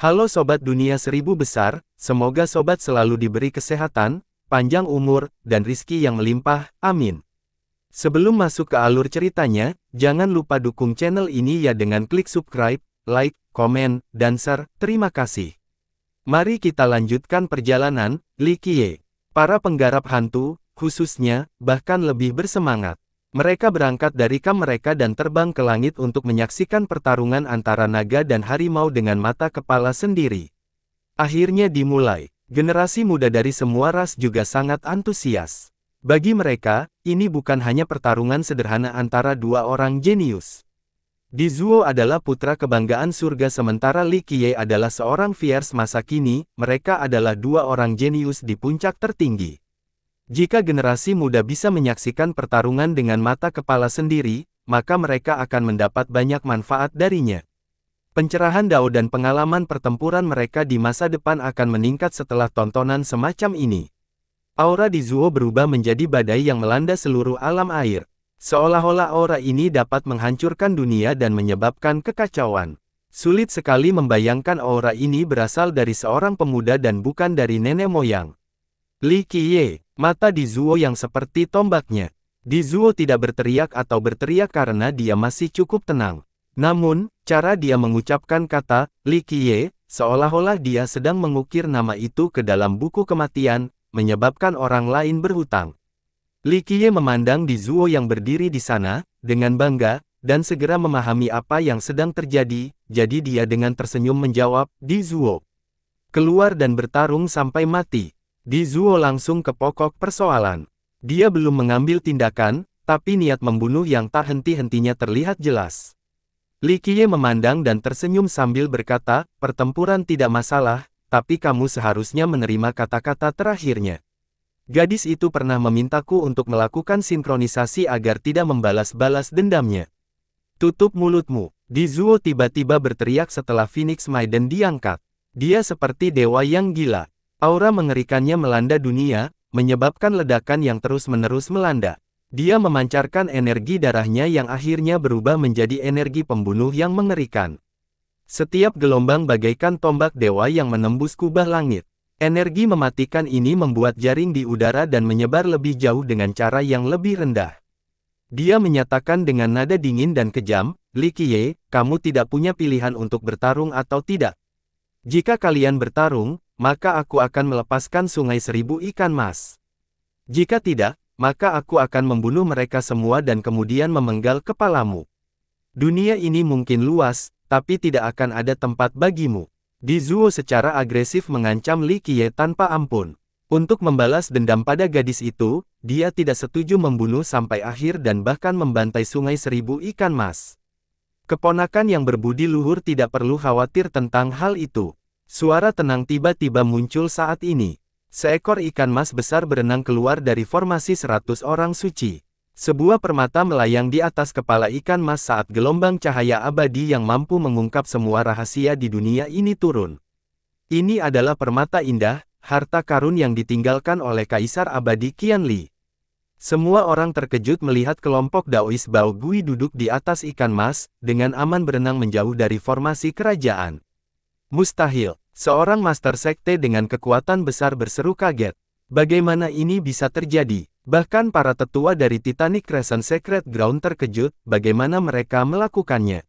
Halo Sobat Dunia Seribu Besar, semoga Sobat selalu diberi kesehatan, panjang umur, dan rizki yang melimpah, amin. Sebelum masuk ke alur ceritanya, jangan lupa dukung channel ini ya dengan klik subscribe, like, komen, dan share, terima kasih. Mari kita lanjutkan perjalanan, Li Qiye. Para penggarap hantu, khususnya, bahkan lebih bersemangat. Mereka berangkat dari kamp mereka dan terbang ke langit untuk menyaksikan pertarungan antara naga dan harimau dengan mata kepala sendiri. Akhirnya dimulai. Generasi muda dari semua ras juga sangat antusias. Bagi mereka, ini bukan hanya pertarungan sederhana antara dua orang jenius. Di Zuo adalah putra kebanggaan surga sementara Li Qiye adalah seorang fierce masa kini, mereka adalah dua orang jenius di puncak tertinggi. Jika generasi muda bisa menyaksikan pertarungan dengan mata kepala sendiri, maka mereka akan mendapat banyak manfaat darinya. Pencerahan Dao dan pengalaman pertempuran mereka di masa depan akan meningkat setelah tontonan semacam ini. Aura di Zuo berubah menjadi badai yang melanda seluruh alam air. Seolah-olah aura ini dapat menghancurkan dunia dan menyebabkan kekacauan. Sulit sekali membayangkan aura ini berasal dari seorang pemuda dan bukan dari nenek moyang. Li Qiye, mata di Zuo yang seperti tombaknya. Di Zuo tidak berteriak atau berteriak karena dia masih cukup tenang. Namun, cara dia mengucapkan kata, Li Qiye, seolah-olah dia sedang mengukir nama itu ke dalam buku kematian, menyebabkan orang lain berhutang. Li Qiye memandang di Zuo yang berdiri di sana, dengan bangga, dan segera memahami apa yang sedang terjadi, jadi dia dengan tersenyum menjawab, Di Zuo. Keluar dan bertarung sampai mati. Di Zuo langsung ke pokok persoalan. Dia belum mengambil tindakan, tapi niat membunuh yang tak henti-hentinya terlihat jelas. Li Qiye memandang dan tersenyum sambil berkata, pertempuran tidak masalah, tapi kamu seharusnya menerima kata-kata terakhirnya. Gadis itu pernah memintaku untuk melakukan sinkronisasi agar tidak membalas-balas dendamnya. Tutup mulutmu. Di Zuo tiba-tiba berteriak setelah Phoenix Maiden diangkat. Dia seperti dewa yang gila. Aura mengerikannya melanda dunia, menyebabkan ledakan yang terus-menerus melanda. Dia memancarkan energi darahnya yang akhirnya berubah menjadi energi pembunuh yang mengerikan. Setiap gelombang bagaikan tombak dewa yang menembus kubah langit. Energi mematikan ini membuat jaring di udara dan menyebar lebih jauh dengan cara yang lebih rendah. Dia menyatakan dengan nada dingin dan kejam, Li Qiye, kamu tidak punya pilihan untuk bertarung atau tidak. Jika kalian bertarung, maka aku akan melepaskan sungai 1000 ikan mas. Jika tidak, maka aku akan membunuh mereka semua dan kemudian memenggal kepalamu. Dunia ini mungkin luas, tapi tidak akan ada tempat bagimu. Di Zuo secara agresif mengancam Li Qiye tanpa ampun. Untuk membalas dendam pada gadis itu, dia tidak setuju membunuh sampai akhir dan bahkan membantai sungai 1000 ikan mas. Keponakan yang berbudi luhur tidak perlu khawatir tentang hal itu. Suara tenang tiba-tiba muncul saat ini. Seekor ikan mas besar berenang keluar dari formasi 100 orang suci. Sebuah permata melayang di atas kepala ikan mas saat gelombang cahaya abadi yang mampu mengungkap semua rahasia di dunia ini turun. Ini adalah permata indah, harta karun yang ditinggalkan oleh Kaisar Abadi Qianli. Semua orang terkejut melihat kelompok Daois Bao Gui duduk di atas ikan mas, dengan aman berenang menjauh dari formasi kerajaan. Mustahil. Seorang master sekte dengan kekuatan besar berseru kaget. Bagaimana ini bisa terjadi? Bahkan para tetua dari Titanic Crescent Sacred Ground terkejut, bagaimana mereka melakukannya.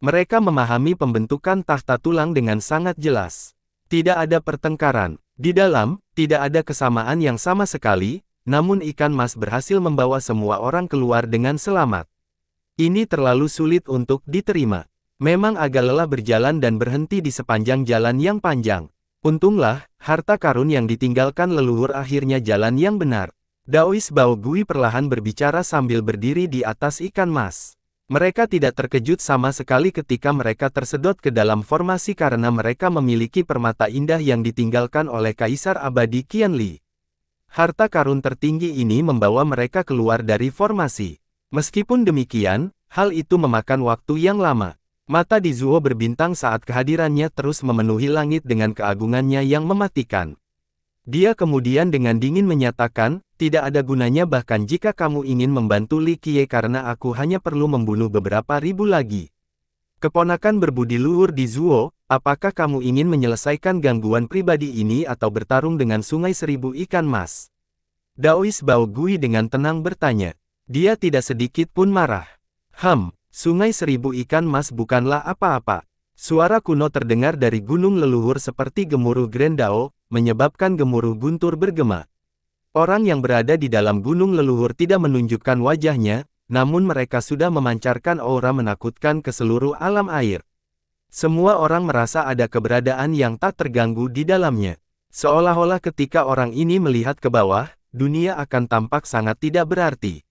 Mereka memahami pembentukan tahta tulang dengan sangat jelas. Tidak ada pertengkaran. Di dalam, tidak ada kesamaan yang sama sekali, namun ikan mas berhasil membawa semua orang keluar dengan selamat. Ini terlalu sulit untuk diterima. Memang agak lelah berjalan dan berhenti di sepanjang jalan yang panjang. Untunglah, harta karun yang ditinggalkan leluhur akhirnya jalan yang benar. Daois Bao Gui perlahan berbicara sambil berdiri di atas ikan mas. Mereka tidak terkejut sama sekali ketika mereka tersedot ke dalam formasi karena mereka memiliki permata indah yang ditinggalkan oleh Kaisar Abadi Qianli. Harta karun tertinggi ini membawa mereka keluar dari formasi. Meskipun demikian, hal itu memakan waktu yang lama. Mata di Zuo berbintang saat kehadirannya terus memenuhi langit dengan keagungannya yang mematikan. Dia kemudian dengan dingin menyatakan, tidak ada gunanya bahkan jika kamu ingin membantu Li Qiye karena aku hanya perlu membunuh beberapa ribu lagi. Keponakan berbudi luhur di Zuo, apakah kamu ingin menyelesaikan gangguan pribadi ini atau bertarung dengan Sungai Seribu Ikan Mas? Daois Bao Gui dengan tenang bertanya. Dia tidak sedikit pun marah. Sungai Seribu Ikan Mas bukanlah apa-apa. Suara kuno terdengar dari gunung leluhur seperti gemuruh Grendao, menyebabkan gemuruh guntur bergema. Orang yang berada di dalam gunung leluhur tidak menunjukkan wajahnya, namun mereka sudah memancarkan aura menakutkan ke seluruh alam air. Semua orang merasa ada keberadaan yang tak terganggu di dalamnya. Seolah-olah ketika orang ini melihat ke bawah, dunia akan tampak sangat tidak berarti.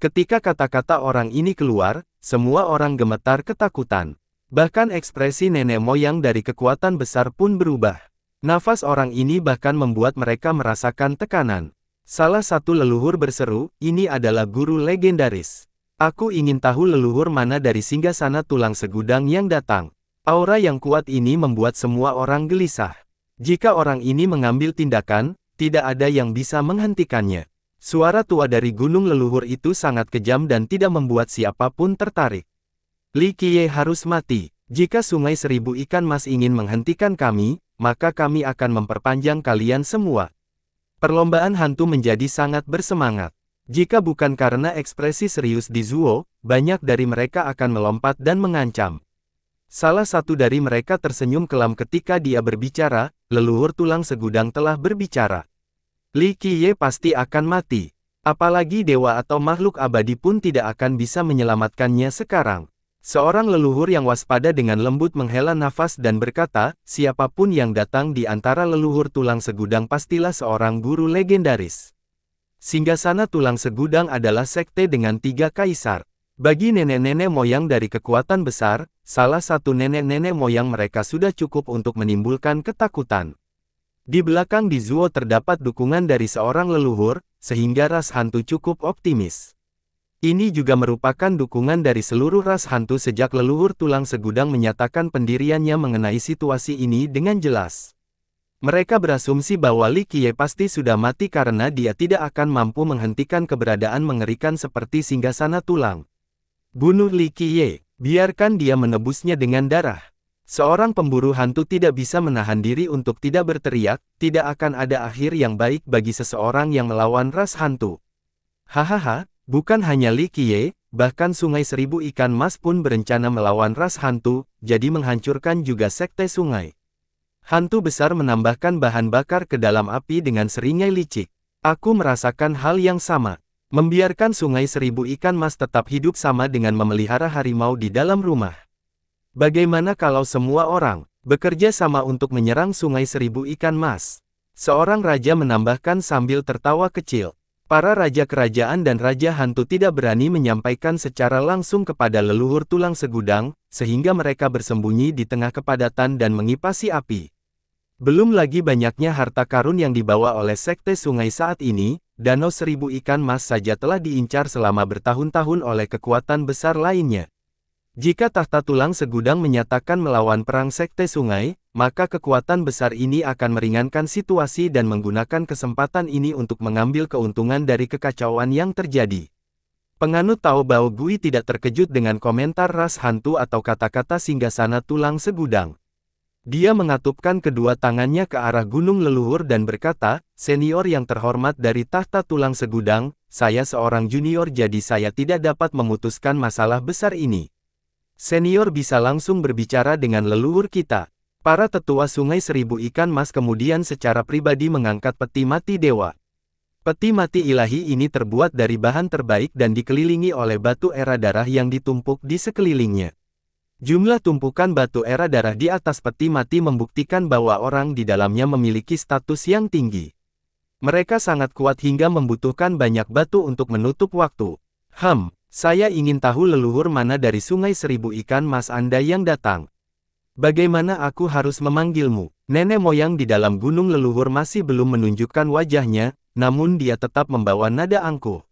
Ketika kata-kata orang ini keluar, semua orang gemetar ketakutan. Bahkan ekspresi nenek moyang dari kekuatan besar pun berubah. Nafas orang ini bahkan membuat mereka merasakan tekanan. Salah satu leluhur berseru, ini adalah guru legendaris. Aku ingin tahu leluhur mana dari singgasana tulang segudang yang datang. Aura yang kuat ini membuat semua orang gelisah. Jika orang ini mengambil tindakan, tidak ada yang bisa menghentikannya. Suara tua dari gunung leluhur itu sangat kejam dan tidak membuat siapapun tertarik. Li Qiye harus mati. Jika Sungai Seribu Ikan Mas ingin menghentikan kami, maka kami akan memperpanjang kalian semua. Perlombaan hantu menjadi sangat bersemangat. Jika bukan karena ekspresi serius di Zuo, banyak dari mereka akan melompat dan mengancam. Salah satu dari mereka tersenyum kelam ketika dia berbicara, leluhur tulang segudang telah berbicara. Li Qiye pasti akan mati. Apalagi dewa atau makhluk abadi pun tidak akan bisa menyelamatkannya sekarang. Seorang leluhur yang waspada dengan lembut menghela nafas dan berkata, siapapun yang datang di antara leluhur tulang segudang pastilah seorang guru legendaris. Singgasana tulang segudang adalah sekte dengan 3 kaisar. Bagi nenek-nenek moyang dari kekuatan besar, salah satu nenek-nenek moyang mereka sudah cukup untuk menimbulkan ketakutan. Di belakang di Zuo terdapat dukungan dari seorang leluhur, sehingga ras hantu cukup optimis. Ini juga merupakan dukungan dari seluruh ras hantu sejak leluhur tulang segudang menyatakan pendiriannya mengenai situasi ini dengan jelas. Mereka berasumsi bahwa Li Qiye pasti sudah mati karena dia tidak akan mampu menghentikan keberadaan mengerikan seperti singgasana tulang. Bunuh Li Qiye, biarkan dia menebusnya dengan darah. Seorang pemburu hantu tidak bisa menahan diri untuk tidak berteriak, tidak akan ada akhir yang baik bagi seseorang yang melawan ras hantu. Hahaha. Bukan hanya Li Qiye, bahkan Sungai Seribu Ikan Mas pun berencana melawan ras hantu, jadi menghancurkan juga sekte sungai. Hantu besar menambahkan bahan bakar ke dalam api dengan seringai licik. Aku merasakan hal yang sama. Membiarkan Sungai Seribu Ikan Mas tetap hidup sama dengan memelihara harimau di dalam rumah. Bagaimana kalau semua orang bekerja sama untuk menyerang Sungai Seribu Ikan Mas? Seorang raja menambahkan sambil tertawa kecil. Para raja kerajaan dan raja hantu tidak berani menyampaikan secara langsung kepada leluhur tulang segudang, sehingga mereka bersembunyi di tengah kepadatan dan mengipasi api. Belum lagi banyaknya harta karun yang dibawa oleh sekte sungai saat ini, Danau Seribu Ikan Mas saja telah diincar selama bertahun-tahun oleh kekuatan besar lainnya. Jika tahta tulang segudang menyatakan melawan perang sekte sungai, maka kekuatan besar ini akan meringankan situasi dan menggunakan kesempatan ini untuk mengambil keuntungan dari kekacauan yang terjadi. Penganut Tao Bao Gui tidak terkejut dengan komentar ras hantu atau kata-kata singgasana tulang segudang. Dia mengatupkan kedua tangannya ke arah gunung leluhur dan berkata, senior yang terhormat dari tahta tulang segudang, saya seorang junior jadi saya tidak dapat memutuskan masalah besar ini. Senior bisa langsung berbicara dengan leluhur kita. Para tetua Sungai Seribu Ikan Mas kemudian secara pribadi mengangkat peti mati dewa. Peti mati ilahi ini terbuat dari bahan terbaik dan dikelilingi oleh batu era darah yang ditumpuk di sekelilingnya. Jumlah tumpukan batu era darah di atas peti mati membuktikan bahwa orang di dalamnya memiliki status yang tinggi. Mereka sangat kuat hingga membutuhkan banyak batu untuk menutup waktu. Saya ingin tahu leluhur mana dari Sungai Seribu Ikan Mas Anda yang datang. Bagaimana aku harus memanggilmu? Nenek moyang di dalam gunung leluhur masih belum menunjukkan wajahnya, namun dia tetap membawa nada angkuh.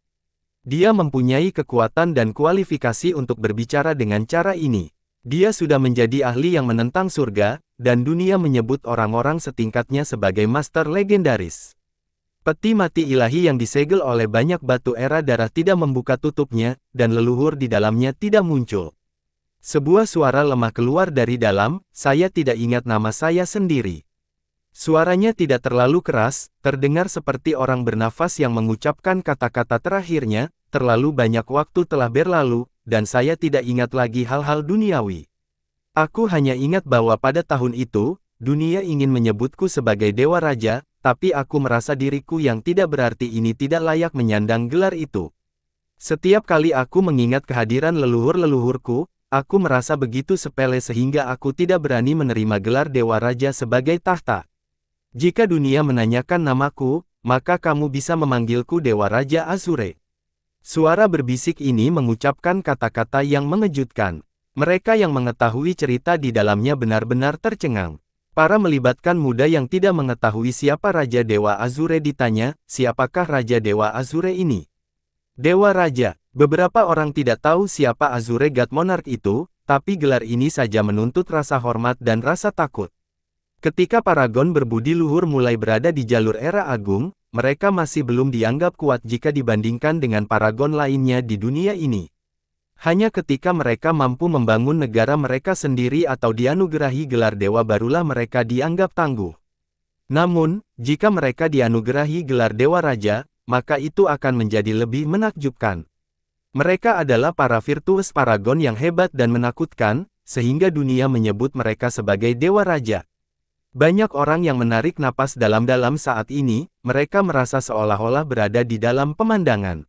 Dia mempunyai kekuatan dan kualifikasi untuk berbicara dengan cara ini. Dia sudah menjadi ahli yang menentang surga, dan dunia menyebut orang-orang setingkatnya sebagai master legendaris. Peti mati ilahi yang disegel oleh banyak batu era darah tidak membuka tutupnya, dan leluhur di dalamnya tidak muncul. Sebuah suara lemah keluar dari dalam, saya tidak ingat nama saya sendiri. Suaranya tidak terlalu keras, terdengar seperti orang bernafas yang mengucapkan kata-kata terakhirnya, terlalu banyak waktu telah berlalu, dan saya tidak ingat lagi hal-hal duniawi. Aku hanya ingat bahwa pada tahun itu, dunia ingin menyebutku sebagai Dewa Raja, tapi aku merasa diriku yang tidak berarti ini tidak layak menyandang gelar itu. Setiap kali aku mengingat kehadiran leluhur-leluhurku, aku merasa begitu sepele sehingga aku tidak berani menerima gelar Dewa Raja sebagai tahta. Jika dunia menanyakan namaku, maka kamu bisa memanggilku Dewa Raja Azure. Suara berbisik ini mengucapkan kata-kata yang mengejutkan. Mereka yang mengetahui cerita di dalamnya benar-benar tercengang. Para melibatkan muda yang tidak mengetahui siapa Raja Dewa Azure ditanya, siapakah Raja Dewa Azure ini? Dewa Raja, beberapa orang tidak tahu siapa Azure God Monarch itu, tapi gelar ini saja menuntut rasa hormat dan rasa takut. Ketika Paragon berbudi luhur mulai berada di jalur era agung, mereka masih belum dianggap kuat jika dibandingkan dengan Paragon lainnya di dunia ini. Hanya ketika mereka mampu membangun negara mereka sendiri atau dianugerahi gelar dewa barulah mereka dianggap tangguh. Namun, jika mereka dianugerahi gelar Dewa Raja, maka itu akan menjadi lebih menakjubkan. Mereka adalah para virtues Paragon yang hebat dan menakutkan, sehingga dunia menyebut mereka sebagai Dewa Raja. Banyak orang yang menarik napas dalam-dalam saat ini, mereka merasa seolah-olah berada di dalam pemandangan.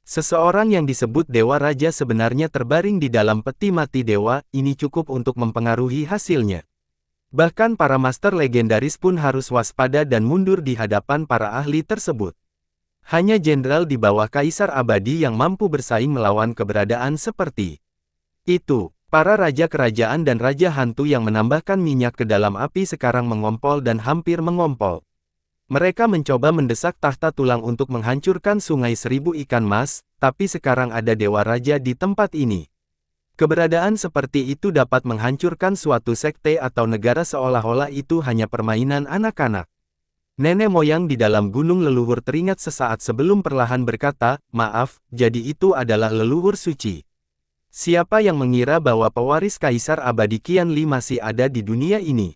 Seseorang yang disebut Dewa Raja sebenarnya terbaring di dalam peti mati dewa, ini cukup untuk mempengaruhi hasilnya. Bahkan para master legendaris pun harus waspada dan mundur di hadapan para ahli tersebut. Hanya jenderal di bawah Kaisar Abadi yang mampu bersaing melawan keberadaan seperti itu. Para raja kerajaan dan raja hantu yang menambahkan minyak ke dalam api sekarang mengompol dan hampir mengompol. Mereka mencoba mendesak tahta tulang untuk menghancurkan sungai seribu ikan mas, tapi sekarang ada Dewa Raja di tempat ini. Keberadaan seperti itu dapat menghancurkan suatu sekte atau negara seolah-olah itu hanya permainan anak-anak. Nenek moyang di dalam gunung leluhur teringat sesaat sebelum perlahan berkata, maaf, jadi itu adalah leluhur suci. Siapa yang mengira bahwa pewaris Kaisar Abadi Qianli masih ada di dunia ini?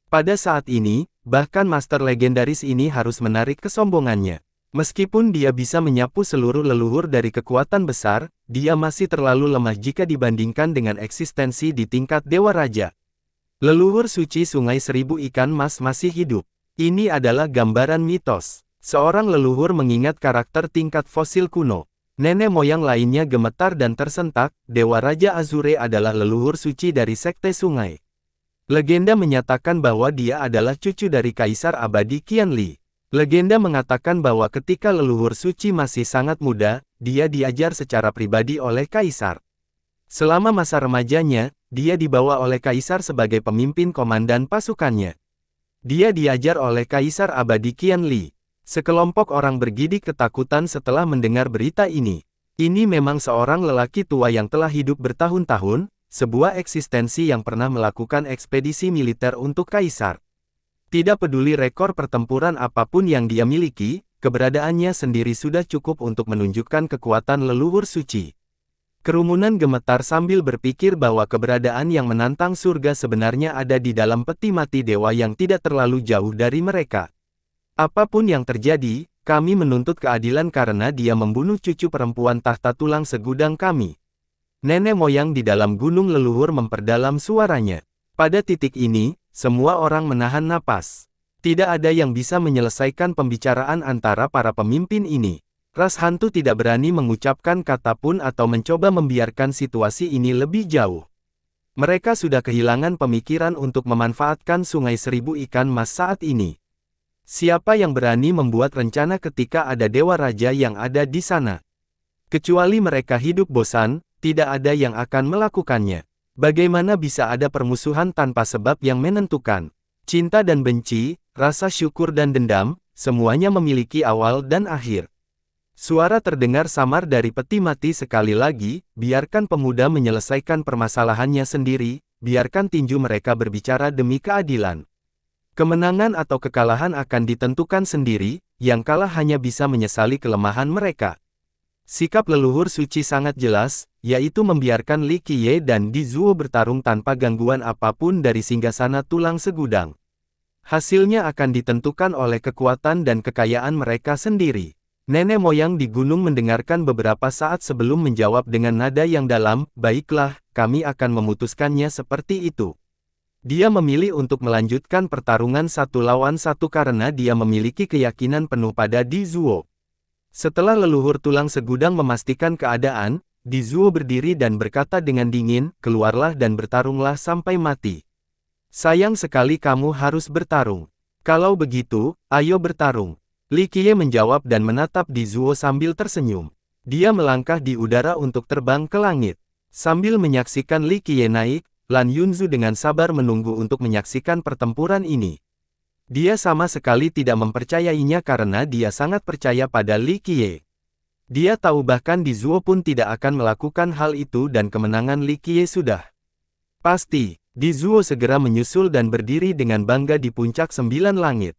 Pada saat ini, bahkan master legendaris ini harus menarik kesombongannya. Meskipun dia bisa menyapu seluruh leluhur dari kekuatan besar, dia masih terlalu lemah jika dibandingkan dengan eksistensi di tingkat Dewa Raja. Leluhur suci Sungai Seribu Ikan Mas masih hidup. Ini adalah gambaran mitos. Seorang leluhur mengingat karakter tingkat fosil kuno. Nenek moyang lainnya gemetar dan tersentak, Dewa Raja Azure adalah leluhur suci dari Sekte Sungai. Legenda menyatakan bahwa dia adalah cucu dari Kaisar Abadi Qianli. Legenda mengatakan bahwa ketika leluhur suci masih sangat muda, dia diajar secara pribadi oleh Kaisar. Selama masa remajanya, dia dibawa oleh Kaisar sebagai pemimpin komandan pasukannya. Dia diajar oleh Kaisar Abadi Qianli. Sekelompok orang bergidik ketakutan setelah mendengar berita ini. Ini memang seorang lelaki tua yang telah hidup bertahun-tahun, sebuah eksistensi yang pernah melakukan ekspedisi militer untuk Kaisar. Tidak peduli rekor pertempuran apapun yang dia miliki, keberadaannya sendiri sudah cukup untuk menunjukkan kekuatan leluhur suci. Kerumunan gemetar sambil berpikir bahwa keberadaan yang menantang surga sebenarnya ada di dalam peti mati dewa yang tidak terlalu jauh dari mereka. Apapun yang terjadi, kami menuntut keadilan karena dia membunuh cucu perempuan tahta tulang segudang kami. Nenek moyang di dalam gunung leluhur memperdalam suaranya. Pada titik ini, semua orang menahan napas. Tidak ada yang bisa menyelesaikan pembicaraan antara para pemimpin ini. Ras hantu tidak berani mengucapkan kata pun atau mencoba membiarkan situasi ini lebih jauh. Mereka sudah kehilangan pemikiran untuk memanfaatkan Sungai Seribu Ikan Mas saat ini. Siapa yang berani membuat rencana ketika ada Dewa Raja yang ada di sana? Kecuali mereka hidup bosan, tidak ada yang akan melakukannya. Bagaimana bisa ada permusuhan tanpa sebab yang menentukan? Cinta dan benci, rasa syukur dan dendam, semuanya memiliki awal dan akhir. Suara terdengar samar dari peti mati sekali lagi, biarkan pemuda menyelesaikan permasalahannya sendiri, biarkan tinju mereka berbicara demi keadilan. Kemenangan atau kekalahan akan ditentukan sendiri, yang kalah hanya bisa menyesali kelemahan mereka. Sikap leluhur suci sangat jelas, yaitu membiarkan Li Qiye dan Di Zuo bertarung tanpa gangguan apapun dari singgasana tulang segudang. Hasilnya akan ditentukan oleh kekuatan dan kekayaan mereka sendiri. Nenek moyang di gunung mendengarkan beberapa saat sebelum menjawab dengan nada yang dalam, "Baiklah, kami akan memutuskannya seperti itu." Dia memilih untuk melanjutkan pertarungan 1 lawan 1 karena dia memiliki keyakinan penuh pada Di Zuo. Setelah leluhur tulang segudang memastikan keadaan, Di Zuo berdiri dan berkata dengan dingin, "Keluarlah dan bertarunglah sampai mati. Sayang sekali kamu harus bertarung. Kalau begitu, ayo bertarung." Li Qiye menjawab dan menatap Di Zuo sambil tersenyum. Dia melangkah di udara untuk terbang ke langit. Sambil menyaksikan Li Qiye naik, Lan Yunzu dengan sabar menunggu untuk menyaksikan pertempuran ini. Dia sama sekali tidak mempercayainya karena dia sangat percaya pada Li Qiye. Dia tahu bahkan Di Zuo pun tidak akan melakukan hal itu dan kemenangan Li Qiye sudah pasti. Di Zuo segera menyusul dan berdiri dengan bangga di puncak 9 langit.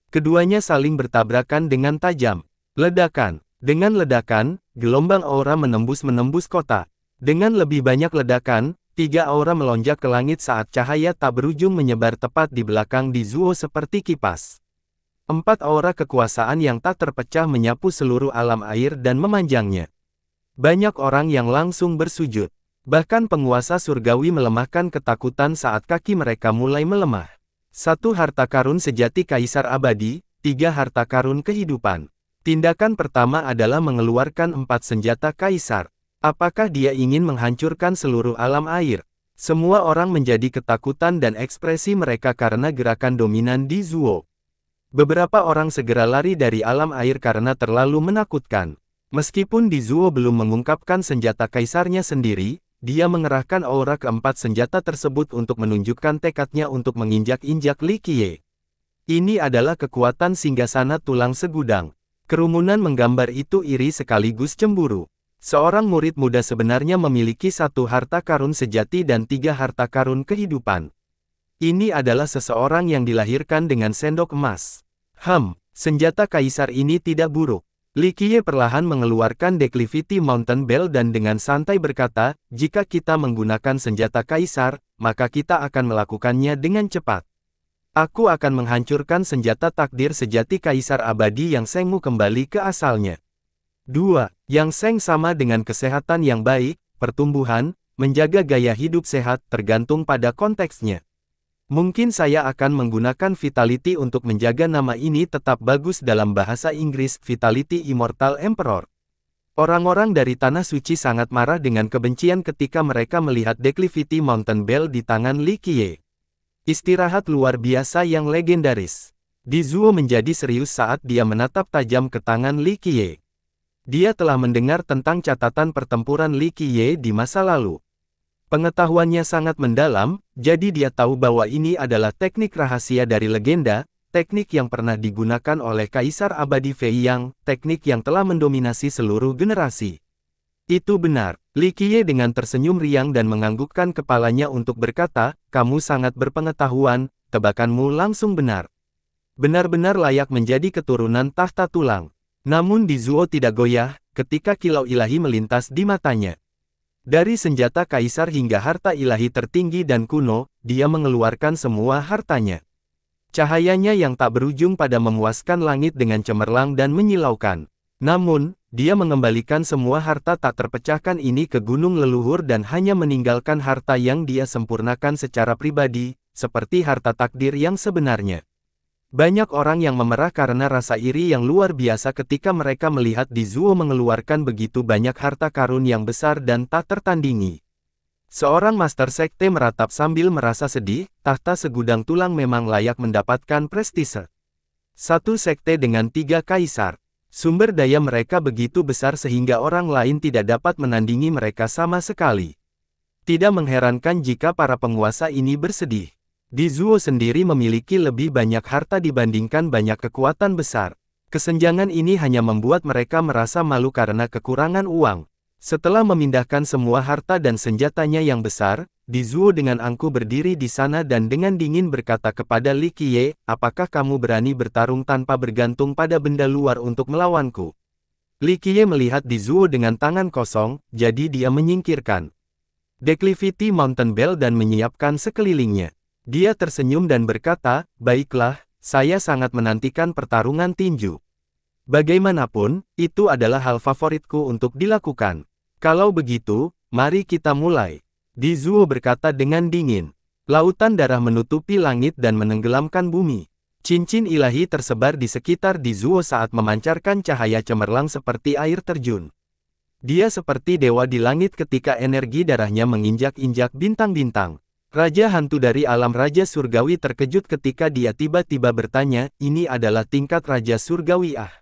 Keduanya saling bertabrakan dengan tajam. Ledakan. Dengan ledakan, gelombang aura menembus kota. Dengan lebih banyak ledakan, 3 aura melonjak ke langit saat cahaya tak berujung menyebar tepat di belakang Di Zuo seperti kipas. 4 aura kekuasaan yang tak terpecah menyapu seluruh alam air dan memanjangnya. Banyak orang yang langsung bersujud. Bahkan penguasa surgawi melemahkan ketakutan saat kaki mereka mulai melemah. 1 harta karun sejati kaisar abadi, 3 harta karun kehidupan. Tindakan pertama adalah mengeluarkan 4 senjata kaisar. Apakah dia ingin menghancurkan seluruh alam air? Semua orang menjadi ketakutan dan ekspresi mereka karena gerakan dominan Di Zuo. Beberapa orang segera lari dari alam air karena terlalu menakutkan. Meskipun Di Zuo belum mengungkapkan senjata kaisarnya sendiri, dia mengerahkan aura keempat senjata tersebut untuk menunjukkan tekadnya untuk menginjak-injak Li Qiye. Ini adalah kekuatan singgasana tulang segudang. Kerumunan menggambar itu iri sekaligus cemburu. Seorang murid muda sebenarnya memiliki 1 harta karun sejati dan 3 harta karun kehidupan. Ini adalah seseorang yang dilahirkan dengan sendok emas. Senjata kaisar ini tidak buruk. Li Qiye perlahan mengeluarkan Declivity Mountain Bell dan dengan santai berkata, "Jika kita menggunakan senjata kaisar, maka kita akan melakukannya dengan cepat. Aku akan menghancurkan senjata takdir sejati kaisar abadi yang Sengmu kembali ke asalnya." 2. Yang Seng sama dengan kesehatan yang baik, pertumbuhan, menjaga gaya hidup sehat tergantung pada konteksnya. Mungkin saya akan menggunakan Vitality untuk menjaga nama ini tetap bagus dalam bahasa Inggris, Vitality Immortal Emperor. Orang-orang dari Tanah Suci sangat marah dengan kebencian ketika mereka melihat Declivity Mountain Bell di tangan Li Qiye. Istirahat luar biasa yang legendaris. Di Zuo menjadi serius saat dia menatap tajam ke tangan Li Qiye. Dia telah mendengar tentang catatan pertempuran Li Qiye di masa lalu. Pengetahuannya sangat mendalam, jadi dia tahu bahwa ini adalah teknik rahasia dari legenda, teknik yang pernah digunakan oleh Kaisar Abadi Fei Yang, teknik yang telah mendominasi seluruh generasi. Itu benar. Li Qiye dengan tersenyum riang dan menganggukkan kepalanya untuk berkata, "Kamu sangat berpengetahuan, tebakanmu langsung benar. Benar-benar layak menjadi keturunan tahta tulang." Namun Di Zuo tidak goyah, ketika kilau ilahi melintas di matanya. Dari senjata kaisar hingga harta ilahi tertinggi dan kuno, dia mengeluarkan semua hartanya. Cahayanya yang tak berujung pada memuaskan langit dengan cemerlang dan menyilaukan. Namun, dia mengembalikan semua harta tak terpecahkan ini ke gunung leluhur dan hanya meninggalkan harta yang dia sempurnakan secara pribadi, seperti harta takdir yang sebenarnya. Banyak orang yang memerah karena rasa iri yang luar biasa ketika mereka melihat Di Zuo mengeluarkan begitu banyak harta karun yang besar dan tak tertandingi. Seorang master sekte meratap sambil merasa sedih, tahta segudang tulang memang layak mendapatkan prestise. 1 sekte dengan 3 kaisar. Sumber daya mereka begitu besar sehingga orang lain tidak dapat menandingi mereka sama sekali. Tidak mengherankan jika para penguasa ini bersedih. Di Zuo sendiri memiliki lebih banyak harta dibandingkan banyak kekuatan besar. Kesenjangan ini hanya membuat mereka merasa malu karena kekurangan uang. Setelah memindahkan semua harta dan senjatanya yang besar, Di Zuo dengan angkuh berdiri di sana dan dengan dingin berkata kepada Li Qiye, "Apakah kamu berani bertarung tanpa bergantung pada benda luar untuk melawanku?" Li Qiye melihat Di Zuo dengan tangan kosong, jadi dia menyingkirkan Declivity Mountain Bell dan menyiapkan sekelilingnya. Dia tersenyum dan berkata, baiklah, saya sangat menantikan pertarungan tinju. Bagaimanapun, itu adalah hal favoritku untuk dilakukan. Kalau begitu, mari kita mulai. Di Zuo berkata dengan dingin. Lautan darah menutupi langit dan menenggelamkan bumi. Cincin ilahi tersebar di sekitar Di Zuo saat memancarkan cahaya cemerlang seperti air terjun. Dia seperti dewa di langit ketika energi darahnya menginjak-injak bintang-bintang. Raja hantu dari alam Raja Surgawi terkejut ketika dia tiba-tiba bertanya, ini adalah tingkat Raja Surgawi ah.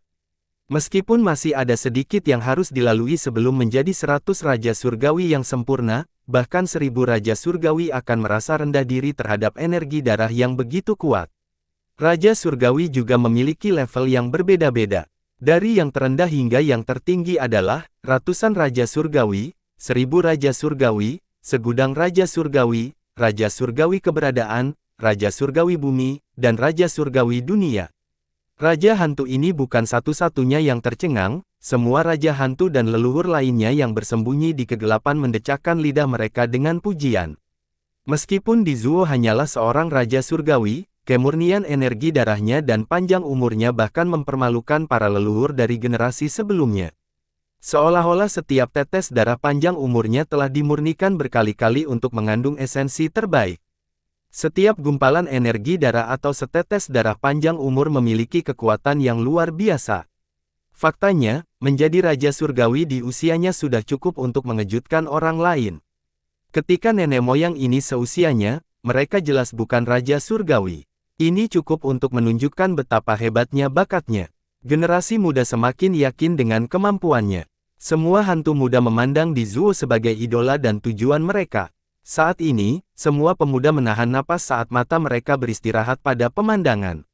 Meskipun masih ada sedikit yang harus dilalui sebelum menjadi 100 Raja Surgawi yang sempurna, bahkan 1000 Raja Surgawi akan merasa rendah diri terhadap energi darah yang begitu kuat. Raja Surgawi juga memiliki level yang berbeda-beda. Dari yang terendah hingga yang tertinggi adalah, ratusan Raja Surgawi, 1000 Raja Surgawi, segudang Raja Surgawi, Raja Surgawi Keberadaan, Raja Surgawi Bumi, dan Raja Surgawi Dunia. Raja hantu ini bukan satu-satunya yang tercengang, semua Raja hantu dan leluhur lainnya yang bersembunyi di kegelapan mendecakkan lidah mereka dengan pujian. Meskipun Di Zuo hanyalah seorang Raja Surgawi, kemurnian energi darahnya dan panjang umurnya bahkan mempermalukan para leluhur dari generasi sebelumnya. Seolah-olah setiap tetes darah panjang umurnya telah dimurnikan berkali-kali untuk mengandung esensi terbaik. Setiap gumpalan energi darah atau setetes darah panjang umur memiliki kekuatan yang luar biasa. Faktanya, menjadi Raja Surgawi di usianya sudah cukup untuk mengejutkan orang lain. Ketika nenek moyang ini seusianya, mereka jelas bukan Raja Surgawi. Ini cukup untuk menunjukkan betapa hebatnya bakatnya. Generasi muda semakin yakin dengan kemampuannya. Semua hantu muda memandang Di Zuo sebagai idola dan tujuan mereka. Saat ini, semua pemuda menahan napas saat mata mereka beristirahat pada pemandangan.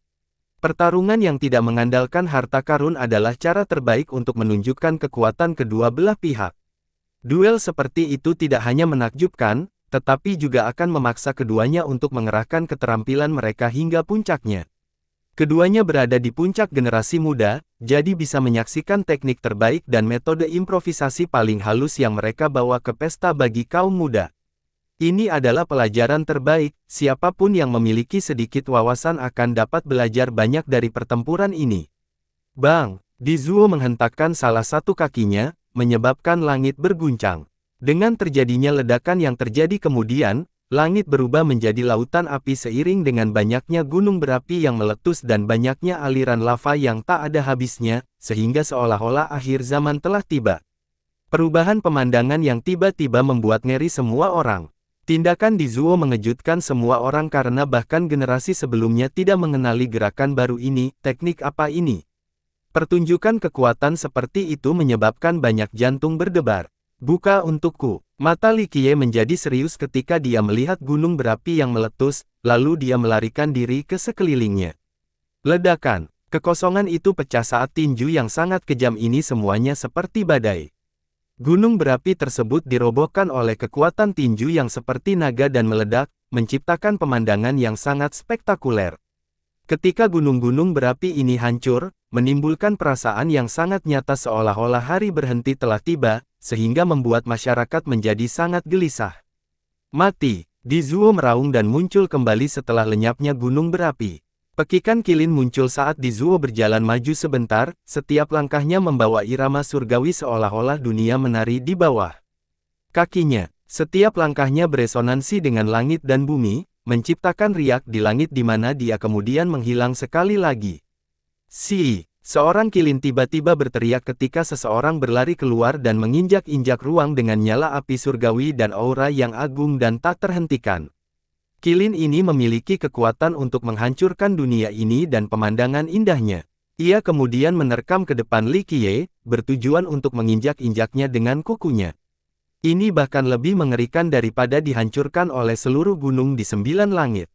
Pertarungan yang tidak mengandalkan harta karun adalah cara terbaik untuk menunjukkan kekuatan kedua belah pihak. Duel seperti itu tidak hanya menakjubkan, tetapi juga akan memaksa keduanya untuk mengerahkan keterampilan mereka hingga puncaknya. Keduanya berada di puncak generasi muda, jadi bisa menyaksikan teknik terbaik dan metode improvisasi paling halus yang mereka bawa ke pesta bagi kaum muda. Ini adalah pelajaran terbaik, siapapun yang memiliki sedikit wawasan akan dapat belajar banyak dari pertempuran ini. Bang! Di Zuo menghentakkan salah satu kakinya, menyebabkan langit berguncang. Dengan terjadinya ledakan yang terjadi kemudian, langit berubah menjadi lautan api seiring dengan banyaknya gunung berapi yang meletus dan banyaknya aliran lava yang tak ada habisnya, sehingga seolah-olah akhir zaman telah tiba. Perubahan pemandangan yang tiba-tiba membuat ngeri semua orang. Tindakan Di Zuo mengejutkan semua orang karena bahkan generasi sebelumnya tidak mengenali gerakan baru ini, teknik apa ini. Pertunjukan kekuatan seperti itu menyebabkan banyak jantung berdebar. Buka untukku. Mata Li Qiye menjadi serius ketika dia melihat gunung berapi yang meletus, lalu dia melarikan diri ke sekelilingnya. Ledakan. Kekosongan itu pecah saat tinju yang sangat kejam ini semuanya seperti badai. Gunung berapi tersebut dirobohkan oleh kekuatan tinju yang seperti naga dan meledak, menciptakan pemandangan yang sangat spektakuler. Ketika gunung-gunung berapi ini hancur, menimbulkan perasaan yang sangat nyata seolah-olah hari berhenti telah tiba, sehingga membuat masyarakat menjadi sangat gelisah. Mati! Di Zuo meraung dan muncul kembali setelah lenyapnya gunung berapi. Pekikan kilin muncul saat Di Zuo berjalan maju sebentar, setiap langkahnya membawa irama surgawi seolah-olah dunia menari di bawah kakinya. Setiap langkahnya beresonansi dengan langit dan bumi, menciptakan riak di langit di mana dia kemudian menghilang sekali lagi. Seorang kilin tiba-tiba berteriak ketika seseorang berlari keluar dan menginjak-injak ruang dengan nyala api surgawi dan aura yang agung dan tak terhentikan. Kilin ini memiliki kekuatan untuk menghancurkan dunia ini dan pemandangan indahnya. Ia kemudian menerkam ke depan Li Qiye, bertujuan untuk menginjak-injaknya dengan kukunya. Ini bahkan lebih mengerikan daripada dihancurkan oleh seluruh gunung di 9 langit.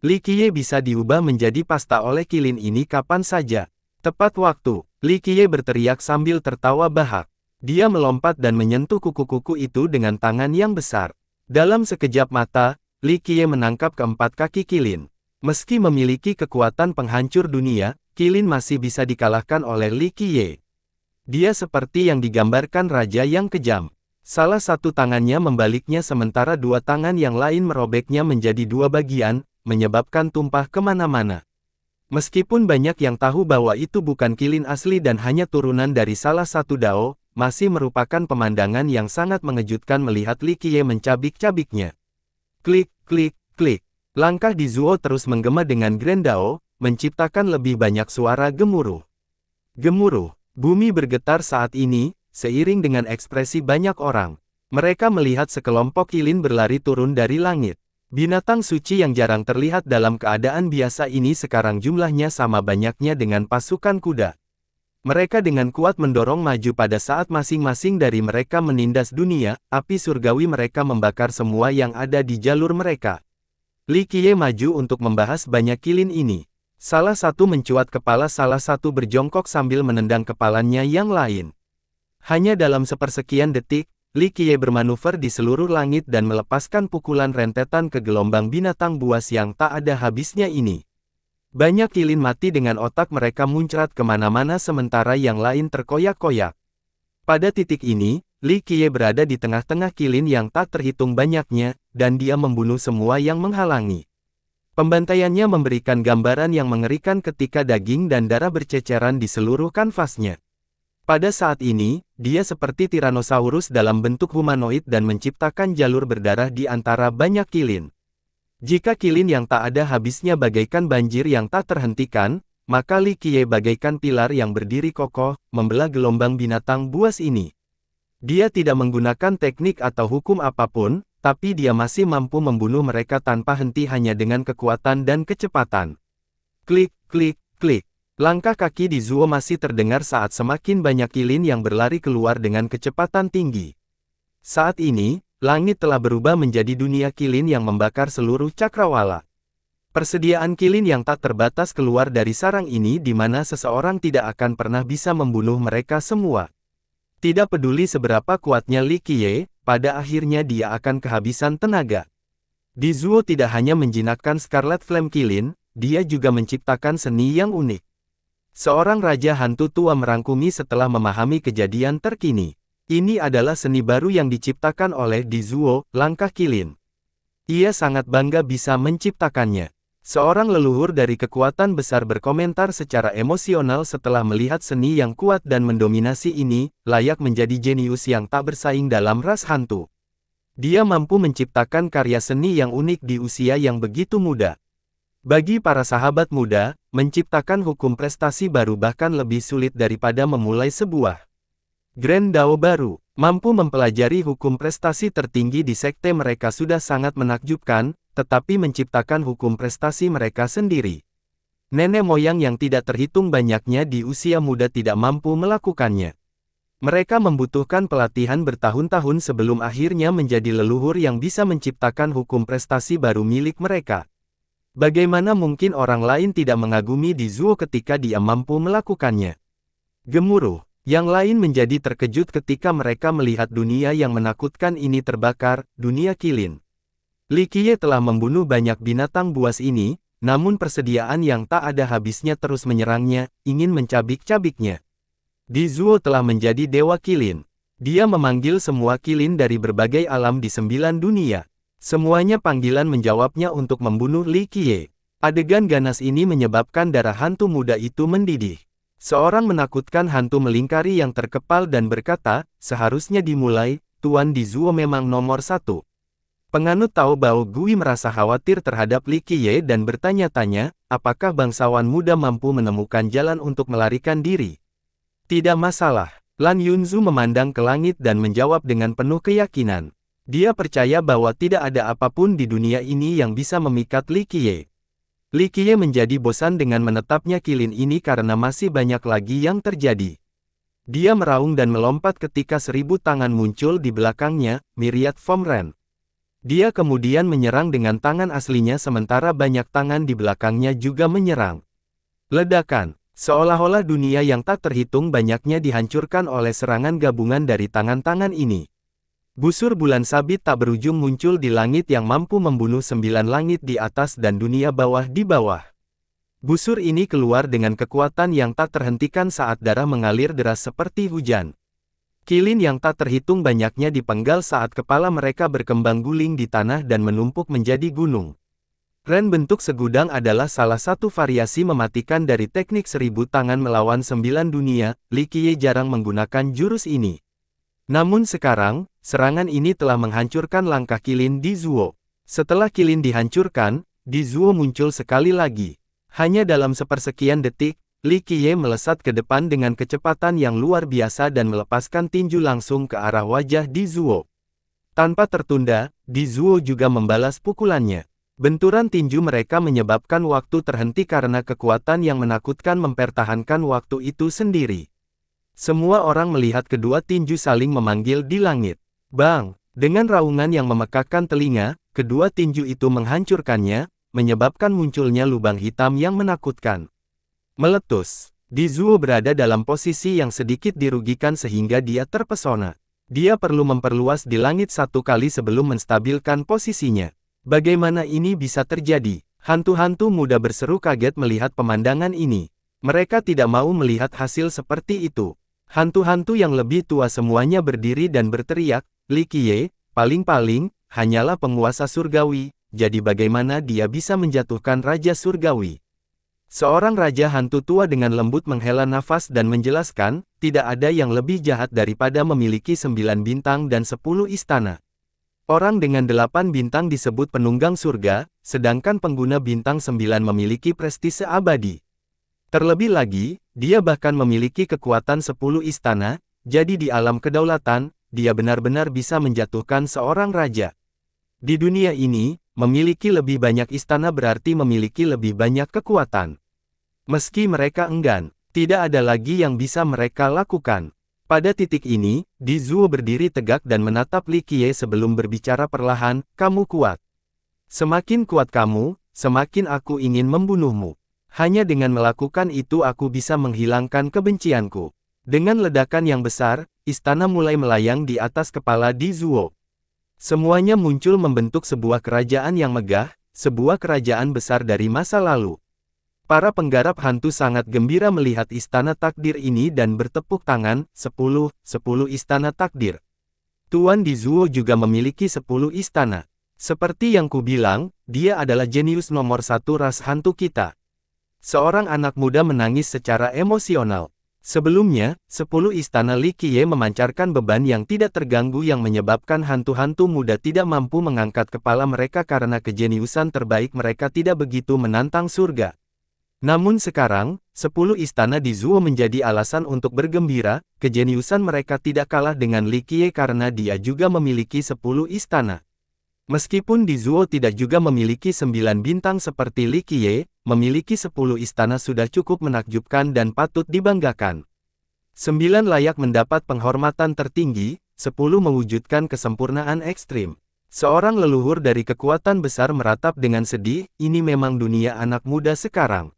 Li Qiye bisa diubah menjadi pasta oleh kilin ini kapan saja. Tepat waktu, Li Qiye berteriak sambil tertawa bahak. Dia melompat dan menyentuh kuku-kuku itu dengan tangan yang besar. Dalam sekejap mata, Li Qiye menangkap keempat kaki kilin. Meski memiliki kekuatan penghancur dunia, kilin masih bisa dikalahkan oleh Li Qiye. Dia seperti yang digambarkan raja yang kejam. Salah satu tangannya membaliknya sementara dua tangan yang lain merobeknya menjadi dua bagian, menyebabkan tumpah kemana-mana. Meskipun banyak yang tahu bahwa itu bukan Qilin asli dan hanya turunan dari salah satu Dao, masih merupakan pemandangan yang sangat mengejutkan melihat Li Qiye mencabik-cabiknya. Klik, klik, klik. Langkah Di Zuo terus menggema dengan Grand Dao, menciptakan lebih banyak suara gemuruh. Gemuruh. Bumi bergetar saat ini, seiring dengan ekspresi banyak orang. Mereka melihat sekelompok Qilin berlari turun dari langit. Binatang suci yang jarang terlihat dalam keadaan biasa ini sekarang jumlahnya sama banyaknya dengan pasukan kuda. Mereka dengan kuat mendorong maju pada saat masing-masing dari mereka menindas dunia, api surgawi mereka membakar semua yang ada di jalur mereka. Li Qiye maju untuk membahas banyak Qilin ini. Salah satu mencuat kepala, salah satu berjongkok sambil menendang kepalanya yang lain. Hanya dalam sepersekian detik, Li Qiye bermanuver di seluruh langit dan melepaskan pukulan rentetan ke gelombang binatang buas yang tak ada habisnya ini. Banyak Qilin mati dengan otak mereka muncrat kemana-mana sementara yang lain terkoyak-koyak. Pada titik ini, Li Qiye berada di tengah-tengah Qilin yang tak terhitung banyaknya, dan dia membunuh semua yang menghalangi. Pembantaiannya memberikan gambaran yang mengerikan ketika daging dan darah berceceran di seluruh kanvasnya. Pada saat ini, dia seperti Tyrannosaurus dalam bentuk humanoid dan menciptakan jalur berdarah di antara banyak Qilin. Jika Qilin yang tak ada habisnya bagaikan banjir yang tak terhentikan, maka Li Qiye bagaikan pilar yang berdiri kokoh, membelah gelombang binatang buas ini. Dia tidak menggunakan teknik atau hukum apapun, tapi dia masih mampu membunuh mereka tanpa henti hanya dengan kekuatan dan kecepatan. Klik, klik, klik. Langkah kaki Di Zuo masih terdengar saat semakin banyak Qilin yang berlari keluar dengan kecepatan tinggi. Saat ini, langit telah berubah menjadi dunia Qilin yang membakar seluruh cakrawala. Persediaan Qilin yang tak terbatas keluar dari sarang ini di mana seseorang tidak akan pernah bisa membunuh mereka semua. Tidak peduli seberapa kuatnya Li Qiye, pada akhirnya dia akan kehabisan tenaga. Di Zuo tidak hanya menjinakkan Scarlet Flame Qilin, dia juga menciptakan seni yang unik. Seorang raja hantu tua merangkumi setelah memahami kejadian terkini. Ini adalah seni baru yang diciptakan oleh Di Zuo, langkah Qilin. Ia sangat bangga bisa menciptakannya. Seorang leluhur dari kekuatan besar berkomentar secara emosional setelah melihat seni yang kuat dan mendominasi ini, layak menjadi jenius yang tak bersaing dalam ras hantu. Dia mampu menciptakan karya seni yang unik di usia yang begitu muda. Bagi para sahabat muda, menciptakan hukum prestasi baru bahkan lebih sulit daripada memulai sebuah Grand Dao baru. Mampu mempelajari hukum prestasi tertinggi di sekte mereka sudah sangat menakjubkan, tetapi menciptakan hukum prestasi mereka sendiri. Nenek moyang yang tidak terhitung banyaknya di usia muda tidak mampu melakukannya. Mereka membutuhkan pelatihan bertahun-tahun sebelum akhirnya menjadi leluhur yang bisa menciptakan hukum prestasi baru milik mereka. Bagaimana mungkin orang lain tidak mengagumi Di Zuo ketika dia mampu melakukannya? Gemuruh. Yang lain menjadi terkejut ketika mereka melihat dunia yang menakutkan ini terbakar, dunia Qilin. Li Qiye telah membunuh banyak binatang buas ini, namun persediaan yang tak ada habisnya terus menyerangnya, ingin mencabik-cabiknya. Di Zuo telah menjadi dewa Qilin. Dia memanggil semua Qilin dari berbagai alam di 9 dunia. Semuanya panggilan menjawabnya untuk membunuh Li Qiye. Adegan ganas ini menyebabkan darah hantu muda itu mendidih. Seorang menakutkan hantu melingkari yang terkepal dan berkata, seharusnya dimulai, Tuan Di Zuo memang nomor 1. Penganut Tao Bao Gui merasa khawatir terhadap Li Qiye dan bertanya-tanya, apakah bangsawan muda mampu menemukan jalan untuk melarikan diri? Tidak masalah. Lan Yunzu memandang ke langit dan menjawab dengan penuh keyakinan. Dia percaya bahwa tidak ada apapun di dunia ini yang bisa memikat Li Qiye. Li Qiye menjadi bosan dengan menetapnya Qilin ini karena masih banyak lagi yang terjadi. Dia meraung dan melompat ketika 1000 tangan muncul di belakangnya, Myriad Form Ren. Dia kemudian menyerang dengan tangan aslinya sementara banyak tangan di belakangnya juga menyerang. Ledakan, seolah-olah dunia yang tak terhitung banyaknya dihancurkan oleh serangan gabungan dari tangan-tangan ini. Busur bulan sabit tak berujung muncul di langit yang mampu membunuh 9 langit di atas dan dunia bawah di bawah. Busur ini keluar dengan kekuatan yang tak terhentikan saat darah mengalir deras seperti hujan. Kilin yang tak terhitung banyaknya dipenggal saat kepala mereka berkembang guling di tanah dan menumpuk menjadi gunung. Ren bentuk segudang adalah salah satu variasi mematikan dari teknik 1000 tangan melawan 9 dunia. Li Qiye jarang menggunakan jurus ini. Namun sekarang, serangan ini telah menghancurkan langkah Kilin Di Zuo. Setelah Kilin dihancurkan, Di Zuo muncul sekali lagi. Hanya dalam sepersekian detik, Li Qiye melesat ke depan dengan kecepatan yang luar biasa dan melepaskan tinju langsung ke arah wajah Di Zuo. Tanpa tertunda, Di Zuo juga membalas pukulannya. Benturan tinju mereka menyebabkan waktu terhenti karena kekuatan yang menakutkan mempertahankan waktu itu sendiri. Semua orang melihat kedua tinju saling memanggil di langit. Bang! Dengan raungan yang memekakkan telinga, kedua tinju itu menghancurkannya, menyebabkan munculnya lubang hitam yang menakutkan. Meletus. Di Zuo berada dalam posisi yang sedikit dirugikan sehingga dia terpesona. Dia perlu memperluas di langit satu kali sebelum menstabilkan posisinya. Bagaimana ini bisa terjadi? Hantu-hantu muda berseru kaget melihat pemandangan ini. Mereka tidak mau melihat hasil seperti itu. Hantu-hantu yang lebih tua semuanya berdiri dan berteriak, Li Qiye, paling-paling, hanyalah penguasa surgawi, jadi bagaimana dia bisa menjatuhkan Raja Surgawi? Seorang raja hantu tua dengan lembut menghela nafas dan menjelaskan, tidak ada yang lebih jahat daripada memiliki 9 bintang dan 10 istana. Orang dengan 8 bintang disebut penunggang surga, sedangkan pengguna bintang 9 memiliki prestise abadi. Terlebih lagi, dia bahkan memiliki kekuatan 10 istana, jadi di alam kedaulatan, dia benar-benar bisa menjatuhkan seorang raja. Di dunia ini, memiliki lebih banyak istana berarti memiliki lebih banyak kekuatan. Meski mereka enggan, tidak ada lagi yang bisa mereka lakukan. Pada titik ini, Di Zuo berdiri tegak dan menatap Li Qiye sebelum berbicara perlahan, kamu kuat. Semakin kuat kamu, semakin aku ingin membunuhmu. Hanya dengan melakukan itu aku bisa menghilangkan kebencianku. Dengan ledakan yang besar, istana mulai melayang di atas kepala Di Zuo. Semuanya muncul membentuk sebuah kerajaan yang megah, sebuah kerajaan besar dari masa lalu. Para penggarap hantu sangat gembira melihat istana takdir ini dan bertepuk tangan, 10 istana takdir. Tuan Di Zuo juga memiliki 10 istana. Seperti yang kubilang, dia adalah jenius nomor 1 ras hantu kita. Seorang anak muda menangis secara emosional. Sebelumnya, 10 istana Li Qiye memancarkan beban yang tidak terganggu yang menyebabkan hantu-hantu muda tidak mampu mengangkat kepala mereka karena kejeniusan terbaik mereka tidak begitu menantang surga. Namun sekarang, 10 istana Di Zuo menjadi alasan untuk bergembira, kejeniusan mereka tidak kalah dengan Li Qiye karena dia juga memiliki 10 istana. Meskipun Di Zuo tidak juga memiliki 9 bintang seperti Li Qiye, memiliki 10 istana sudah cukup menakjubkan dan patut dibanggakan. 9 layak mendapat penghormatan tertinggi, 10 mewujudkan kesempurnaan ekstrim. Seorang leluhur dari kekuatan besar meratap dengan sedih, ini memang dunia anak muda sekarang.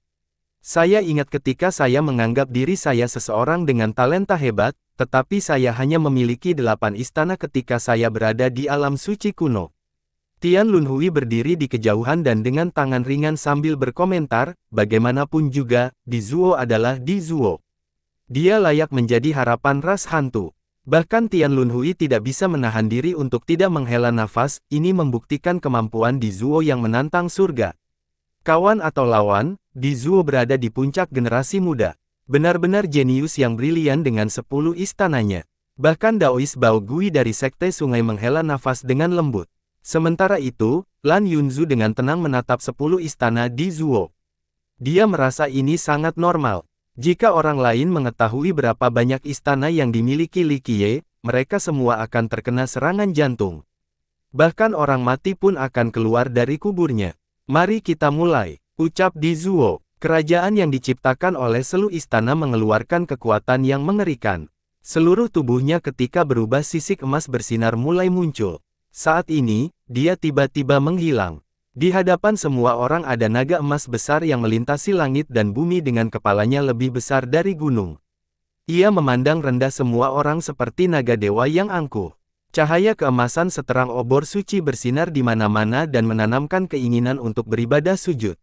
Saya ingat ketika saya menganggap diri saya seseorang dengan talenta hebat, tetapi saya hanya memiliki 8 istana ketika saya berada di alam suci kuno. Tian Lunhui berdiri di kejauhan dan dengan tangan ringan sambil berkomentar, bagaimanapun juga, Di Zuo adalah Di Zuo. Dia layak menjadi harapan ras hantu. Bahkan Tian Lunhui tidak bisa menahan diri untuk tidak menghela nafas, ini membuktikan kemampuan Di Zuo yang menantang surga. Kawan atau lawan, Di Zuo berada di puncak generasi muda. Benar-benar jenius yang brilian dengan 10 istananya. Bahkan Daois Bao Gui dari Sekte Sungai menghela nafas dengan lembut. Sementara itu, Lan Yunzu dengan tenang menatap 10 istana Di Zuo. Dia merasa ini sangat normal. Jika orang lain mengetahui berapa banyak istana yang dimiliki Li Qiye, mereka semua akan terkena serangan jantung. Bahkan orang mati pun akan keluar dari kuburnya. Mari kita mulai, ucap Di Zuo. Kerajaan yang diciptakan oleh seluruh istana mengeluarkan kekuatan yang mengerikan. Seluruh tubuhnya ketika berubah sisik emas bersinar mulai muncul. Saat ini, dia tiba-tiba menghilang. Di hadapan semua orang ada naga emas besar yang melintasi langit dan bumi dengan kepalanya lebih besar dari gunung. Ia memandang rendah semua orang seperti naga dewa yang angkuh. Cahaya keemasan seterang obor suci bersinar di mana-mana dan menanamkan keinginan untuk beribadah sujud.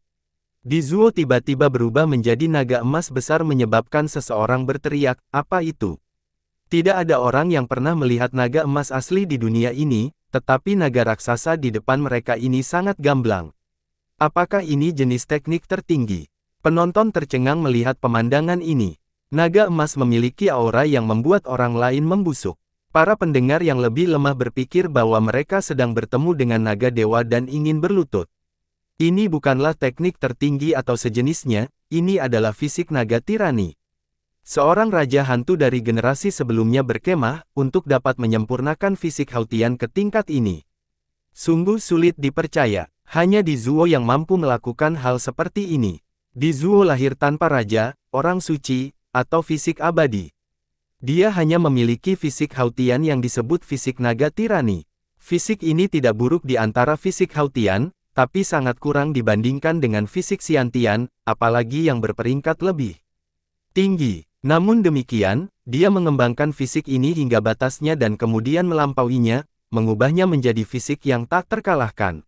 Di Zuo tiba-tiba berubah menjadi naga emas besar menyebabkan seseorang berteriak, "Apa itu?" Tidak ada orang yang pernah melihat naga emas asli di dunia ini, tetapi naga raksasa di depan mereka ini sangat gamblang. Apakah ini jenis teknik tertinggi? Penonton tercengang melihat pemandangan ini. Naga emas memiliki aura yang membuat orang lain membusuk. Para pendengar yang lebih lemah berpikir bahwa mereka sedang bertemu dengan naga dewa dan ingin berlutut. Ini bukanlah teknik tertinggi atau sejenisnya, ini adalah fisik naga tirani. Seorang raja hantu dari generasi sebelumnya berkemah untuk dapat menyempurnakan fisik Hautian ke tingkat ini. Sungguh sulit dipercaya, hanya Di Zuo yang mampu melakukan hal seperti ini. Di Zuo lahir tanpa raja, orang suci, atau fisik abadi. Dia hanya memiliki fisik Hautian yang disebut fisik naga tirani. Fisik ini tidak buruk di antara fisik Hautian, tapi sangat kurang dibandingkan dengan fisik Xiantian, apalagi yang berperingkat lebih tinggi. Namun demikian, dia mengembangkan fisik ini hingga batasnya dan kemudian melampauinya, mengubahnya menjadi fisik yang tak terkalahkan.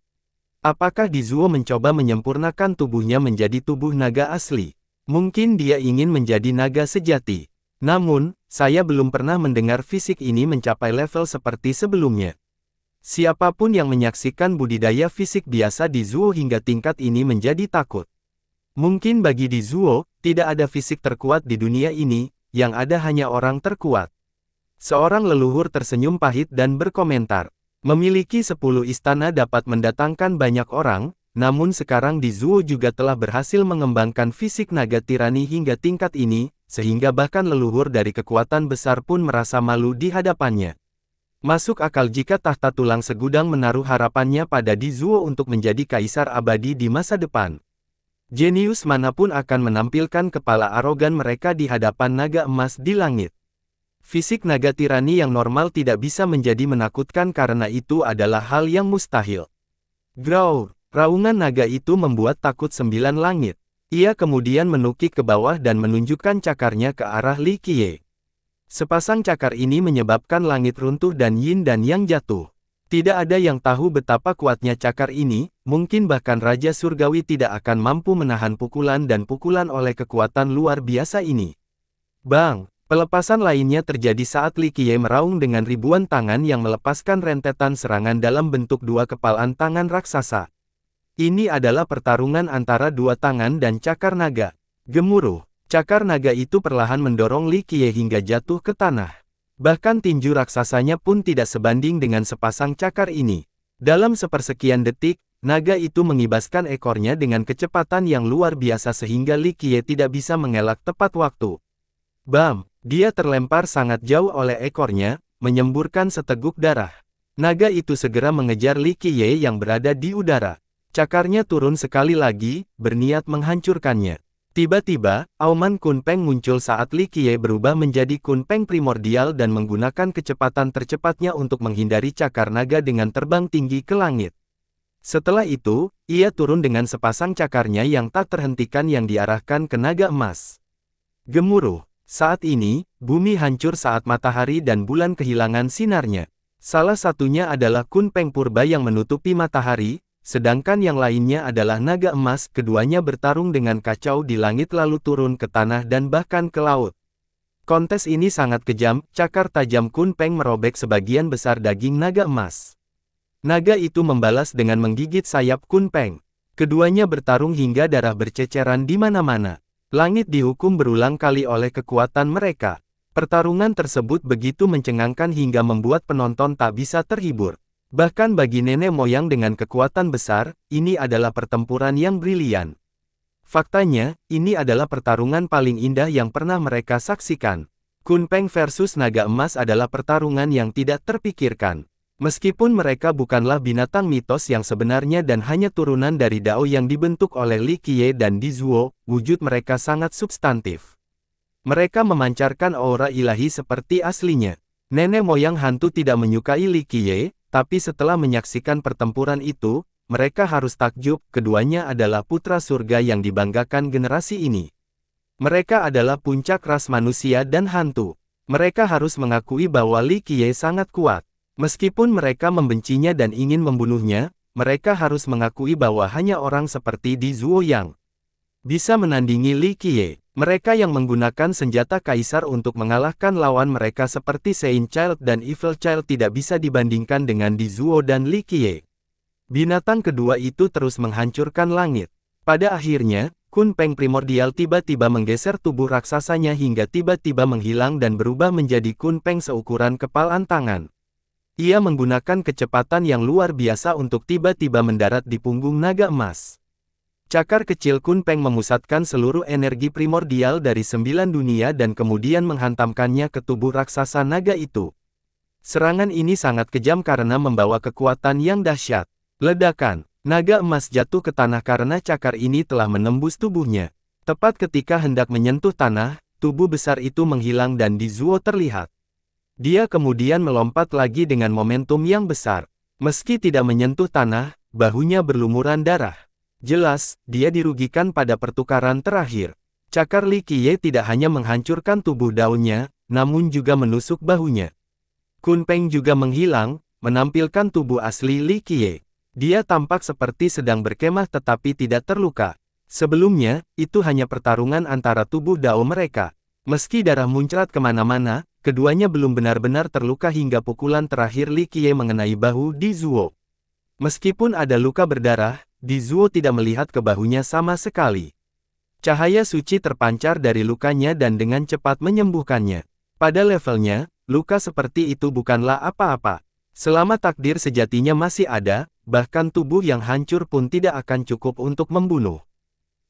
Apakah Di Zuo mencoba menyempurnakan tubuhnya menjadi tubuh naga asli? Mungkin dia ingin menjadi naga sejati. Namun, saya belum pernah mendengar fisik ini mencapai level seperti sebelumnya. Siapapun yang menyaksikan budidaya fisik biasa Di Zuo hingga tingkat ini menjadi takut. Mungkin bagi Di Zuo, tidak ada fisik terkuat di dunia ini, yang ada hanya orang terkuat. Seorang leluhur tersenyum pahit dan berkomentar, memiliki 10 istana dapat mendatangkan banyak orang, namun sekarang Di Zuo juga telah berhasil mengembangkan fisik naga tirani hingga tingkat ini, sehingga bahkan leluhur dari kekuatan besar pun merasa malu di hadapannya. Masuk akal jika tahta tulang segudang menaruh harapannya pada Di Zuo untuk menjadi kaisar abadi di masa depan. Jenius manapun akan menampilkan kepala arogan mereka di hadapan naga emas di langit. Fisik naga tirani yang normal tidak bisa menjadi menakutkan karena itu adalah hal yang mustahil. Growl, raungan naga itu membuat takut 9 langit. Ia kemudian menukik ke bawah dan menunjukkan cakarnya ke arah Li Qiye. Sepasang cakar ini menyebabkan langit runtuh dan yin dan yang jatuh. Tidak ada yang tahu betapa kuatnya cakar ini, mungkin bahkan Raja Surgawi tidak akan mampu menahan pukulan dan pukulan oleh kekuatan luar biasa ini. Bang! Pelepasan lainnya terjadi saat Li Qiye meraung dengan ribuan tangan yang melepaskan rentetan serangan dalam bentuk dua kepalan tangan raksasa. Ini adalah pertarungan antara dua tangan dan cakar naga. Gemuruh! Cakar naga itu perlahan mendorong Li Qiye hingga jatuh ke tanah. Bahkan tinju raksasanya pun tidak sebanding dengan sepasang cakar ini. Dalam sepersekian detik, naga itu mengibaskan ekornya dengan kecepatan yang luar biasa sehingga Li Qiye tidak bisa mengelak tepat waktu. Bam! Dia terlempar sangat jauh oleh ekornya, menyemburkan seteguk darah. Naga itu segera mengejar Li Qiye yang berada di udara. Cakarnya turun sekali lagi, berniat menghancurkannya. Tiba-tiba, auman Kunpeng muncul saat Li Qiye berubah menjadi Kunpeng primordial dan menggunakan kecepatan tercepatnya untuk menghindari cakar naga dengan terbang tinggi ke langit. Setelah itu, ia turun dengan sepasang cakarnya yang tak terhentikan yang diarahkan ke naga emas. Gemuruh! Saat ini, bumi hancur saat matahari dan bulan kehilangan sinarnya. Salah satunya adalah Kunpeng purba yang menutupi matahari, sedangkan yang lainnya adalah naga emas. Keduanya bertarung dengan kacau di langit lalu turun ke tanah dan bahkan ke laut. Kontes ini sangat kejam, cakar tajam Kunpeng merobek sebagian besar daging naga emas. Naga itu membalas dengan menggigit sayap Kunpeng. Keduanya bertarung hingga darah berceceran di mana-mana. Langit dihukum berulang kali oleh kekuatan mereka. Pertarungan tersebut begitu mencengangkan hingga membuat penonton tak bisa terhibur. Bahkan bagi nenek moyang dengan kekuatan besar, ini adalah pertempuran yang brilian. Faktanya, ini adalah pertarungan paling indah yang pernah mereka saksikan. Kunpeng versus naga emas adalah pertarungan yang tidak terpikirkan. Meskipun mereka bukanlah binatang mitos yang sebenarnya dan hanya turunan dari Dao yang dibentuk oleh Li Qiye dan Di Zuo, wujud mereka sangat substantif. Mereka memancarkan aura ilahi seperti aslinya. Nenek moyang hantu tidak menyukai Li Qiye, tapi setelah menyaksikan pertempuran itu, mereka harus takjub, keduanya adalah putra surga yang dibanggakan generasi ini. Mereka adalah puncak ras manusia dan hantu. Mereka harus mengakui bahwa Li Qiye sangat kuat. Meskipun mereka membencinya dan ingin membunuhnya, mereka harus mengakui bahwa hanya orang seperti Di Zuo yang bisa menandingi Li Qiye. Mereka yang menggunakan senjata kaisar untuk mengalahkan lawan mereka seperti Saint Child dan Evil Child tidak bisa dibandingkan dengan Di Zuo dan Li Qiye. Binatang kedua itu terus menghancurkan langit. Pada akhirnya, Kun Peng primordial tiba-tiba menggeser tubuh raksasanya hingga tiba-tiba menghilang dan berubah menjadi Kun Peng seukuran kepalan tangan. Ia menggunakan kecepatan yang luar biasa untuk tiba-tiba mendarat di punggung naga emas. Cakar kecil Kun Peng memusatkan seluruh energi primordial dari 9 dunia dan kemudian menghantamkannya ke tubuh raksasa naga itu. Serangan ini sangat kejam karena membawa kekuatan yang dahsyat. Ledakan, naga emas jatuh ke tanah karena cakar ini telah menembus tubuhnya. Tepat ketika hendak menyentuh tanah, tubuh besar itu menghilang dan Di Zuo terlihat. Dia kemudian melompat lagi dengan momentum yang besar. Meski tidak menyentuh tanah, bahunya berlumuran darah. Jelas, dia dirugikan pada pertukaran terakhir. Cakar Li Qiye tidak hanya menghancurkan tubuh daunnya, namun juga menusuk bahunya. Kun Peng juga menghilang, menampilkan tubuh asli Li Qiye. Dia tampak seperti sedang berkemah tetapi tidak terluka. Sebelumnya, itu hanya pertarungan antara tubuh dao mereka. Meski darah muncrat kemana-mana, keduanya belum benar-benar terluka hingga pukulan terakhir Li Qiye mengenai bahu Di Zuo. Meskipun ada luka berdarah, Di Zuo tidak melihat ke bahunya sama sekali. Cahaya suci terpancar dari lukanya dan dengan cepat menyembuhkannya. Pada levelnya, luka seperti itu bukanlah apa-apa. Selama takdir sejatinya masih ada, bahkan tubuh yang hancur pun tidak akan cukup untuk membunuh.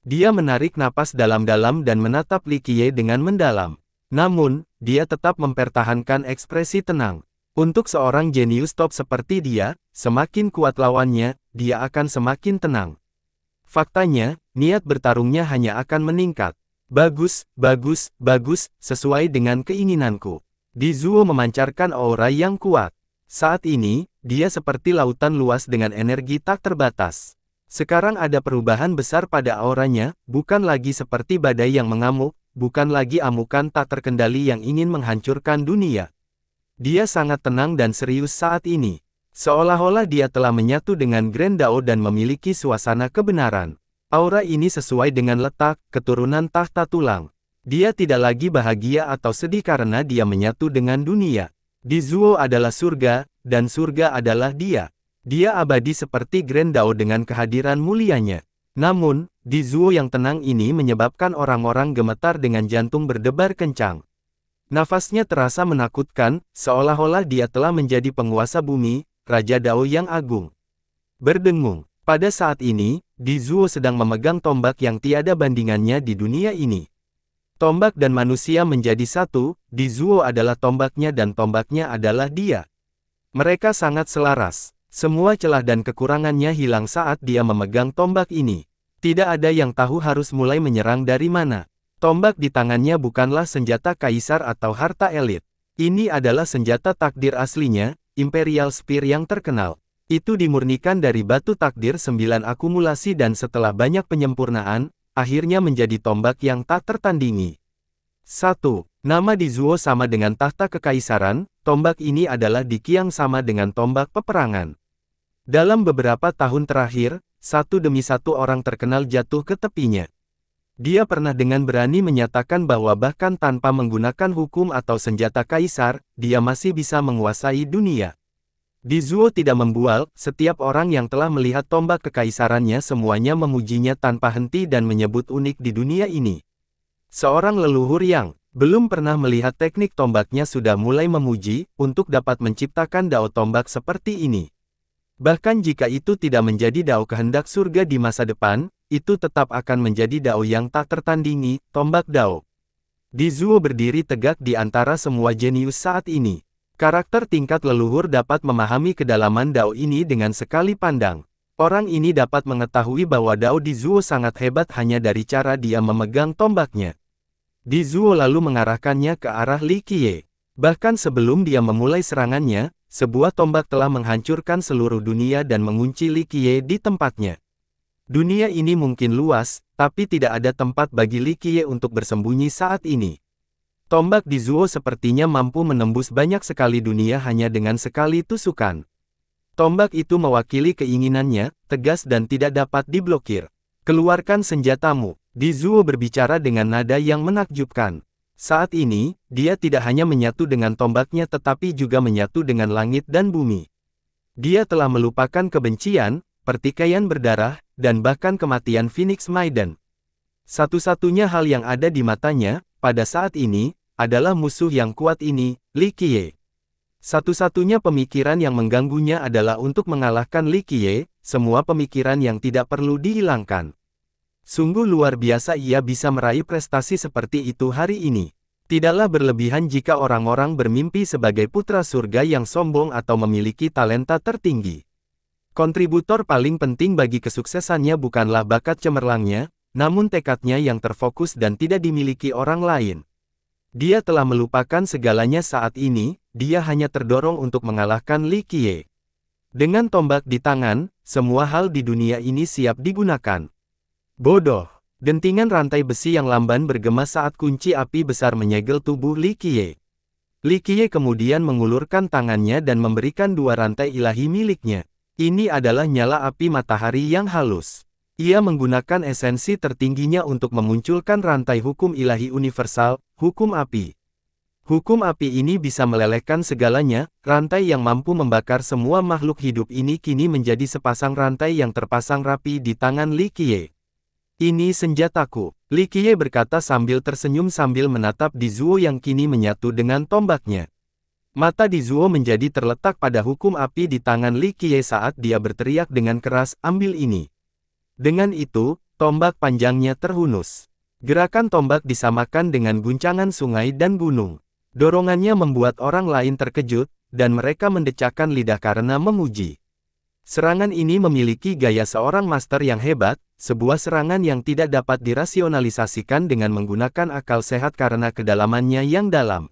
Dia menarik napas dalam-dalam dan menatap Li Qiye dengan mendalam. Namun, dia tetap mempertahankan ekspresi tenang. Untuk seorang jenius top seperti dia, semakin kuat lawannya, dia akan semakin tenang. Faktanya, niat bertarungnya hanya akan meningkat. Bagus, bagus, bagus, sesuai dengan keinginanku. Di Zuo memancarkan aura yang kuat. Saat ini, dia seperti lautan luas dengan energi tak terbatas. Sekarang ada perubahan besar pada auranya, bukan lagi seperti badai yang mengamuk, bukan lagi amukan tak terkendali yang ingin menghancurkan dunia. Dia sangat tenang dan serius saat ini. Seolah-olah dia telah menyatu dengan Grand Dao dan memiliki suasana kebenaran. Aura ini sesuai dengan letak, keturunan tahta tulang. Dia tidak lagi bahagia atau sedih karena dia menyatu dengan dunia. Di Zuo adalah surga, dan surga adalah dia. Dia abadi seperti Grand Dao dengan kehadiran mulianya. Namun, Di Zuo yang tenang ini menyebabkan orang-orang gemetar dengan jantung berdebar kencang. Nafasnya terasa menakutkan, seolah-olah dia telah menjadi penguasa bumi, Raja Dao yang agung. Berdengung. Pada saat ini, Di Zuo sedang memegang tombak yang tiada bandingannya di dunia ini. Tombak dan manusia menjadi satu, Di Zuo adalah tombaknya dan tombaknya adalah dia. Mereka sangat selaras. Semua celah dan kekurangannya hilang saat dia memegang tombak ini. Tidak ada yang tahu harus mulai menyerang dari mana. Tombak di tangannya bukanlah senjata kaisar atau harta elit. Ini adalah senjata takdir aslinya, Imperial Spear yang terkenal. Itu dimurnikan dari batu takdir 9 akumulasi dan setelah banyak penyempurnaan, akhirnya menjadi tombak yang tak tertandingi. 1. Nama Di Zuo sama dengan tahta kekaisaran, tombak ini adalah Diki yang sama dengan tombak peperangan. Dalam beberapa tahun terakhir, satu demi satu orang terkenal jatuh ke tepinya. Dia pernah dengan berani menyatakan bahwa bahkan tanpa menggunakan hukum atau senjata kaisar, dia masih bisa menguasai dunia. Di Zuo tidak membual, setiap orang yang telah melihat tombak kekaisarannya semuanya memujinya tanpa henti dan menyebut unik di dunia ini. Seorang leluhur yang belum pernah melihat teknik tombaknya sudah mulai memuji, untuk dapat menciptakan dao tombak seperti ini. Bahkan jika itu tidak menjadi dao kehendak surga di masa depan, itu tetap akan menjadi dao yang tak tertandingi, tombak dao. Di Zuo berdiri tegak di antara semua jenius saat ini. Karakter tingkat leluhur dapat memahami kedalaman dao ini dengan sekali pandang. Orang ini dapat mengetahui bahwa dao Di Zuo sangat hebat hanya dari cara dia memegang tombaknya. Di Zuo lalu mengarahkannya ke arah Li Qiye. Bahkan sebelum dia memulai serangannya, sebuah tombak telah menghancurkan seluruh dunia dan mengunci Li Qiye di tempatnya. Dunia ini mungkin luas, tapi tidak ada tempat bagi Li Qiye untuk bersembunyi saat ini. Tombak Di Zuo sepertinya mampu menembus banyak sekali dunia hanya dengan sekali tusukan. Tombak itu mewakili keinginannya, tegas dan tidak dapat diblokir. Keluarkan senjatamu. Di Zuo berbicara dengan nada yang menakjubkan. Saat ini, dia tidak hanya menyatu dengan tombaknya tetapi juga menyatu dengan langit dan bumi. Dia telah melupakan kebencian, pertikaian berdarah, dan bahkan kematian Phoenix Maiden. Satu-satunya hal yang ada di matanya, pada saat ini, adalah musuh yang kuat ini, Li Qiye. Satu-satunya pemikiran yang mengganggunya adalah untuk mengalahkan Li Qiye, semua pemikiran yang tidak perlu dihilangkan. Sungguh luar biasa ia bisa meraih prestasi seperti itu hari ini. Tidaklah berlebihan jika orang-orang bermimpi sebagai putra surga yang sombong atau memiliki talenta tertinggi. Kontributor paling penting bagi kesuksesannya bukanlah bakat cemerlangnya, namun tekadnya yang terfokus dan tidak dimiliki orang lain. Dia telah melupakan segalanya saat ini, dia hanya terdorong untuk mengalahkan Li Qiye. Dengan tombak di tangan, semua hal di dunia ini siap digunakan. Bodoh. Dentingan rantai besi yang lamban bergema saat kunci api besar menyegel tubuh Li Qiye. Li Qiye kemudian mengulurkan tangannya dan memberikan dua rantai ilahi miliknya. Ini adalah nyala api matahari yang halus. Ia menggunakan esensi tertingginya untuk memunculkan rantai hukum ilahi universal, hukum api. Hukum api ini bisa melelehkan segalanya, rantai yang mampu membakar semua makhluk hidup ini kini menjadi sepasang rantai yang terpasang rapi di tangan Li Qiye. Ini senjataku, Li Qiye berkata sambil tersenyum sambil menatap Di Zuo yang kini menyatu dengan tombaknya. Mata Di Zuo menjadi terletak pada hukum api di tangan Li Qiye saat dia berteriak dengan keras, ambil ini. Dengan itu, tombak panjangnya terhunus. Gerakan tombak disamakan dengan guncangan sungai dan gunung. Dorongannya membuat orang lain terkejut, dan mereka mendecakkan lidah karena memuji. Serangan ini memiliki gaya seorang master yang hebat, sebuah serangan yang tidak dapat dirasionalisasikan dengan menggunakan akal sehat karena kedalamannya yang dalam.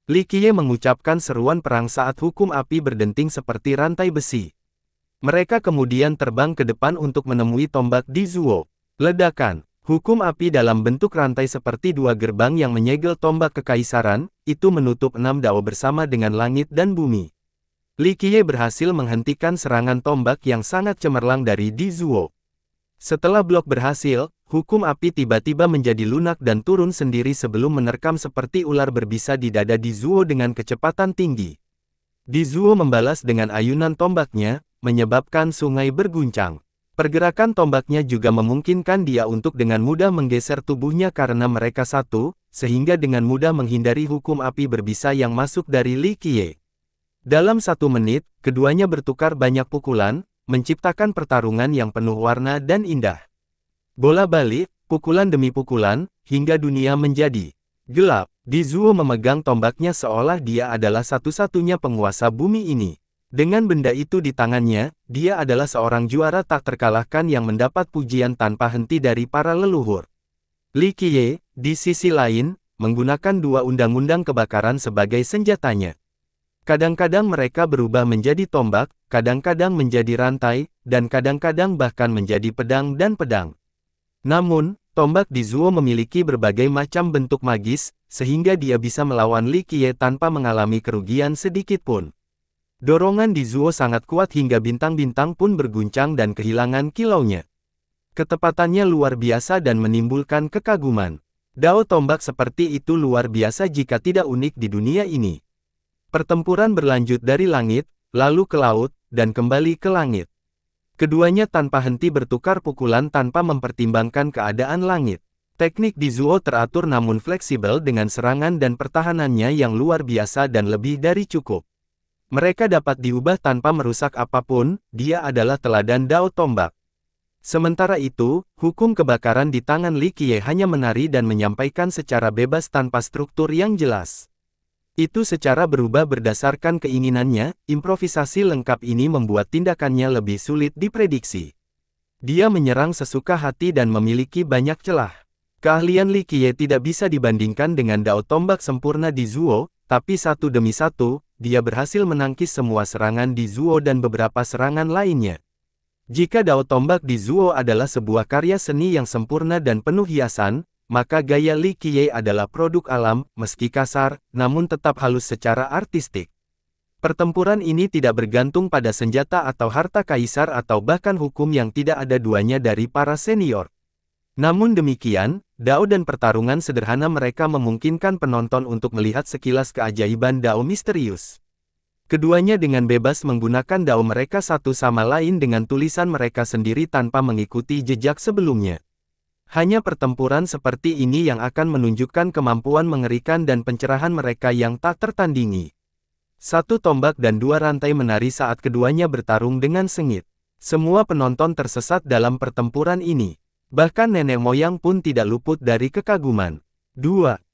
Li Qiye mengucapkan seruan perang saat hukum api berdenting seperti rantai besi. Mereka kemudian terbang ke depan untuk menemui tombak Di Zuo. Ledakan. Hukum api dalam bentuk rantai seperti dua gerbang yang menyegel tombak kekaisaran, itu menutup 6 dao bersama dengan langit dan bumi. Li Qiye berhasil menghentikan serangan tombak yang sangat cemerlang dari Di Zuo. Setelah blok berhasil, hukum api tiba-tiba menjadi lunak dan turun sendiri sebelum menerkam seperti ular berbisa di dada Di Zuo dengan kecepatan tinggi. Di Zuo membalas dengan ayunan tombaknya, menyebabkan sungai berguncang. Pergerakan tombaknya juga memungkinkan dia untuk dengan mudah menggeser tubuhnya karena mereka satu, sehingga dengan mudah menghindari hukum api berbisa yang masuk dari Li Qiye. Dalam 1 menit, keduanya bertukar banyak pukulan, menciptakan pertarungan yang penuh warna dan indah. Bola balik, pukulan demi pukulan, hingga dunia menjadi gelap. Di Zuo memegang tombaknya seolah dia adalah satu-satunya penguasa bumi ini. Dengan benda itu di tangannya, dia adalah seorang juara tak terkalahkan yang mendapat pujian tanpa henti dari para leluhur. Li Qiye, di sisi lain, menggunakan 2 undang-undang kebakaran sebagai senjatanya. Kadang-kadang mereka berubah menjadi tombak, kadang-kadang menjadi rantai, dan kadang-kadang bahkan menjadi pedang dan pedang. Namun, tombak Di Zuo memiliki berbagai macam bentuk magis, sehingga dia bisa melawan Li Qiye tanpa mengalami kerugian sedikit pun. Dorongan Di Zuo sangat kuat hingga bintang-bintang pun berguncang dan kehilangan kilaunya. Ketepatannya luar biasa dan menimbulkan kekaguman. Dao tombak seperti itu luar biasa jika tidak unik di dunia ini. Pertempuran berlanjut dari langit, lalu ke laut, dan kembali ke langit. Keduanya tanpa henti bertukar pukulan tanpa mempertimbangkan keadaan langit. Teknik Di Zuo teratur namun fleksibel dengan serangan dan pertahanannya yang luar biasa dan lebih dari cukup. Mereka dapat diubah tanpa merusak apapun, dia adalah teladan Dao tombak. Sementara itu, hukum kebakaran di tangan Li Qiye hanya menari dan menyampaikan secara bebas tanpa struktur yang jelas. Itu secara berubah berdasarkan keinginannya, improvisasi lengkap ini membuat tindakannya lebih sulit diprediksi. Dia menyerang sesuka hati dan memiliki banyak celah. Keahlian Li Qiye tidak bisa dibandingkan dengan Dao tombak sempurna Di Zuo, tapi satu demi satu, dia berhasil menangkis semua serangan Di Zuo dan beberapa serangan lainnya. Jika Dao tombak Di Zuo adalah sebuah karya seni yang sempurna dan penuh hiasan, maka gaya Li Qiye adalah produk alam, meski kasar, namun tetap halus secara artistik. Pertempuran ini tidak bergantung pada senjata atau harta kaisar atau bahkan hukum yang tidak ada duanya dari para senior. Namun demikian, dao dan pertarungan sederhana mereka memungkinkan penonton untuk melihat sekilas keajaiban dao misterius. Keduanya dengan bebas menggunakan dao mereka satu sama lain dengan tulisan mereka sendiri tanpa mengikuti jejak sebelumnya. Hanya pertempuran seperti ini yang akan menunjukkan kemampuan mengerikan dan pencerahan mereka yang tak tertandingi. Satu tombak dan dua rantai menari saat keduanya bertarung dengan sengit. Semua penonton tersesat dalam pertempuran ini. Bahkan nenek moyang pun tidak luput dari kekaguman.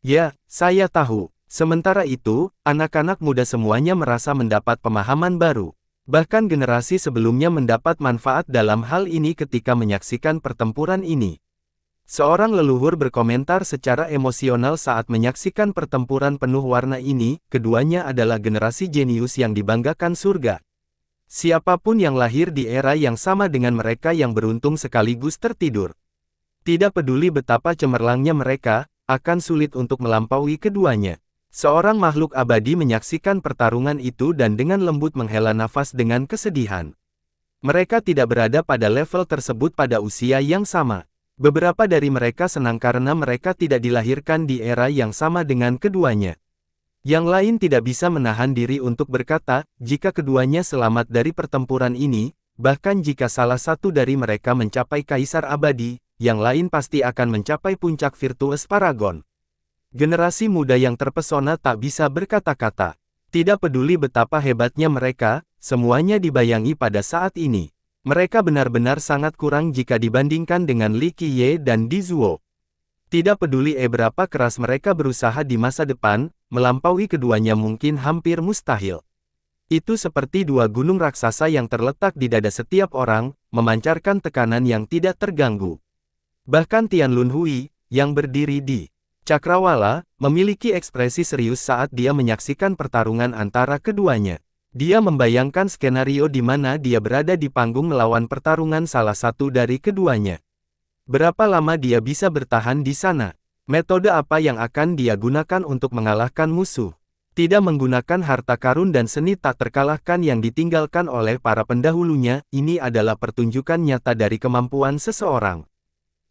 Ya, saya tahu. Sementara itu, anak-anak muda semuanya merasa mendapat pemahaman baru. Bahkan generasi sebelumnya mendapat manfaat dalam hal ini ketika menyaksikan pertempuran ini. Seorang leluhur berkomentar secara emosional saat menyaksikan pertempuran penuh warna ini, keduanya adalah generasi jenius yang dibanggakan surga. Siapapun yang lahir di era yang sama dengan mereka yang beruntung sekaligus tertidur. Tidak peduli betapa cemerlangnya mereka, akan sulit untuk melampaui keduanya. Seorang makhluk abadi menyaksikan pertarungan itu dan dengan lembut menghela nafas dengan kesedihan. Mereka tidak berada pada level tersebut pada usia yang sama. Beberapa dari mereka senang karena mereka tidak dilahirkan di era yang sama dengan keduanya. Yang lain tidak bisa menahan diri untuk berkata, jika keduanya selamat dari pertempuran ini, bahkan jika salah satu dari mereka mencapai kaisar abadi, yang lain pasti akan mencapai puncak virtues paragon. Generasi muda yang terpesona tak bisa berkata-kata. Tidak peduli betapa hebatnya mereka, semuanya dibayangi pada saat ini. Mereka benar-benar sangat kurang jika dibandingkan dengan Li Qiye dan Di Zuo. Tidak peduli berapa keras mereka berusaha di masa depan, melampaui keduanya mungkin hampir mustahil. Itu seperti dua gunung raksasa yang terletak di dada setiap orang, memancarkan tekanan yang tidak terganggu. Bahkan Tian Lunhui, yang berdiri di Cakrawala, memiliki ekspresi serius saat dia menyaksikan pertarungan antara keduanya. Dia membayangkan skenario di mana dia berada di panggung melawan pertarungan salah satu dari keduanya. Berapa lama dia bisa bertahan di sana? Metode apa yang akan dia gunakan untuk mengalahkan musuh? Tidak menggunakan harta karun dan seni tak terkalahkan yang ditinggalkan oleh para pendahulunya, ini adalah pertunjukan nyata dari kemampuan seseorang.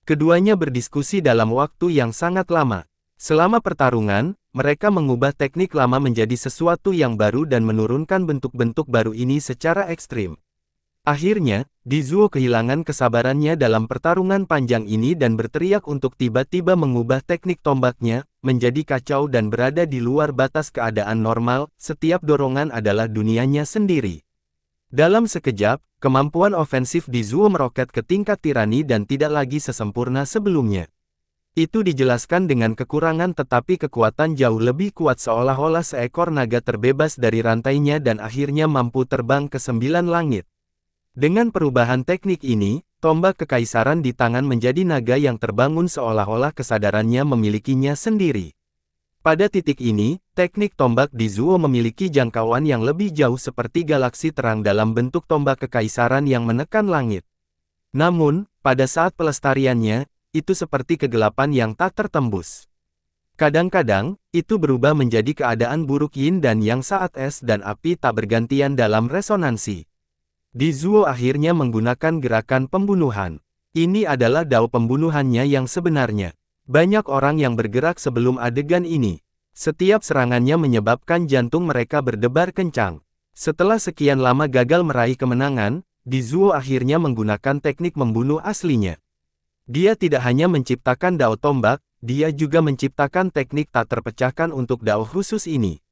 Keduanya berdiskusi dalam waktu yang sangat lama. Selama pertarungan, mereka mengubah teknik lama menjadi sesuatu yang baru dan menurunkan bentuk-bentuk baru ini secara ekstrim. Akhirnya, Di Zuo kehilangan kesabarannya dalam pertarungan panjang ini dan berteriak untuk tiba-tiba mengubah teknik tombaknya, menjadi kacau dan berada di luar batas keadaan normal, setiap dorongan adalah dunianya sendiri. Dalam sekejap, kemampuan ofensif Di Zuo meroket ke tingkat tirani dan tidak lagi sesempurna sebelumnya. Itu dijelaskan dengan kekurangan tetapi kekuatan jauh lebih kuat seolah-olah seekor naga terbebas dari rantainya dan akhirnya mampu terbang ke 9 langit. Dengan perubahan teknik ini, tombak kekaisaran di tangan menjadi naga yang terbangun seolah-olah kesadarannya memilikinya sendiri. Pada titik ini, teknik tombak Di Zuo memiliki jangkauan yang lebih jauh seperti galaksi terang dalam bentuk tombak kekaisaran yang menekan langit. Namun, pada saat pelestariannya, itu seperti kegelapan yang tak tertembus. Kadang-kadang, itu berubah menjadi keadaan buruk yin dan yang saat es dan api tak bergantian dalam resonansi. Di Zuo akhirnya menggunakan gerakan pembunuhan. Ini adalah dao pembunuhannya yang sebenarnya. Banyak orang yang bergerak sebelum adegan ini. Setiap serangannya menyebabkan jantung mereka berdebar kencang. Setelah sekian lama gagal meraih kemenangan, Di Zuo akhirnya menggunakan teknik membunuh aslinya. Dia tidak hanya menciptakan dao tombak, dia juga menciptakan teknik tak terpecahkan untuk dao khusus ini.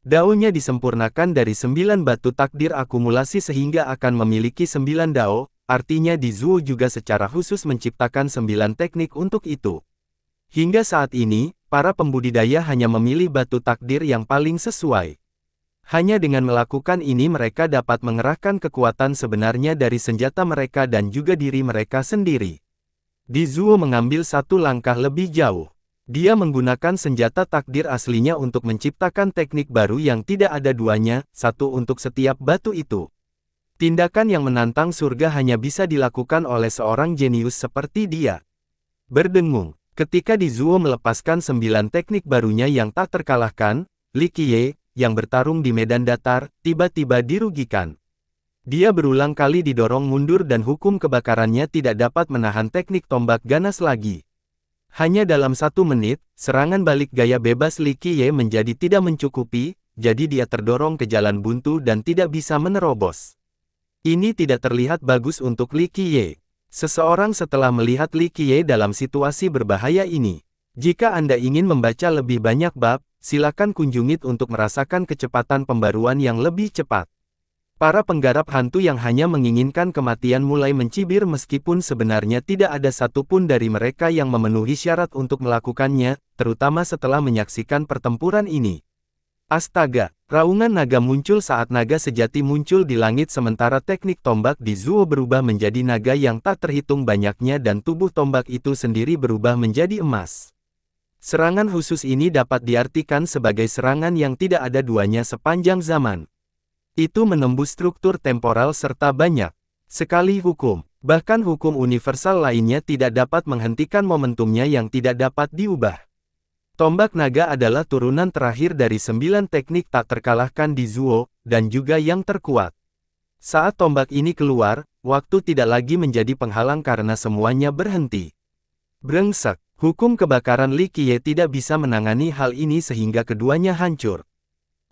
Daonya disempurnakan dari 9 batu takdir akumulasi sehingga akan memiliki 9 dao, artinya Di Zuo juga secara khusus menciptakan 9 teknik untuk itu. Hingga saat ini, para pembudidaya hanya memilih batu takdir yang paling sesuai. Hanya dengan melakukan ini mereka dapat mengerahkan kekuatan sebenarnya dari senjata mereka dan juga diri mereka sendiri. Di Zuo mengambil satu langkah lebih jauh. Dia menggunakan senjata takdir aslinya untuk menciptakan teknik baru yang tidak ada duanya, satu untuk setiap batu itu. Tindakan yang menantang surga hanya bisa dilakukan oleh seorang jenius seperti dia. Berdengung, ketika Di Zuo melepaskan 9 teknik barunya yang tak terkalahkan, Li Qiye, yang bertarung di medan datar, tiba-tiba dirugikan. Dia berulang kali didorong mundur dan hukum kebakarannya tidak dapat menahan teknik tombak ganas lagi. Hanya dalam 1 menit, serangan balik gaya bebas Li Qiye menjadi tidak mencukupi, jadi dia terdorong ke jalan buntu dan tidak bisa menerobos. Ini tidak terlihat bagus untuk Li Qiye. Seseorang setelah melihat Li Qiye dalam situasi berbahaya ini. Jika Anda ingin membaca lebih banyak bab, silakan kunjungi untuk merasakan kecepatan pembaruan yang lebih cepat. Para penggarap hantu yang hanya menginginkan kematian mulai mencibir meskipun sebenarnya tidak ada satupun dari mereka yang memenuhi syarat untuk melakukannya, terutama setelah menyaksikan pertempuran ini. Astaga, raungan naga muncul saat naga sejati muncul di langit sementara teknik tombak di Zuo berubah menjadi naga yang tak terhitung banyaknya dan tubuh tombak itu sendiri berubah menjadi emas. Serangan khusus ini dapat diartikan sebagai serangan yang tidak ada duanya sepanjang zaman. Itu menembus struktur temporal serta banyak sekali hukum. Bahkan hukum universal lainnya tidak dapat menghentikan momentumnya yang tidak dapat diubah. Tombak naga adalah turunan terakhir dari 9 teknik tak terkalahkan di Zuo, dan juga yang terkuat. Saat tombak ini keluar, waktu tidak lagi menjadi penghalang karena semuanya berhenti. Brengsek, hukum kebakaran Li Qiye tidak bisa menangani hal ini sehingga keduanya hancur.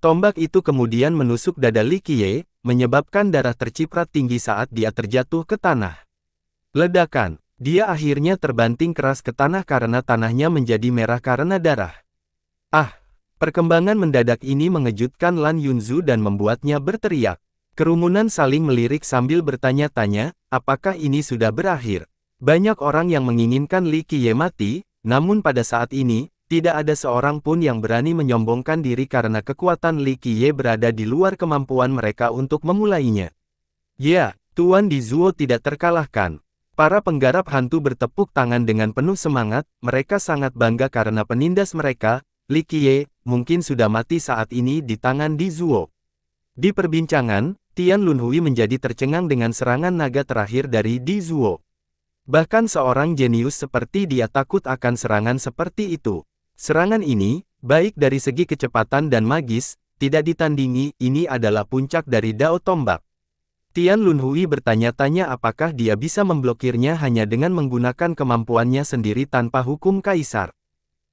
Tombak itu kemudian menusuk dada Li Qiye, menyebabkan darah terciprat tinggi saat dia terjatuh ke tanah. Ledakan, dia akhirnya terbanting keras ke tanah karena tanahnya menjadi merah karena darah. Ah, perkembangan mendadak ini mengejutkan Lan Yunzu dan membuatnya berteriak. Kerumunan saling melirik sambil bertanya-tanya, apakah ini sudah berakhir? Banyak orang yang menginginkan Li Qiye mati, namun pada saat ini, tidak ada seorang pun yang berani menyombongkan diri karena kekuatan Li Qiye berada di luar kemampuan mereka untuk memulainya. Ya, Tuan Di Zuo tidak terkalahkan. Para penggarap hantu bertepuk tangan dengan penuh semangat, mereka sangat bangga karena penindas mereka, Li Qiye, mungkin sudah mati saat ini di tangan Di Zuo. Di perbincangan, Tian Lunhui menjadi tercengang dengan serangan naga terakhir dari Di Zuo. Bahkan seorang jenius seperti dia takut akan serangan seperti itu. Serangan ini, baik dari segi kecepatan dan magis, tidak ditandingi, ini adalah puncak dari Dao Tombak. Tian Lunhui bertanya-tanya apakah dia bisa memblokirnya hanya dengan menggunakan kemampuannya sendiri tanpa hukum kaisar.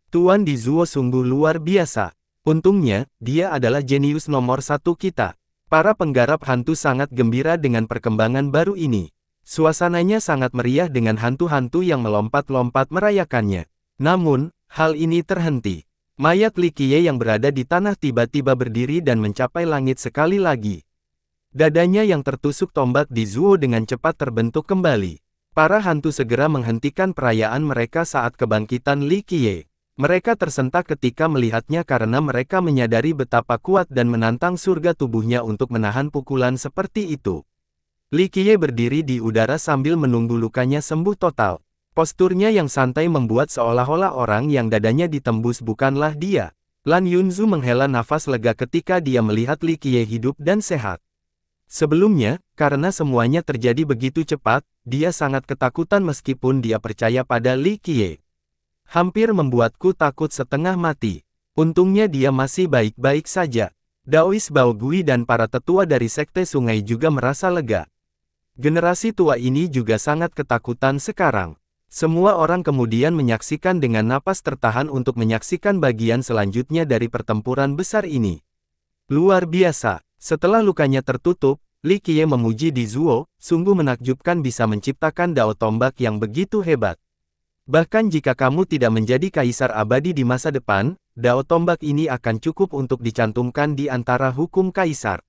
Tuan Di Zuo sungguh luar biasa. Untungnya, dia adalah jenius nomor 1 kita. Para penggarap hantu sangat gembira dengan perkembangan baru ini. Suasananya sangat meriah dengan hantu-hantu yang melompat-lompat merayakannya. Namun, hal ini terhenti. Mayat Li Qiye yang berada di tanah tiba-tiba berdiri dan mencapai langit sekali lagi. Dadanya yang tertusuk tombak di Zuo dengan cepat terbentuk kembali. Para hantu segera menghentikan perayaan mereka saat kebangkitan Li Qiye. Mereka tersentak ketika melihatnya karena mereka menyadari betapa kuat dan menantang surga tubuhnya untuk menahan pukulan seperti itu. Li Qiye berdiri di udara sambil menunggu lukanya sembuh total. Posturnya yang santai membuat seolah-olah orang yang dadanya ditembus bukanlah dia. Lan Yunzu menghela nafas lega ketika dia melihat Li Qiye hidup dan sehat. Sebelumnya, karena semuanya terjadi begitu cepat, dia sangat ketakutan meskipun dia percaya pada Li Qiye. Hampir membuatku takut setengah mati. Untungnya dia masih baik-baik saja. Daois Bao Gui dan para tetua dari Sekte Sungai juga merasa lega. Generasi tua ini juga sangat ketakutan sekarang. Semua orang kemudian menyaksikan dengan napas tertahan untuk menyaksikan bagian selanjutnya dari pertempuran besar ini. Luar biasa, setelah lukanya tertutup, Li Qiye memuji Di Zuo, sungguh menakjubkan bisa menciptakan dao tombak yang begitu hebat. Bahkan jika kamu tidak menjadi kaisar abadi di masa depan, dao tombak ini akan cukup untuk dicantumkan di antara hukum kaisar.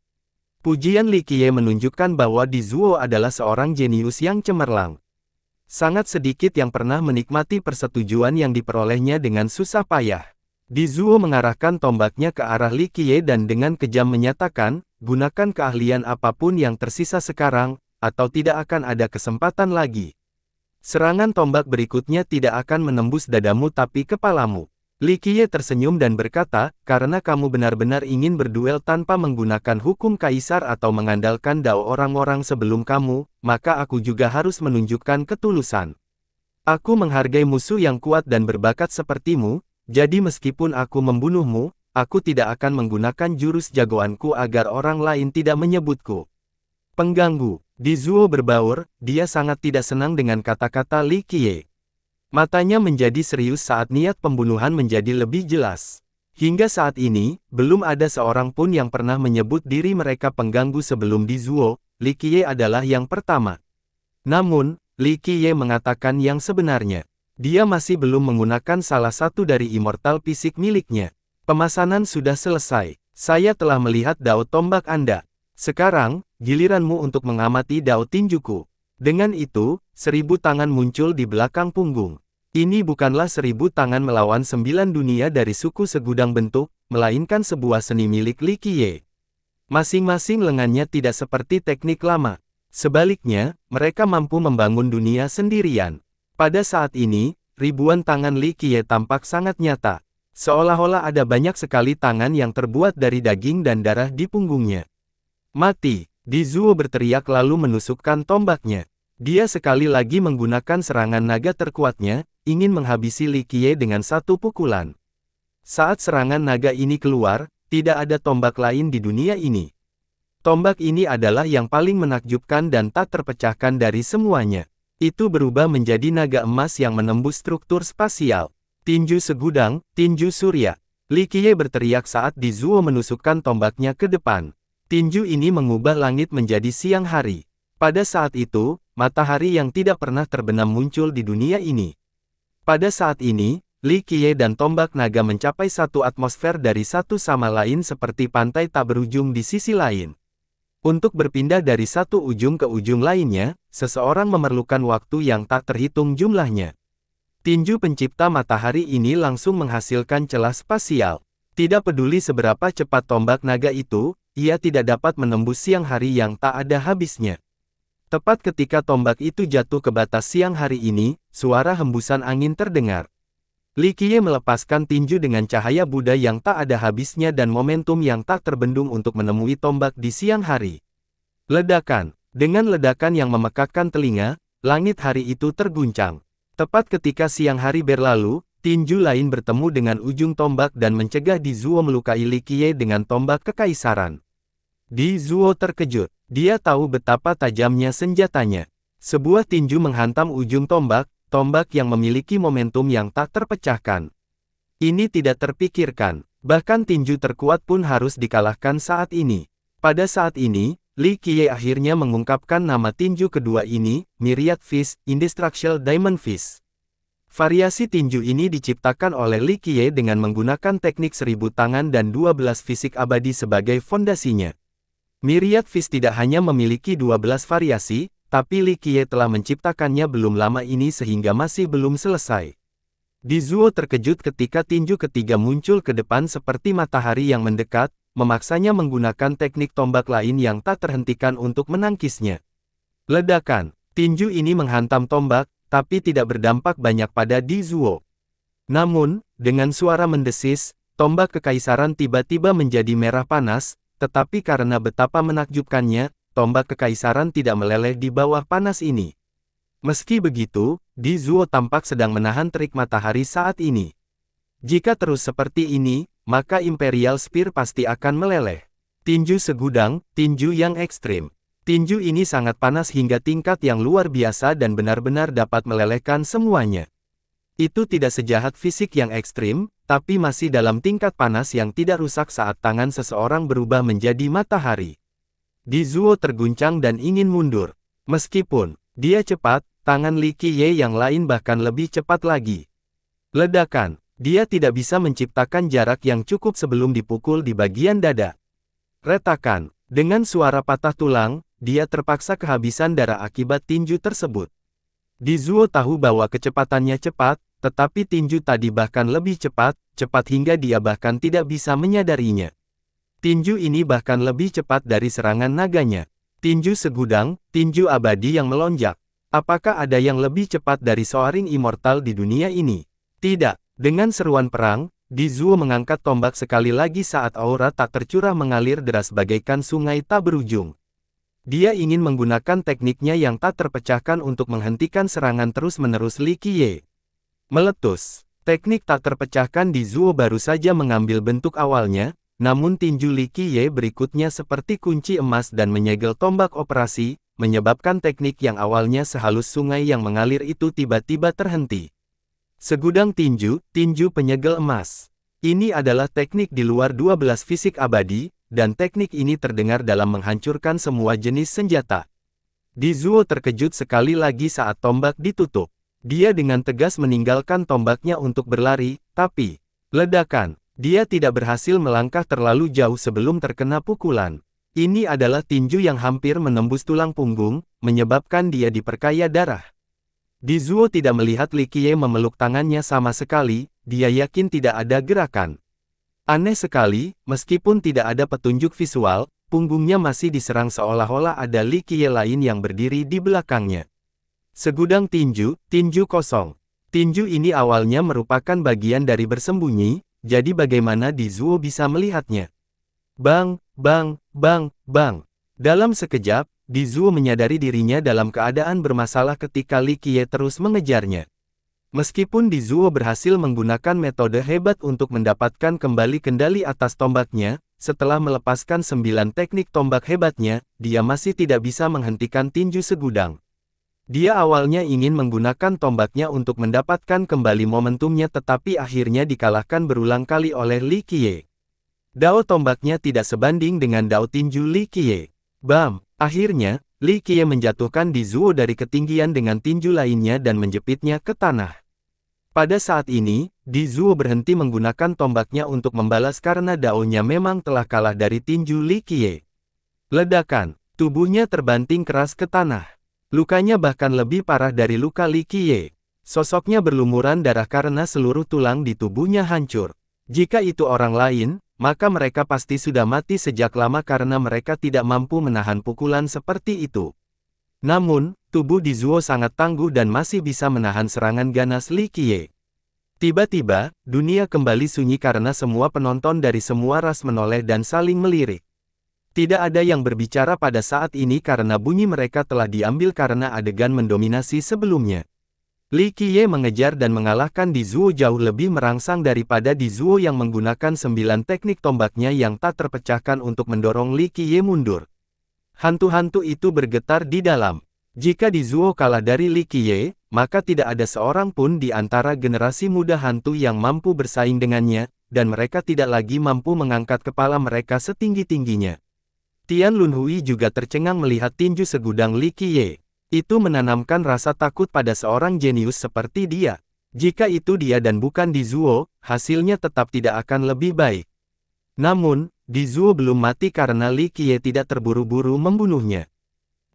Pujian Li Qiye menunjukkan bahwa Di Zuo adalah seorang jenius yang cemerlang. Sangat sedikit yang pernah menikmati persetujuan yang diperolehnya dengan susah payah. Di Zuo mengarahkan tombaknya ke arah Li Qiye dan dengan kejam menyatakan, gunakan keahlian apapun yang tersisa sekarang, atau tidak akan ada kesempatan lagi. Serangan tombak berikutnya tidak akan menembus dadamu tapi kepalamu. Li Qiye tersenyum dan berkata, karena kamu benar-benar ingin berduel tanpa menggunakan hukum kaisar atau mengandalkan dao orang-orang sebelum kamu, maka aku juga harus menunjukkan ketulusan. Aku menghargai musuh yang kuat dan berbakat sepertimu, jadi meskipun aku membunuhmu, aku tidak akan menggunakan jurus jagoanku agar orang lain tidak menyebutku pengganggu. Di Zuo berbaur, dia sangat tidak senang dengan kata-kata Li Qiye. Matanya menjadi serius saat niat pembunuhan menjadi lebih jelas. Hingga saat ini, belum ada seorang pun yang pernah menyebut diri mereka pengganggu sebelum di Zuo. Li Qiye adalah yang pertama. Namun, Li Qiye mengatakan yang sebenarnya. Dia masih belum menggunakan salah satu dari immortal fisik miliknya. Pemesanan sudah selesai. Saya telah melihat dao tombak Anda. Sekarang, giliranmu untuk mengamati dao tinjuku. Dengan itu, 1000 tangan muncul di belakang punggung. Ini bukanlah 1000 tangan melawan 9 dunia dari suku segudang bentuk, melainkan sebuah seni milik Li Qiye. Masing-masing lengannya tidak seperti teknik lama. Sebaliknya, mereka mampu membangun dunia sendirian. Pada saat ini, ribuan tangan Li Qiye tampak sangat nyata. Seolah-olah ada banyak sekali tangan yang terbuat dari daging dan darah di punggungnya. Mati! Di Zuo berteriak lalu menusukkan tombaknya. Dia sekali lagi menggunakan serangan naga terkuatnya, ingin menghabisi Li Qiye dengan satu pukulan. Saat serangan naga ini keluar, tidak ada tombak lain di dunia ini. Tombak ini adalah yang paling menakjubkan dan tak terpecahkan dari semuanya. Itu berubah menjadi naga emas yang menembus struktur spasial. Tinju segudang, tinju surya. Li Qiye berteriak saat Di Zuo menusukkan tombaknya ke depan. Tinju ini mengubah langit menjadi siang hari. Pada saat itu, matahari yang tidak pernah terbenam muncul di dunia ini. Pada saat ini, Li Qiye dan tombak naga mencapai satu atmosfer dari satu sama lain seperti pantai tak berujung di sisi lain. Untuk berpindah dari satu ujung ke ujung lainnya, seseorang memerlukan waktu yang tak terhitung jumlahnya. Tinju pencipta matahari ini langsung menghasilkan celah spasial. Tidak peduli seberapa cepat tombak naga itu, ia tidak dapat menembus siang hari yang tak ada habisnya. Tepat ketika tombak itu jatuh ke batas siang hari ini, suara hembusan angin terdengar. Li Qiye melepaskan tinju dengan cahaya Buddha yang tak ada habisnya dan momentum yang tak terbendung untuk menemui tombak di siang hari. Ledakan. Dengan ledakan yang memekakkan telinga, langit hari itu terguncang. Tepat ketika siang hari berlalu, tinju lain bertemu dengan ujung tombak dan mencegah Di Zuo melukai Li Qiye dengan tombak kekaisaran. Di Zuo terkejut. Dia tahu betapa tajamnya senjatanya. Sebuah tinju menghantam ujung tombak, tombak yang memiliki momentum yang tak terpecahkan. Ini tidak terpikirkan. Bahkan tinju terkuat pun harus dikalahkan saat ini. Pada saat ini, Li Qiye akhirnya mengungkapkan nama tinju kedua ini, Myriad Fist, Indestructible Diamond Fist. Variasi tinju ini diciptakan oleh Li Qiye dengan menggunakan teknik 1000 tangan dan 12 fisik abadi sebagai fondasinya. Myriad Fist tidak hanya memiliki 12 variasi, tapi Li Qiye telah menciptakannya belum lama ini sehingga masih belum selesai. Di Zuo terkejut ketika tinju ketiga muncul ke depan seperti matahari yang mendekat, memaksanya menggunakan teknik tombak lain yang tak terhentikan untuk menangkisnya. Ledakan. Tinju ini menghantam tombak, tapi tidak berdampak banyak pada Di Zuo. Namun, dengan suara mendesis, tombak kekaisaran tiba-tiba menjadi merah panas, tetapi karena betapa menakjubkannya, tombak kekaisaran tidak meleleh di bawah panas ini. Meski begitu, Di Zuo tampak sedang menahan terik matahari saat ini. Jika terus seperti ini, maka Imperial Spear pasti akan meleleh. Tinju segudang, tinju yang ekstrim. Tinju ini sangat panas hingga tingkat yang luar biasa dan benar-benar dapat melelehkan semuanya. Itu tidak sejahat fisik yang ekstrim, tapi masih dalam tingkat panas yang tidak rusak saat tangan seseorang berubah menjadi matahari. Di Zuo terguncang dan ingin mundur. Meskipun dia cepat, tangan Li Qiye yang lain bahkan lebih cepat lagi. Ledakan. Dia tidak bisa menciptakan jarak yang cukup sebelum dipukul di bagian dada. Retakan. Dengan suara patah tulang, dia terpaksa kehabisan darah akibat tinju tersebut. Di Zuo tahu bahwa kecepatannya cepat, tetapi tinju tadi bahkan lebih cepat hingga dia bahkan tidak bisa menyadarinya. Tinju ini bahkan lebih cepat dari serangan naganya. Tinju segudang, tinju abadi yang melonjak. Apakah ada yang lebih cepat dari Soaring Immortal di dunia ini? Tidak. Dengan seruan perang, Di Zuo mengangkat tombak sekali lagi saat aura tak tercurah mengalir deras bagaikan sungai tak berujung. Dia ingin menggunakan tekniknya yang tak terpecahkan untuk menghentikan serangan terus-menerus Li Qiye. Meletus. Teknik tak terpecahkan di Zuo baru saja mengambil bentuk awalnya, namun tinju Li Qiye berikutnya seperti kunci emas dan menyegel tombak operasi, menyebabkan teknik yang awalnya sehalus sungai yang mengalir itu tiba-tiba terhenti. Segudang tinju penyegel emas. Ini adalah teknik di luar 12 fisik abadi, dan teknik ini terdengar dalam menghancurkan semua jenis senjata. Di Zuo terkejut sekali lagi saat tombak ditutup. Dia dengan tegas meninggalkan tombaknya untuk berlari, tapi ledakan. Dia tidak berhasil melangkah terlalu jauh sebelum terkena pukulan. Ini adalah tinju yang hampir menembus tulang punggung, menyebabkan dia diperkaya darah. Di Zuo tidak melihat Li Qiye memeluk tangannya sama sekali, dia yakin tidak ada gerakan. Aneh sekali, meskipun tidak ada petunjuk visual, punggungnya masih diserang seolah-olah ada Li Qiye lain yang berdiri di belakangnya. Segudang tinju kosong. Tinju ini awalnya merupakan bagian dari bersembunyi, jadi bagaimana Di Zuo bisa melihatnya? Bang, bang, bang, bang. Dalam sekejap, Di Zuo menyadari dirinya dalam keadaan bermasalah ketika Li Qiye terus mengejarnya. Meskipun Di Zuo berhasil menggunakan metode hebat untuk mendapatkan kembali kendali atas tombaknya, setelah melepaskan 9 teknik tombak hebatnya, dia masih tidak bisa menghentikan tinju segudang. Dia awalnya ingin menggunakan tombaknya untuk mendapatkan kembali momentumnya tetapi akhirnya dikalahkan berulang kali oleh Li Qiye. Dao tombaknya tidak sebanding dengan dao tinju Li Qiye. Bam! Akhirnya, Li Qiye menjatuhkan Di Zuo dari ketinggian dengan tinju lainnya dan menjepitnya ke tanah. Pada saat ini, Di Zuo berhenti menggunakan tombaknya untuk membalas karena daonya memang telah kalah dari tinju Li Qiye. Ledakan! Tubuhnya terbanting keras ke tanah. Lukanya bahkan lebih parah dari luka Li Qiye. Sosoknya berlumuran darah karena seluruh tulang di tubuhnya hancur. Jika itu orang lain, maka mereka pasti sudah mati sejak lama karena mereka tidak mampu menahan pukulan seperti itu. Namun, tubuh Di Zuo sangat tangguh dan masih bisa menahan serangan ganas Li Qiye. Tiba-tiba, dunia kembali sunyi karena semua penonton dari semua ras menoleh dan saling melirik. Tidak ada yang berbicara pada saat ini karena bunyi mereka telah diambil karena adegan mendominasi sebelumnya. Li Qiye mengejar dan mengalahkan Di Zuo jauh lebih merangsang daripada Di Zuo yang menggunakan 9 teknik tombaknya yang tak terpecahkan untuk mendorong Li Qiye mundur. Hantu-hantu itu bergetar di dalam. Jika Di Zuo kalah dari Li Qiye, maka tidak ada seorang pun di antara generasi muda hantu yang mampu bersaing dengannya, dan mereka tidak lagi mampu mengangkat kepala mereka setinggi-tingginya. Tian Lunhui juga tercengang melihat tinju segudang Li Qiye. Itu menanamkan rasa takut pada seorang jenius seperti dia. Jika itu dia dan bukan Di Zuo, hasilnya tetap tidak akan lebih baik. Namun, Di Zuo belum mati karena Li Qiye tidak terburu-buru membunuhnya.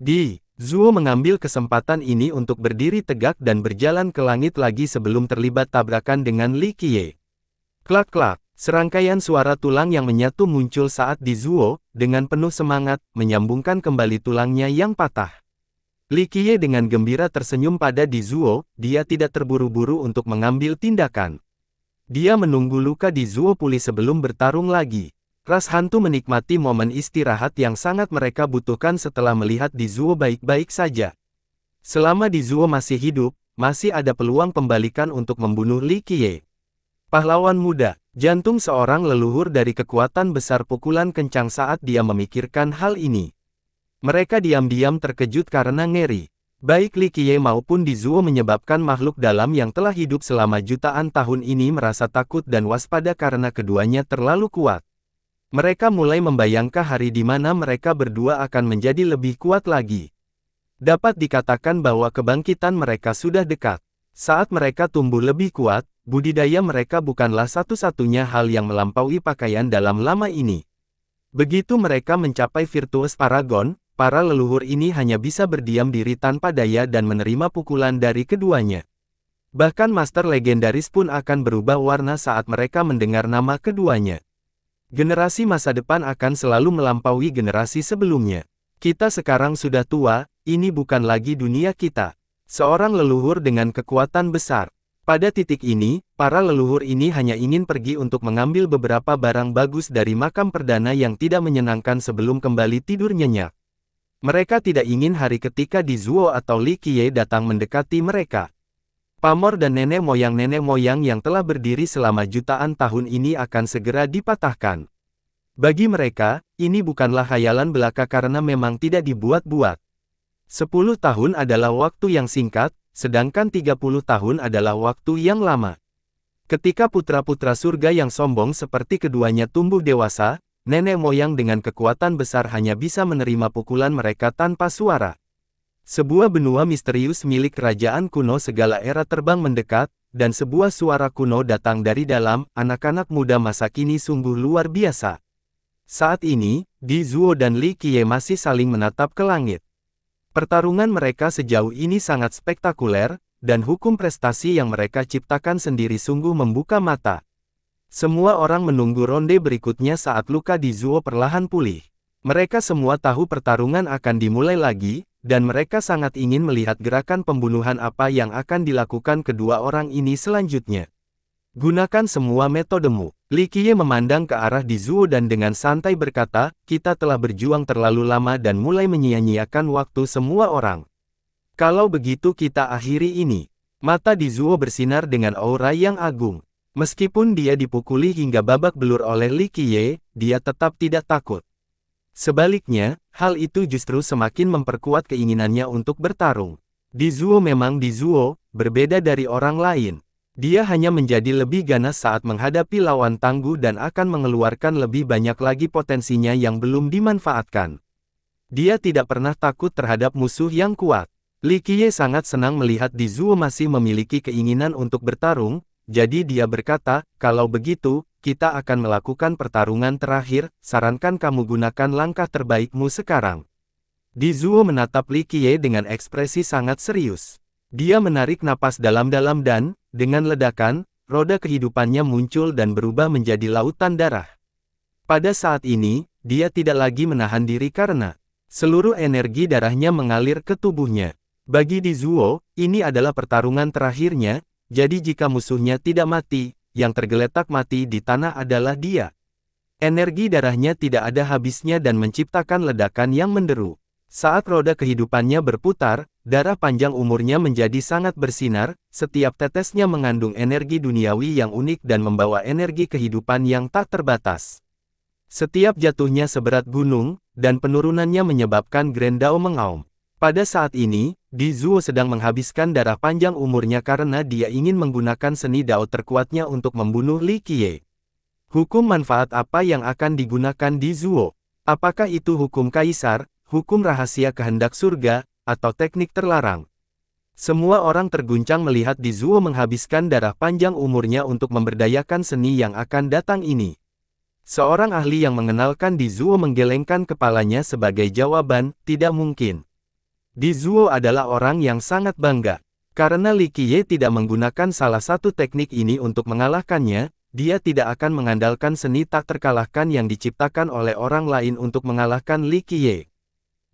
Di Zuo mengambil kesempatan ini untuk berdiri tegak dan berjalan ke langit lagi sebelum terlibat tabrakan dengan Li Qiye. Klak-klak. Serangkaian suara tulang yang menyatu muncul saat Di Zuo, dengan penuh semangat, menyambungkan kembali tulangnya yang patah. Li Qiye dengan gembira tersenyum pada Di Zuo, dia tidak terburu-buru untuk mengambil tindakan. Dia menunggu luka Di Zuo pulih sebelum bertarung lagi. Ras hantu menikmati momen istirahat yang sangat mereka butuhkan setelah melihat Di Zuo baik-baik saja. Selama Di Zuo masih hidup, masih ada peluang pembalikan untuk membunuh Li Qiye. Pahlawan muda. Jantung seorang leluhur dari kekuatan besar pukulan kencang saat dia memikirkan hal ini. Mereka diam-diam terkejut karena ngeri. Baik Li Qiye maupun Di Zuo menyebabkan makhluk dalam yang telah hidup selama jutaan tahun ini merasa takut dan waspada karena keduanya terlalu kuat. Mereka mulai membayangkan hari di mana mereka berdua akan menjadi lebih kuat lagi. Dapat dikatakan bahwa kebangkitan mereka sudah dekat. Saat mereka tumbuh lebih kuat, budidaya mereka bukanlah satu-satunya hal yang melampaui pakaian dalam lama ini. Begitu mereka mencapai virtues paragon, para leluhur ini hanya bisa berdiam diri tanpa daya dan menerima pukulan dari keduanya. Bahkan master legendaris pun akan berubah warna saat mereka mendengar nama keduanya. Generasi masa depan akan selalu melampaui generasi sebelumnya. Kita sekarang sudah tua, ini bukan lagi dunia kita. Seorang leluhur dengan kekuatan besar. Pada titik ini, para leluhur ini hanya ingin pergi untuk mengambil beberapa barang bagus dari makam perdana yang tidak menyenangkan sebelum kembali tidur nyenyak. Mereka tidak ingin hari ketika Di Zuo atau Li Qiye datang mendekati mereka. Pamor dan nenek moyang yang telah berdiri selama jutaan tahun ini akan segera dipatahkan. Bagi mereka, ini bukanlah khayalan belaka karena memang tidak dibuat-buat. 10 tahun adalah waktu yang singkat, sedangkan 30 tahun adalah waktu yang lama. Ketika putra-putra surga yang sombong seperti keduanya tumbuh dewasa, nenek moyang dengan kekuatan besar hanya bisa menerima pukulan mereka tanpa suara. Sebuah benua misterius milik kerajaan kuno segala era terbang mendekat, dan sebuah suara kuno datang dari dalam. Anak-anak muda masa kini sungguh luar biasa. Saat ini, Di Zuo dan Li Qiye masih saling menatap ke langit. Pertarungan mereka sejauh ini sangat spektakuler, dan hukum prestasi yang mereka ciptakan sendiri sungguh membuka mata. Semua orang menunggu ronde berikutnya saat luka Di Zuo perlahan pulih. Mereka semua tahu pertarungan akan dimulai lagi, dan mereka sangat ingin melihat gerakan pembunuhan apa yang akan dilakukan kedua orang ini selanjutnya. Gunakan semua metodemu. Li Qiye memandang ke arah Di Zuo dan dengan santai berkata, kita telah berjuang terlalu lama dan mulai menyia-nyiakan waktu semua orang. Kalau begitu kita akhiri ini. Mata Di Zuo bersinar dengan aura yang agung. Meskipun dia dipukuli hingga babak belur oleh Li Qiye, dia tetap tidak takut. Sebaliknya, hal itu justru semakin memperkuat keinginannya untuk bertarung. Di Zuo memang Di Zuo, berbeda dari orang lain. Dia hanya menjadi lebih ganas saat menghadapi lawan tangguh dan akan mengeluarkan lebih banyak lagi potensinya yang belum dimanfaatkan. Dia tidak pernah takut terhadap musuh yang kuat. Li Qiye sangat senang melihat Di Zuo masih memiliki keinginan untuk bertarung, jadi dia berkata, kalau begitu, kita akan melakukan pertarungan terakhir, sarankan kamu gunakan langkah terbaikmu sekarang. Di Zuo menatap Li Qiye dengan ekspresi sangat serius. Dia menarik napas dalam-dalam dan, dengan ledakan, roda kehidupannya muncul dan berubah menjadi lautan darah. Pada saat ini, dia tidak lagi menahan diri karena seluruh energi darahnya mengalir ke tubuhnya. Bagi Di Zuo, ini adalah pertarungan terakhirnya, jadi jika musuhnya tidak mati, yang tergeletak mati di tanah adalah dia. Energi darahnya tidak ada habisnya dan menciptakan ledakan yang menderu. Saat roda kehidupannya berputar, darah panjang umurnya menjadi sangat bersinar, setiap tetesnya mengandung energi duniawi yang unik dan membawa energi kehidupan yang tak terbatas. Setiap jatuhnya seberat gunung, dan penurunannya menyebabkan Grand Dao mengaum. Pada saat ini, Di Zuo sedang menghabiskan darah panjang umurnya karena dia ingin menggunakan seni Dao terkuatnya untuk membunuh Li Qiye. Hukum manfaat apa yang akan digunakan Di Zuo? Apakah itu hukum kaisar, hukum rahasia kehendak surga, atau teknik terlarang? Semua orang terguncang melihat Di Zuo menghabiskan darah panjang umurnya untuk memberdayakan seni yang akan datang ini. Seorang ahli yang mengenalkan Di Zuo menggelengkan kepalanya sebagai jawaban, tidak mungkin. Di Zuo adalah orang yang sangat bangga. Karena Li Qiye tidak menggunakan salah satu teknik ini untuk mengalahkannya, dia tidak akan mengandalkan seni tak terkalahkan yang diciptakan oleh orang lain untuk mengalahkan Li Qiye.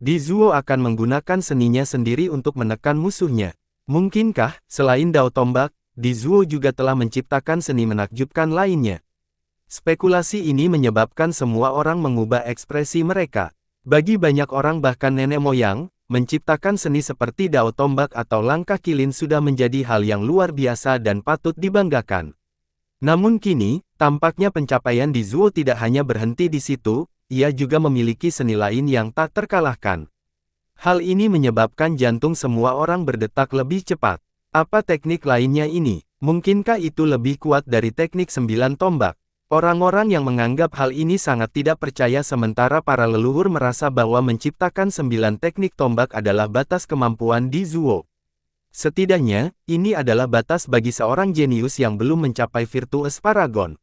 Di Zuo akan menggunakan seninya sendiri untuk menekan musuhnya. Mungkinkah, selain Dao Tombak, Di Zuo juga telah menciptakan seni menakjubkan lainnya? Spekulasi ini menyebabkan semua orang mengubah ekspresi mereka. Bagi banyak orang bahkan nenek moyang, menciptakan seni seperti Dao Tombak atau langkah kilin sudah menjadi hal yang luar biasa dan patut dibanggakan. Namun kini, tampaknya pencapaian Di Zuo tidak hanya berhenti di situ, ia juga memiliki seni lain yang tak terkalahkan. Hal ini menyebabkan jantung semua orang berdetak lebih cepat. Apa teknik lainnya ini? Mungkinkah itu lebih kuat dari teknik 9 tombak? Orang-orang yang menganggap hal ini sangat tidak percaya sementara para leluhur merasa bahwa menciptakan 9 teknik tombak adalah batas kemampuan Di Zuo. Setidaknya, ini adalah batas bagi seorang jenius yang belum mencapai Virtuous Paragon.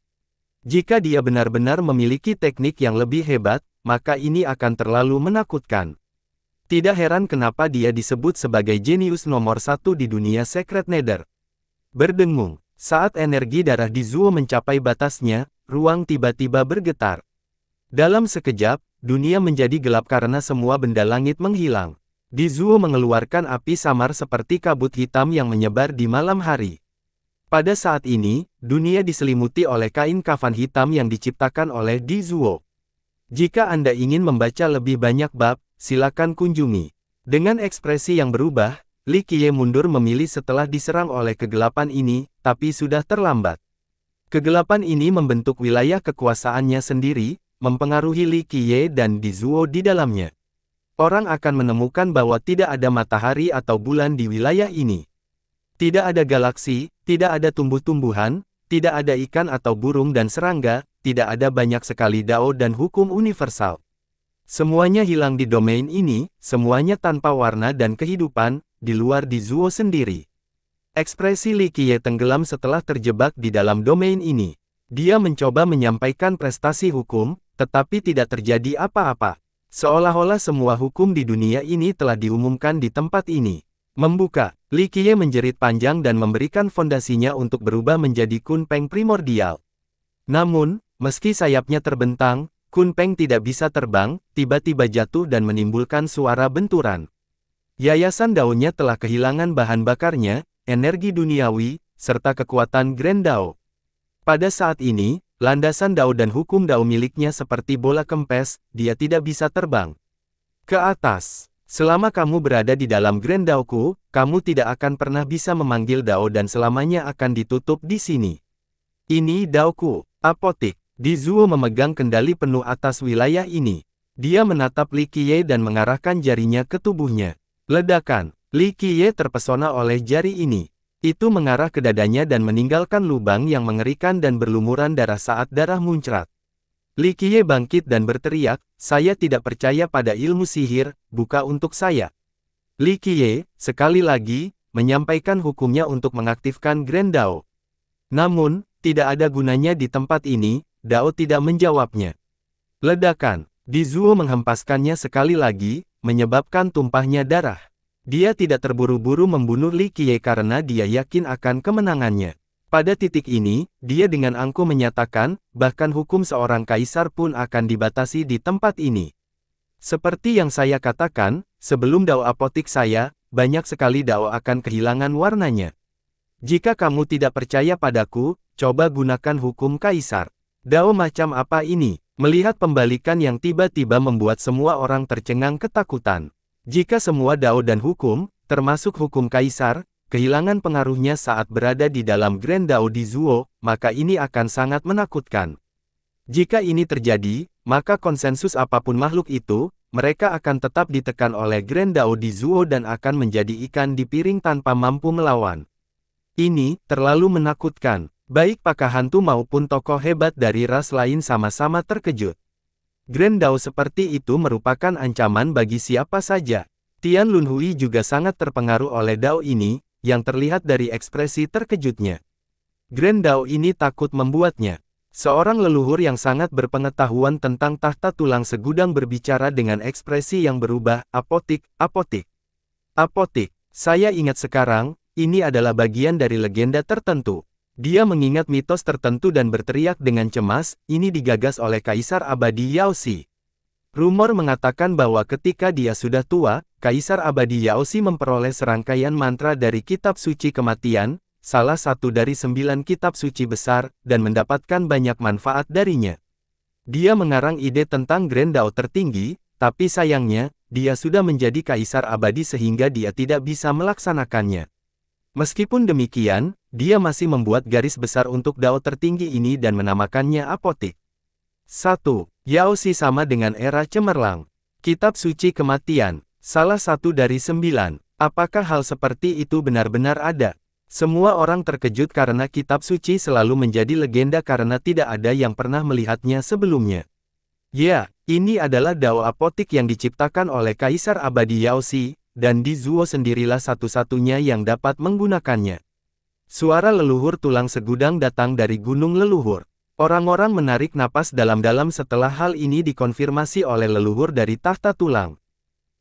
Jika dia benar-benar memiliki teknik yang lebih hebat, maka ini akan terlalu menakutkan. Tidak heran kenapa dia disebut sebagai jenius nomor 1 di dunia Secret Nether. Berdengung, saat energi darah Di Zuo mencapai batasnya, ruang tiba-tiba bergetar. Dalam sekejap, dunia menjadi gelap karena semua benda langit menghilang. Di Zuo mengeluarkan api samar seperti kabut hitam yang menyebar di malam hari. Pada saat ini, dunia diselimuti oleh kain kafan hitam yang diciptakan oleh Di Zuo. Jika Anda ingin membaca lebih banyak bab, silakan kunjungi. Dengan ekspresi yang berubah, Li Qiye mundur memilih setelah diserang oleh kegelapan ini, tapi sudah terlambat. Kegelapan ini membentuk wilayah kekuasaannya sendiri, mempengaruhi Li Qiye dan Di Zuo di dalamnya. Orang akan menemukan bahwa tidak ada matahari atau bulan di wilayah ini. Tidak ada galaksi, tidak ada tumbuh-tumbuhan, tidak ada ikan atau burung dan serangga, tidak ada banyak sekali dao dan hukum universal. Semuanya hilang di domain ini, semuanya tanpa warna dan kehidupan, di luar Di Zuo sendiri. Ekspresi Li Qiye tenggelam setelah terjebak di dalam domain ini. Dia mencoba menyampaikan prestasi hukum, tetapi tidak terjadi apa-apa. Seolah-olah semua hukum di dunia ini telah diumumkan di tempat ini. Membuka, Li Qiye menjerit panjang dan memberikan fondasinya untuk berubah menjadi Kunpeng primordial. Namun, meski sayapnya terbentang, Kunpeng tidak bisa terbang, tiba-tiba jatuh dan menimbulkan suara benturan. Yayasan daunnya telah kehilangan bahan bakarnya, energi duniawi, serta kekuatan Grand Dao. Pada saat ini, landasan dao dan hukum dao miliknya seperti bola kempes, dia tidak bisa terbang ke atas. Selama kamu berada di dalam Grand Daoku, kamu tidak akan pernah bisa memanggil dao dan selamanya akan ditutup di sini. Ini daoku, apotik. Di Zuo memegang kendali penuh atas wilayah ini. Dia menatap Li Qiye dan mengarahkan jarinya ke tubuhnya. Ledakan. Li Qiye terpesona oleh jari ini. Itu mengarah ke dadanya dan meninggalkan lubang yang mengerikan dan berlumuran darah saat darah muncrat. Li Qiye bangkit dan berteriak, "Saya tidak percaya pada ilmu sihir, buka untuk saya." Li Qiye, sekali lagi, menyampaikan hukumnya untuk mengaktifkan Grand Dao. Namun, tidak ada gunanya di tempat ini, Dao tidak menjawabnya. Ledakan. Di Zuo menghempaskannya sekali lagi, menyebabkan tumpahnya darah. Dia tidak terburu-buru membunuh Li Qiye karena dia yakin akan kemenangannya. Pada titik ini, dia dengan angkuh menyatakan, bahkan hukum seorang kaisar pun akan dibatasi di tempat ini. Seperti yang saya katakan, sebelum dao apotik saya, banyak sekali dao akan kehilangan warnanya. Jika kamu tidak percaya padaku, coba gunakan hukum kaisar. Dao macam apa ini? Melihat pembalikan yang tiba-tiba membuat semua orang tercengang ketakutan. Jika semua dao dan hukum, termasuk hukum kaisar, kehilangan pengaruhnya saat berada di dalam Grand Dao Di Zuo, maka ini akan sangat menakutkan. Jika ini terjadi, maka konsensus apapun makhluk itu, mereka akan tetap ditekan oleh Grand Dao Di Zuo dan akan menjadi ikan di piring tanpa mampu melawan. Ini terlalu menakutkan. Baik pakar hantu maupun tokoh hebat dari ras lain sama-sama terkejut. Grand Dao seperti itu merupakan ancaman bagi siapa saja. Tian Lunhui juga sangat terpengaruh oleh Dao ini, yang terlihat dari ekspresi terkejutnya. Grand Dao ini takut membuatnya. Seorang leluhur yang sangat berpengetahuan tentang tahta tulang segudang berbicara dengan ekspresi yang berubah, apotik, apotik. Apotik, saya ingat sekarang, ini adalah bagian dari legenda tertentu. Dia mengingat mitos tertentu dan berteriak dengan cemas, ini digagas oleh Kaisar Abadi Yaoxi. Rumor mengatakan bahwa ketika dia sudah tua, Kaisar Abadi Yaoxi memperoleh serangkaian mantra dari kitab suci kematian, salah satu dari 9 kitab suci besar, dan mendapatkan banyak manfaat darinya. Dia mengarang ide tentang Grand Dao tertinggi, tapi sayangnya, dia sudah menjadi Kaisar Abadi sehingga dia tidak bisa melaksanakannya. Meskipun demikian, dia masih membuat garis besar untuk Dao tertinggi ini dan menamakannya apotik. 1. Yaoxi sama dengan era cemerlang. Kitab suci kematian, salah satu dari 9. Apakah hal seperti itu benar-benar ada? Semua orang terkejut karena kitab suci selalu menjadi legenda karena tidak ada yang pernah melihatnya sebelumnya. Ya, ini adalah Dao apotik yang diciptakan oleh Kaisar Abadi Yaoxi, dan Di Zuo sendirilah satu-satunya yang dapat menggunakannya. Suara leluhur tulang segudang datang dari gunung leluhur. Orang-orang menarik napas dalam-dalam setelah hal ini dikonfirmasi oleh leluhur dari tahta tulang.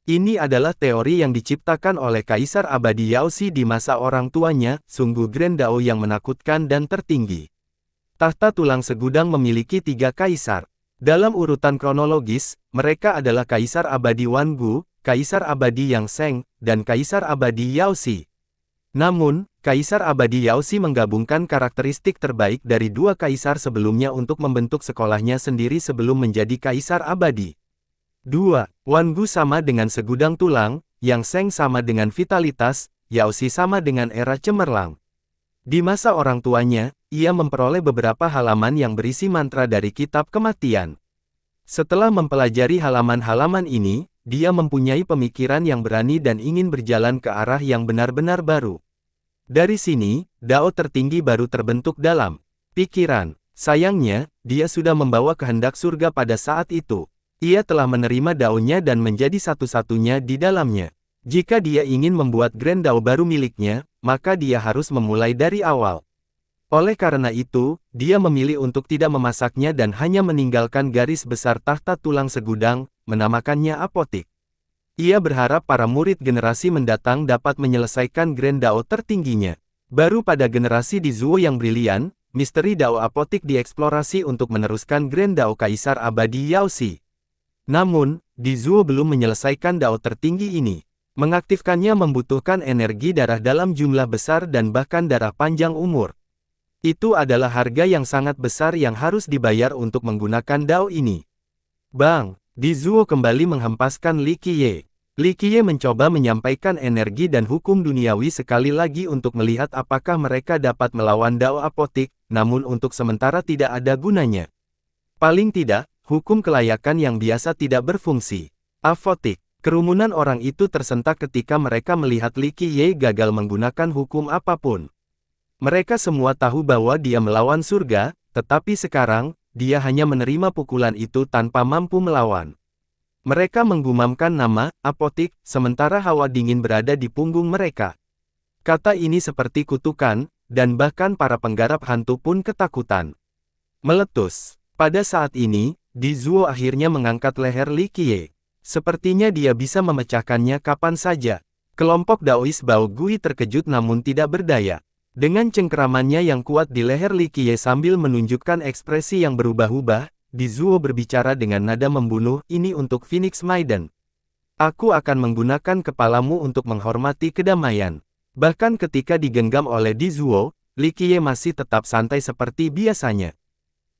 Ini adalah teori yang diciptakan oleh Kaisar Abadi Yaoxi di masa orang tuanya, sungguh Grand Dao yang menakutkan dan tertinggi. Tahta tulang segudang memiliki 3 kaisar. Dalam urutan kronologis, mereka adalah Kaisar Abadi Wangu, Kaisar Abadi Yang Sheng, dan Kaisar Abadi Yaoxi. Namun, Kaisar Abadi Yaoxi menggabungkan karakteristik terbaik dari 2 kaisar sebelumnya untuk membentuk sekolahnya sendiri sebelum menjadi Kaisar Abadi. 2. Wangu sama dengan segudang tulang, Yang Sheng sama dengan vitalitas, Yaoxi sama dengan era cemerlang. Di masa orang tuanya, ia memperoleh beberapa halaman yang berisi mantra dari kitab kematian. Setelah mempelajari halaman-halaman ini, dia mempunyai pemikiran yang berani dan ingin berjalan ke arah yang benar-benar baru. Dari sini, dao tertinggi baru terbentuk dalam pikiran. Sayangnya, dia sudah membawa kehendak surga pada saat itu. Ia telah menerima daonya dan menjadi satu-satunya di dalamnya. Jika dia ingin membuat Grand Dao baru miliknya, maka dia harus memulai dari awal. Oleh karena itu, dia memilih untuk tidak memasaknya dan hanya meninggalkan garis besar tahta tulang segudang, menamakannya apotik. Ia berharap para murid generasi mendatang dapat menyelesaikan Grand Dao tertingginya. Baru pada generasi di Zuo yang brilian, misteri Dao apotik dieksplorasi untuk meneruskan Grand Dao Kaisar Abadi Yaoxi. Namun, di Zuo belum menyelesaikan Dao tertinggi ini. Mengaktifkannya membutuhkan energi darah dalam jumlah besar dan bahkan darah panjang umur. Itu adalah harga yang sangat besar yang harus dibayar untuk menggunakan Dao ini. Bang, Di Zuo kembali menghempaskan Li Qiye. Li Qiye mencoba menyampaikan energi dan hukum duniawi sekali lagi untuk melihat apakah mereka dapat melawan Dao apotik, namun untuk sementara tidak ada gunanya. Paling tidak, hukum kelayakan yang biasa tidak berfungsi. Apotik. Kerumunan orang itu tersentak ketika mereka melihat Li Qiye gagal menggunakan hukum apapun. Mereka semua tahu bahwa dia melawan surga, tetapi sekarang, dia hanya menerima pukulan itu tanpa mampu melawan. Mereka menggumamkan nama, apotik, sementara hawa dingin berada di punggung mereka. Kata ini seperti kutukan, dan bahkan para penggarap hantu pun ketakutan. Meletus. Pada saat ini, Di Zuo akhirnya mengangkat leher Li Qiye. Sepertinya dia bisa memecahkannya kapan saja. Kelompok Daois Bao Gui terkejut namun tidak berdaya. Dengan cengkeramannya yang kuat di leher Li Qiye sambil menunjukkan ekspresi yang berubah-ubah, Di Zuo berbicara dengan nada membunuh, ini untuk Phoenix Maiden. Aku akan menggunakan kepalamu untuk menghormati kedamaian. Bahkan ketika digenggam oleh Di Zuo, Li Qiye masih tetap santai seperti biasanya.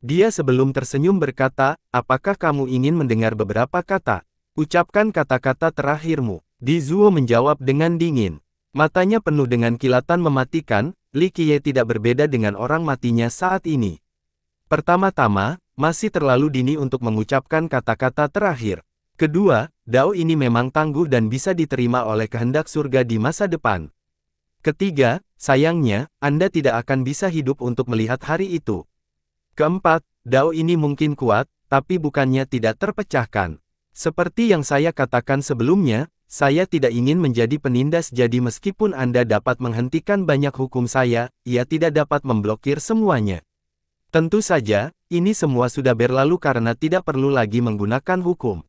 Dia sebelum tersenyum berkata, apakah kamu ingin mendengar beberapa kata? Ucapkan kata-kata terakhirmu. Di Zuo menjawab dengan dingin. Matanya penuh dengan kilatan mematikan, Li Qiye tidak berbeda dengan orang matinya saat ini. Pertama-tama, masih terlalu dini untuk mengucapkan kata-kata terakhir. Kedua, Dao ini memang tangguh dan bisa diterima oleh kehendak surga di masa depan. Ketiga, sayangnya, Anda tidak akan bisa hidup untuk melihat hari itu. Keempat, Dao ini mungkin kuat, tapi bukannya tidak terpecahkan. Seperti yang saya katakan sebelumnya, saya tidak ingin menjadi penindas jadi meskipun Anda dapat menghentikan banyak hukum saya, ia tidak dapat memblokir semuanya. Tentu saja, ini semua sudah berlalu karena tidak perlu lagi menggunakan hukum.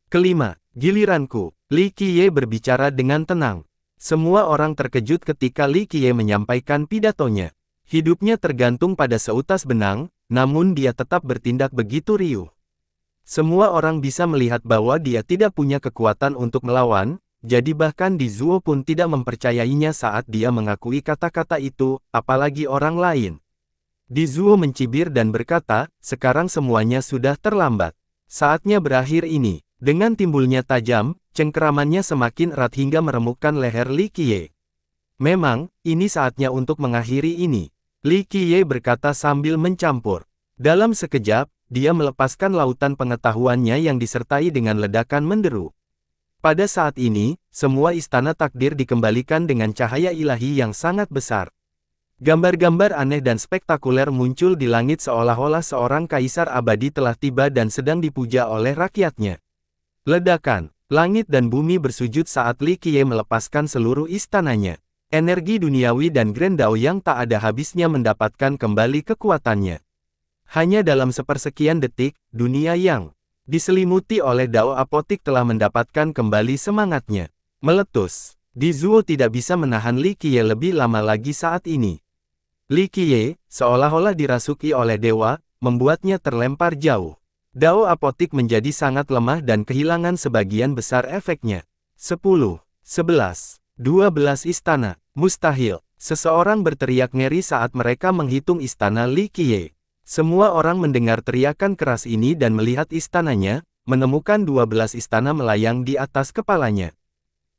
Kelima, giliranku. Li Qiye berbicara dengan tenang. Semua orang terkejut ketika Li Qiye menyampaikan pidatonya. Hidupnya tergantung pada seutas benang, namun dia tetap bertindak begitu riuh. Semua orang bisa melihat bahwa dia tidak punya kekuatan untuk melawan, jadi bahkan Di Zuo pun tidak mempercayainya saat dia mengakui kata-kata itu, apalagi orang lain. Di Zuo mencibir dan berkata, sekarang semuanya sudah terlambat. Saatnya berakhir ini. Dengan timbulnya tajam, cengkeramannya semakin erat hingga meremukkan leher Li Qiye. Memang, ini saatnya untuk mengakhiri ini. Li Qiye berkata sambil mencampur. Dalam sekejap, dia melepaskan lautan pengetahuannya yang disertai dengan ledakan menderu. Pada saat ini, semua istana takdir dikembalikan dengan cahaya ilahi yang sangat besar. Gambar-gambar aneh dan spektakuler muncul di langit seolah-olah seorang kaisar abadi telah tiba dan sedang dipuja oleh rakyatnya. Ledakan, langit dan bumi bersujud saat Li Qiye melepaskan seluruh istananya. Energi duniawi dan Grand Dao yang tak ada habisnya mendapatkan kembali kekuatannya. Hanya dalam sepersekian detik, dunia yang diselimuti oleh Dao apotik telah mendapatkan kembali semangatnya. Meletus. Di Zuo tidak bisa menahan Li Qiye lebih lama lagi saat ini. Li Qiye, seolah-olah dirasuki oleh dewa, membuatnya terlempar jauh. Dao apotik menjadi sangat lemah dan kehilangan sebagian besar efeknya. 10, 11, 12 istana. Mustahil. Seseorang berteriak ngeri saat mereka menghitung istana Li Qiye. Semua orang mendengar teriakan keras ini dan melihat istananya, menemukan 12 istana melayang di atas kepalanya.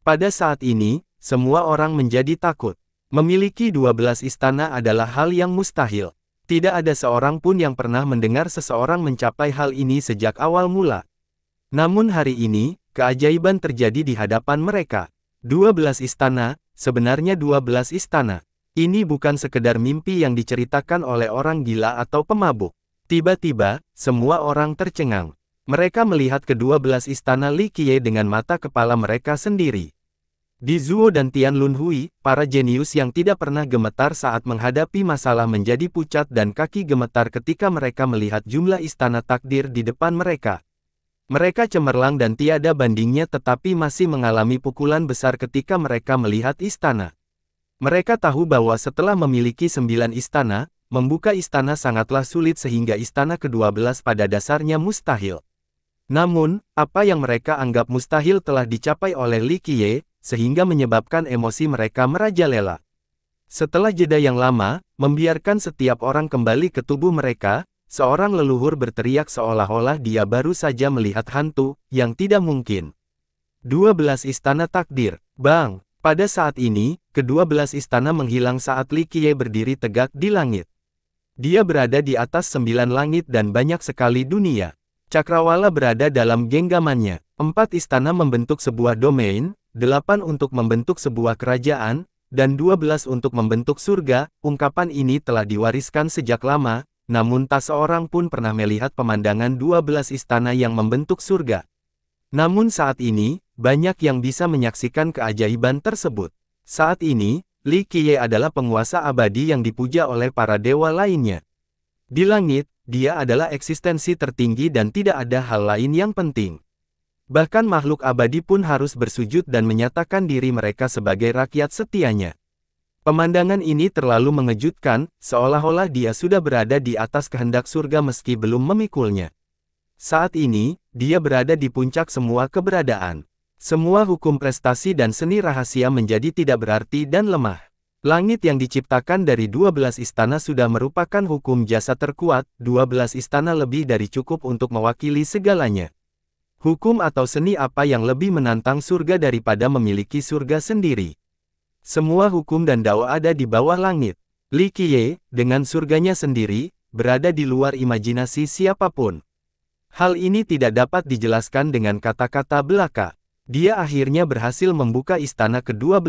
Pada saat ini, semua orang menjadi takut. Memiliki 12 istana adalah hal yang mustahil. Tidak ada seorang pun yang pernah mendengar seseorang mencapai hal ini sejak awal mula. Namun hari ini, keajaiban terjadi di hadapan mereka. 12 istana, sebenarnya 12 istana. Ini bukan sekedar mimpi yang diceritakan oleh orang gila atau pemabuk. Tiba-tiba, semua orang tercengang. Mereka melihat ke-12 istana Li Qiye dengan mata kepala mereka sendiri. Di Zuo dan Tian Lunhui, para jenius yang tidak pernah gemetar saat menghadapi masalah menjadi pucat dan kaki gemetar ketika mereka melihat jumlah istana takdir di depan mereka. Mereka cemerlang dan tiada bandingnya tetapi masih mengalami pukulan besar ketika mereka melihat istana. Mereka tahu bahwa setelah memiliki 9 istana, membuka istana sangatlah sulit sehingga istana ke-12 pada dasarnya mustahil. Namun, apa yang mereka anggap mustahil telah dicapai oleh Li Qiye, sehingga menyebabkan emosi mereka merajalela. Setelah jeda yang lama, membiarkan setiap orang kembali ke tubuh mereka, seorang leluhur berteriak seolah-olah dia baru saja melihat hantu, yang tidak mungkin. 12 istana takdir, Bang! Pada saat ini, ke-12 istana menghilang saat Li Qiye berdiri tegak di langit. Dia berada di atas 9 langit dan banyak sekali dunia. Cakrawala berada dalam genggamannya. 4 istana membentuk sebuah domain, 8 untuk membentuk sebuah kerajaan, dan 12 untuk membentuk surga. Ungkapan ini telah diwariskan sejak lama, namun tak seorang pun pernah melihat pemandangan 12 istana yang membentuk surga. Namun saat ini, banyak yang bisa menyaksikan keajaiban tersebut. Saat ini, Li Qiye adalah penguasa abadi yang dipuja oleh para dewa lainnya. Di langit, dia adalah eksistensi tertinggi dan tidak ada hal lain yang penting. Bahkan makhluk abadi pun harus bersujud dan menyatakan diri mereka sebagai rakyat setianya. Pemandangan ini terlalu mengejutkan, seolah-olah dia sudah berada di atas kehendak surga meski belum memikulnya. Saat ini, dia berada di puncak semua keberadaan. Semua hukum prestasi dan seni rahasia menjadi tidak berarti dan lemah. Langit yang diciptakan dari 12 istana sudah merupakan hukum jasa terkuat, 12 istana lebih dari cukup untuk mewakili segalanya. Hukum atau seni apa yang lebih menantang surga daripada memiliki surga sendiri? Semua hukum dan dao ada di bawah langit. Li Qiye, dengan surganya sendiri, berada di luar imajinasi siapapun. Hal ini tidak dapat dijelaskan dengan kata-kata belaka. Dia akhirnya berhasil membuka istana ke-12.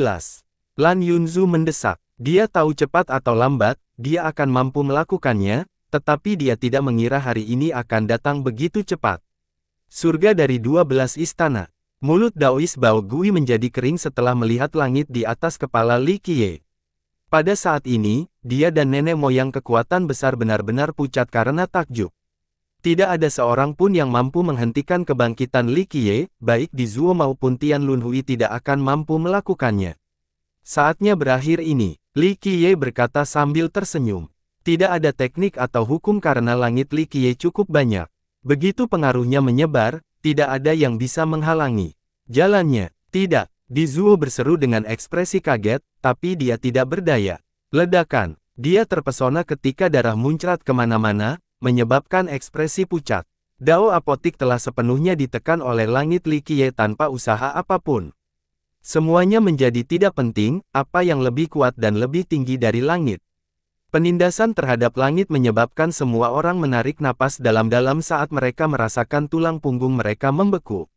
Lan Yunzu mendesak. Dia tahu cepat atau lambat, dia akan mampu melakukannya, tetapi dia tidak mengira hari ini akan datang begitu cepat. Surga dari 12 istana. Mulut Daois Bao Gui menjadi kering setelah melihat langit di atas kepala Li Qiye. Pada saat ini, dia dan nenek moyang kekuatan besar benar-benar pucat karena takjub. Tidak ada seorang pun yang mampu menghentikan kebangkitan Li Qiye, baik di Zuo maupun Tian Lunhui tidak akan mampu melakukannya. Saatnya berakhir ini, Li Qiye berkata sambil tersenyum. Tidak ada teknik atau hukum karena langit Li Qiye cukup banyak. Begitu pengaruhnya menyebar, tidak ada yang bisa menghalangi jalannya. Tidak, Di Zuo berseru dengan ekspresi kaget, tapi dia tidak berdaya. Ledakan, dia terpesona ketika darah muncrat kemana-mana, menyebabkan ekspresi pucat. Dao apotik telah sepenuhnya ditekan oleh langit Li Qiye tanpa usaha apapun. Semuanya menjadi tidak penting, apa yang lebih kuat dan lebih tinggi dari langit. Penindasan terhadap langit menyebabkan semua orang menarik napas dalam-dalam saat mereka merasakan tulang punggung mereka membeku.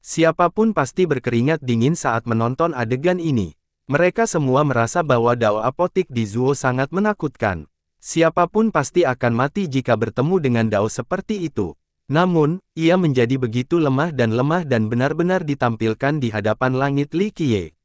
Siapapun pasti berkeringat dingin saat menonton adegan ini. Mereka semua merasa bahwa Dao apotik di Zuo sangat menakutkan. Siapapun pasti akan mati jika bertemu dengan Dao seperti itu. Namun, ia menjadi begitu lemah dan benar-benar ditampilkan di hadapan langit Li Qiye.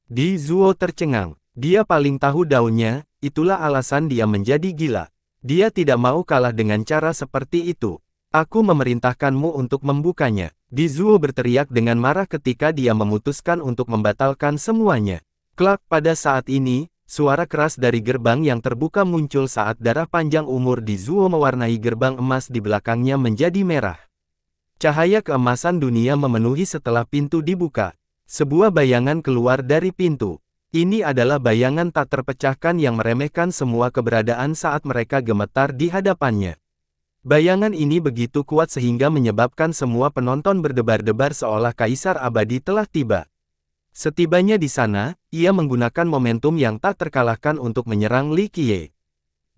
Di Zuo tercengang. Dia paling tahu Dao-nya, itulah alasan dia menjadi gila. Dia tidak mau kalah dengan cara seperti itu. Aku memerintahkanmu untuk membukanya. Di Zuo berteriak dengan marah ketika dia memutuskan untuk membatalkan semuanya. Klak, pada saat ini, suara keras dari gerbang yang terbuka muncul saat darah panjang umur di Zuo mewarnai gerbang emas di belakangnya menjadi merah. Cahaya keemasan dunia memenuhi setelah pintu dibuka. Sebuah bayangan keluar dari pintu. Ini adalah bayangan tak terpecahkan yang meremehkan semua keberadaan saat mereka gemetar di hadapannya. Bayangan ini begitu kuat sehingga menyebabkan semua penonton berdebar-debar seolah kaisar abadi telah tiba. Setibanya di sana, ia menggunakan momentum yang tak terkalahkan untuk menyerang Li Qiye.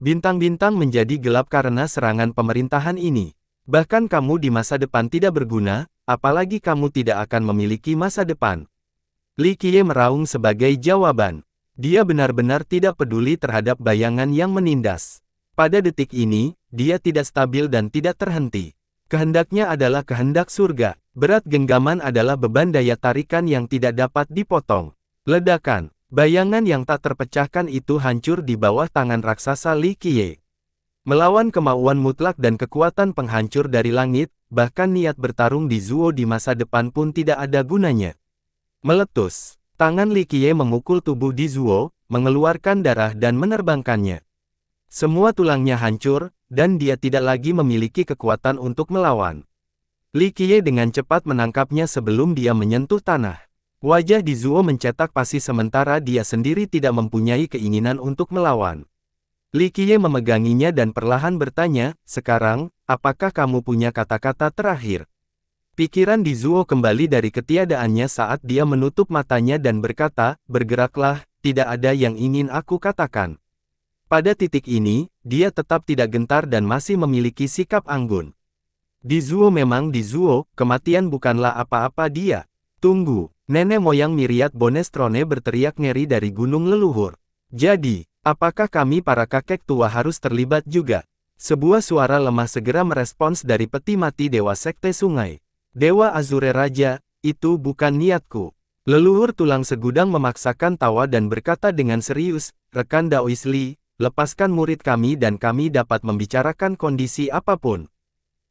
Bintang-bintang menjadi gelap karena serangan pemerintahan ini. Bahkan kamu di masa depan tidak berguna, apalagi kamu tidak akan memiliki masa depan. Li Qiye meraung sebagai jawaban. Dia benar-benar tidak peduli terhadap bayangan yang menindas. Pada detik ini, dia tidak stabil dan tidak terhenti. Kehendaknya adalah kehendak surga. Berat genggaman adalah beban daya tarikan yang tidak dapat dipotong. Ledakan, bayangan yang tak terpecahkan itu hancur di bawah tangan raksasa Li Qiye. Melawan kemauan mutlak dan kekuatan penghancur dari langit, bahkan niat bertarung di Zuo di masa depan pun tidak ada gunanya. Meletus, tangan Li Qiye memukul tubuh di Zuo, mengeluarkan darah dan menerbangkannya. Semua tulangnya hancur, dan dia tidak lagi memiliki kekuatan untuk melawan. Li Qiye dengan cepat menangkapnya sebelum dia menyentuh tanah. Wajah di Zuo mencetak pasi sementara dia sendiri tidak mempunyai keinginan untuk melawan. Li Qiye memeganginya dan perlahan bertanya, "Sekarang, apakah kamu punya kata-kata terakhir?" Pikiran di Zuo kembali dari ketiadaannya saat dia menutup matanya dan berkata, "Bergeraklah, tidak ada yang ingin aku katakan." Pada titik ini, dia tetap tidak gentar dan masih memiliki sikap anggun. Di Zuo memang di Zuo, kematian bukanlah apa-apa dia. Tunggu, nenek moyang Myriad Bonestrone berteriak ngeri dari gunung leluhur. Jadi, apakah kami para kakek tua harus terlibat juga? Sebuah suara lemah segera merespons dari peti mati Dewa Sekte Sungai. Dewa Azure Raja, itu bukan niatku. Leluhur tulang segudang memaksakan tawa dan berkata dengan serius, "Rekan Daois Li, lepaskan murid kami dan kami dapat membicarakan kondisi apapun.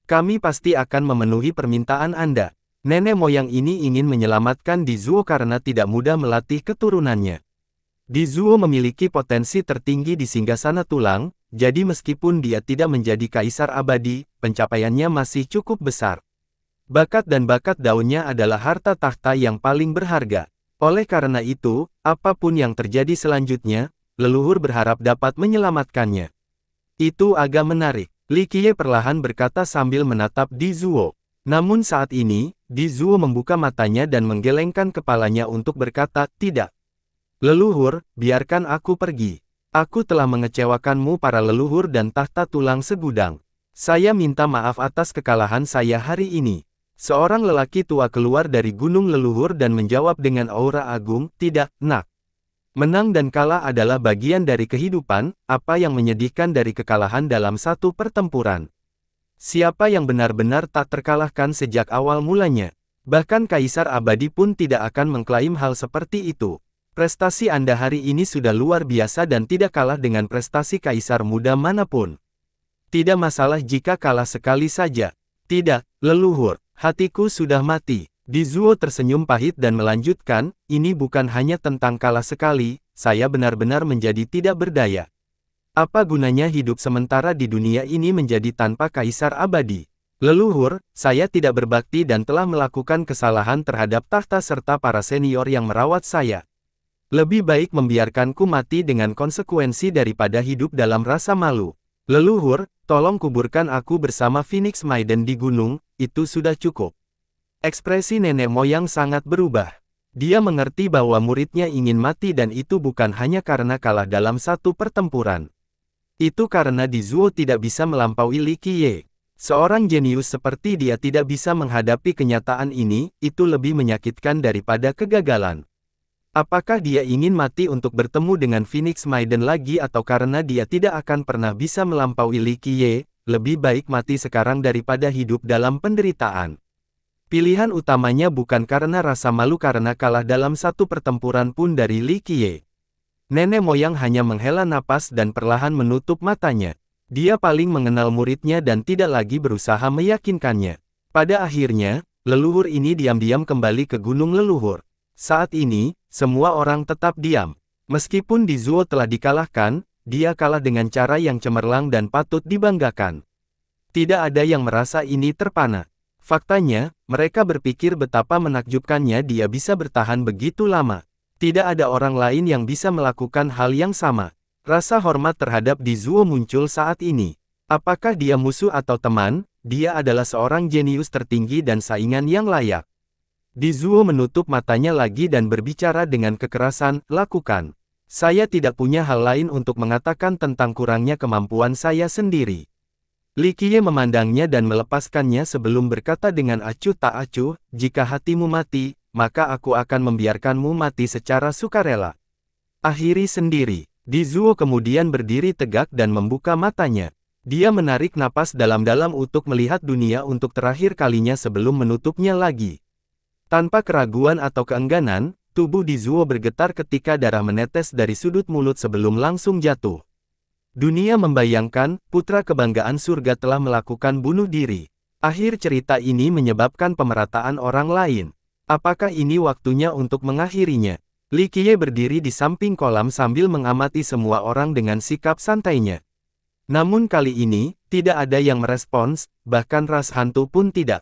Kami pasti akan memenuhi permintaan Anda." Nenek moyang ini ingin menyelamatkan Di Zuo karena tidak mudah melatih keturunannya. Di Zuo memiliki potensi tertinggi di singgasana tulang, jadi meskipun dia tidak menjadi kaisar abadi, pencapaiannya masih cukup besar. Bakat dan bakat daunnya adalah harta tahta yang paling berharga. Oleh karena itu, apapun yang terjadi selanjutnya, leluhur berharap dapat menyelamatkannya. Itu agak menarik. Li Qiye perlahan berkata sambil menatap Di Zuo. Namun saat ini, Di Zuo membuka matanya dan menggelengkan kepalanya untuk berkata, "Tidak. Leluhur, biarkan aku pergi. Aku telah mengecewakanmu para leluhur dan tahta tulang segudang. Saya minta maaf atas kekalahan saya hari ini." Seorang lelaki tua keluar dari gunung leluhur dan menjawab dengan aura agung, "Tidak, Nak. Menang dan kalah adalah bagian dari kehidupan, apa yang menyedihkan dari kekalahan dalam satu pertempuran. Siapa yang benar-benar tak terkalahkan sejak awal mulanya? Bahkan Kaisar Abadi pun tidak akan mengklaim hal seperti itu. Prestasi Anda hari ini sudah luar biasa dan tidak kalah dengan prestasi Kaisar muda manapun. Tidak masalah jika kalah sekali saja." "Tidak, leluhur, hatiku sudah mati." Di Zuo tersenyum pahit dan melanjutkan, "Ini bukan hanya tentang kalah sekali, saya benar-benar menjadi tidak berdaya. Apa gunanya hidup sementara di dunia ini menjadi tanpa kaisar abadi? Leluhur, saya tidak berbakti dan telah melakukan kesalahan terhadap tahta serta para senior yang merawat saya. Lebih baik membiarkanku mati dengan konsekuensi daripada hidup dalam rasa malu. Leluhur, tolong kuburkan aku bersama Phoenix Maiden di gunung, itu sudah cukup." Ekspresi nenek moyang sangat berubah. Dia mengerti bahwa muridnya ingin mati dan itu bukan hanya karena kalah dalam satu pertempuran. Itu karena Di Zuo tidak bisa melampaui Li Qiye. Seorang jenius seperti dia tidak bisa menghadapi kenyataan ini, itu lebih menyakitkan daripada kegagalan. Apakah dia ingin mati untuk bertemu dengan Phoenix Maiden lagi atau karena dia tidak akan pernah bisa melampaui Li Qiye, lebih baik mati sekarang daripada hidup dalam penderitaan. Pilihan utamanya bukan karena rasa malu karena kalah dalam satu pertempuran pun dari Li Qiye. Nenek moyang hanya menghela napas dan perlahan menutup matanya. Dia paling mengenal muridnya dan tidak lagi berusaha meyakinkannya. Pada akhirnya, leluhur ini diam-diam kembali ke gunung leluhur. Saat ini, semua orang tetap diam. Meskipun Di Zuo telah dikalahkan, dia kalah dengan cara yang cemerlang dan patut dibanggakan. Tidak ada yang merasa ini terpana. Faktanya, mereka berpikir betapa menakjubkannya dia bisa bertahan begitu lama. Tidak ada orang lain yang bisa melakukan hal yang sama. Rasa hormat terhadap Di Zuo muncul saat ini. Apakah dia musuh atau teman, dia adalah seorang jenius tertinggi dan saingan yang layak. Dizuo menutup matanya lagi dan berbicara dengan kekerasan, lakukan. Saya tidak punya hal lain untuk mengatakan tentang kurangnya kemampuan saya sendiri. Li Qiye memandangnya dan melepaskannya sebelum berkata dengan acuh tak acuh, jika hatimu mati, maka aku akan membiarkanmu mati secara sukarela. Akhiri sendiri. Dizuo kemudian berdiri tegak dan membuka matanya. Dia menarik napas dalam-dalam untuk melihat dunia untuk terakhir kalinya sebelum menutupnya lagi. Tanpa keraguan atau keengganan, tubuh Dizuo bergetar ketika darah menetes dari sudut mulut sebelum langsung jatuh. Dunia membayangkan, putra kebanggaan surga telah melakukan bunuh diri. Akhir cerita ini menyebabkan pemerataan orang lain. Apakah ini waktunya untuk mengakhirinya? Li Qiye berdiri di samping kolam sambil mengamati semua orang dengan sikap santainya. Namun kali ini, tidak ada yang merespons, bahkan ras hantu pun tidak.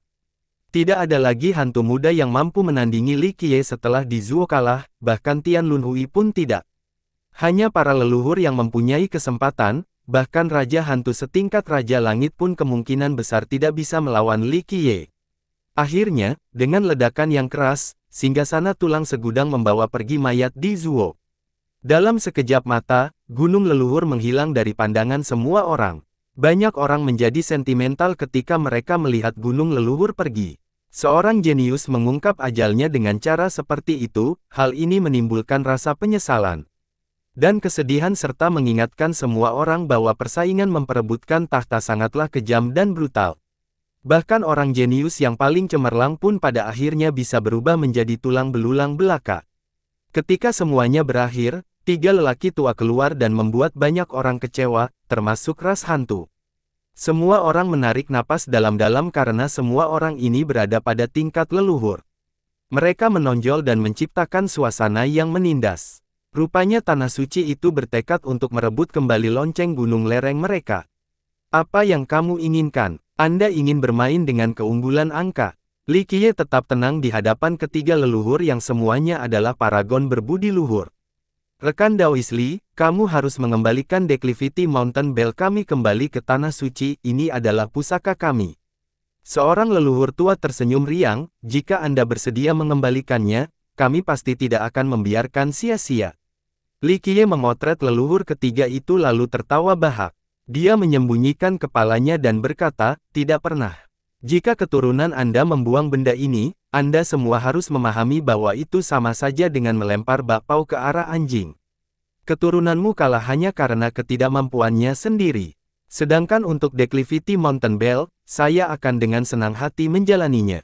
Tidak ada lagi hantu muda yang mampu menandingi Li Qiye setelah Dizuo kalah, bahkan Tian Lunhui pun tidak. Hanya para leluhur yang mempunyai kesempatan, bahkan Raja Hantu setingkat Raja Langit pun kemungkinan besar tidak bisa melawan Li Qiye. Akhirnya, dengan ledakan yang keras, singgasana tulang segudang membawa pergi mayat Dizuo. Dalam sekejap mata, gunung leluhur menghilang dari pandangan semua orang. Banyak orang menjadi sentimental ketika mereka melihat gunung leluhur pergi. Seorang jenius mengungkap ajalnya dengan cara seperti itu, hal ini menimbulkan rasa penyesalan dan kesedihan serta mengingatkan semua orang bahwa persaingan memperebutkan tahta sangatlah kejam dan brutal. Bahkan orang jenius yang paling cemerlang pun pada akhirnya bisa berubah menjadi tulang belulang belaka. Ketika semuanya berakhir, 3 lelaki tua keluar dan membuat banyak orang kecewa, termasuk ras hantu. Semua orang menarik napas dalam-dalam karena semua orang ini berada pada tingkat leluhur. Mereka menonjol dan menciptakan suasana yang menindas. Rupanya tanah suci itu bertekad untuk merebut kembali lonceng gunung lereng mereka. Apa yang kamu inginkan? Anda ingin bermain dengan keunggulan angka? Li Qiye tetap tenang di hadapan ketiga leluhur yang semuanya adalah paragon berbudi luhur. Rekan Daois Li, kamu harus mengembalikan Declivity Mountain Bell kami kembali ke tanah suci, ini adalah pusaka kami. Seorang leluhur tua tersenyum riang, jika Anda bersedia mengembalikannya, kami pasti tidak akan membiarkan sia-sia. Li Qiye memotret leluhur ketiga itu lalu tertawa bahak. Dia menyembunyikan kepalanya dan berkata, tidak pernah. Jika keturunan Anda membuang benda ini, Anda semua harus memahami bahwa itu sama saja dengan melempar bakpao ke arah anjing. Keturunanmu kalah hanya karena ketidakmampuannya sendiri. Sedangkan untuk Declivity Mountain Bell, saya akan dengan senang hati menjalaninya.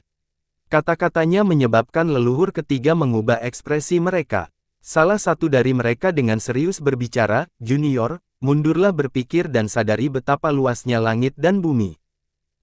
Kata-katanya menyebabkan leluhur ketiga mengubah ekspresi mereka. Salah satu dari mereka dengan serius berbicara, Junior, mundurlah berpikir dan sadari betapa luasnya langit dan bumi.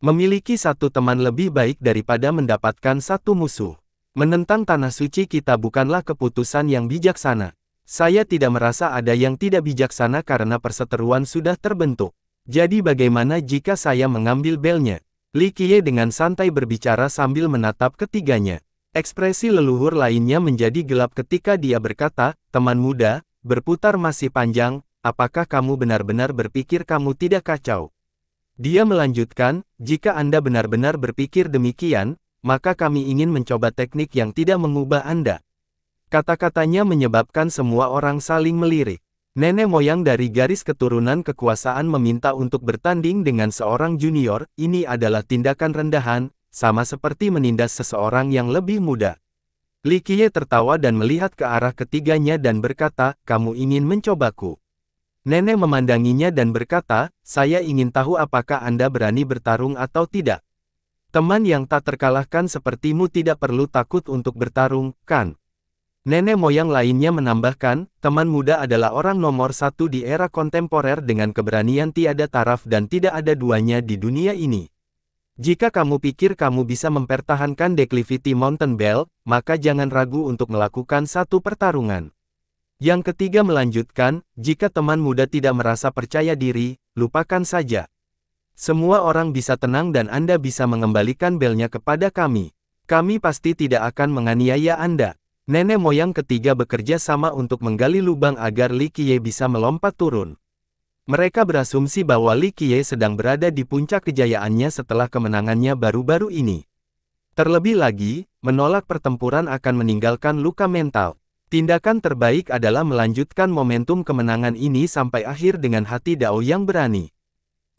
Memiliki satu teman lebih baik daripada mendapatkan satu musuh. Menentang tanah suci kita bukanlah keputusan yang bijaksana. Saya tidak merasa ada yang tidak bijaksana karena perseteruan sudah terbentuk. Jadi bagaimana jika saya mengambil belnya? Li Qiye dengan santai berbicara sambil menatap ketiganya. Ekspresi leluhur lainnya menjadi gelap ketika dia berkata, teman muda, berputar masih panjang, apakah kamu benar-benar berpikir kamu tidak kacau? Dia melanjutkan, jika Anda benar-benar berpikir demikian, maka kami ingin mencoba teknik yang tidak mengubah Anda. Kata-katanya menyebabkan semua orang saling melirik. Nenek moyang dari garis keturunan kekuasaan meminta untuk bertanding dengan seorang junior, ini adalah tindakan rendahan, sama seperti menindas seseorang yang lebih muda. Li Qiye tertawa dan melihat ke arah ketiganya dan berkata, kamu ingin mencobaku? Nenek memandanginya dan berkata, saya ingin tahu apakah Anda berani bertarung atau tidak. Teman yang tak terkalahkan sepertimu tidak perlu takut untuk bertarung, kan? Nenek moyang lainnya menambahkan, teman muda adalah orang nomor satu di era kontemporer dengan keberanian tiada taraf dan tidak ada duanya di dunia ini. Jika kamu pikir kamu bisa mempertahankan Declivity Mountain Bell, maka jangan ragu untuk melakukan satu pertarungan. Yang ketiga melanjutkan, jika teman muda tidak merasa percaya diri, lupakan saja. Semua orang bisa tenang dan Anda bisa mengembalikan belnya kepada kami. Kami pasti tidak akan menganiaya Anda. Nenek moyang ketiga bekerja sama untuk menggali lubang agar Li Qiye bisa melompat turun. Mereka berasumsi bahwa Li Qiye sedang berada di puncak kejayaannya setelah kemenangannya baru-baru ini. Terlebih lagi, menolak pertempuran akan meninggalkan luka mental. Tindakan terbaik adalah melanjutkan momentum kemenangan ini sampai akhir dengan hati Dao yang berani.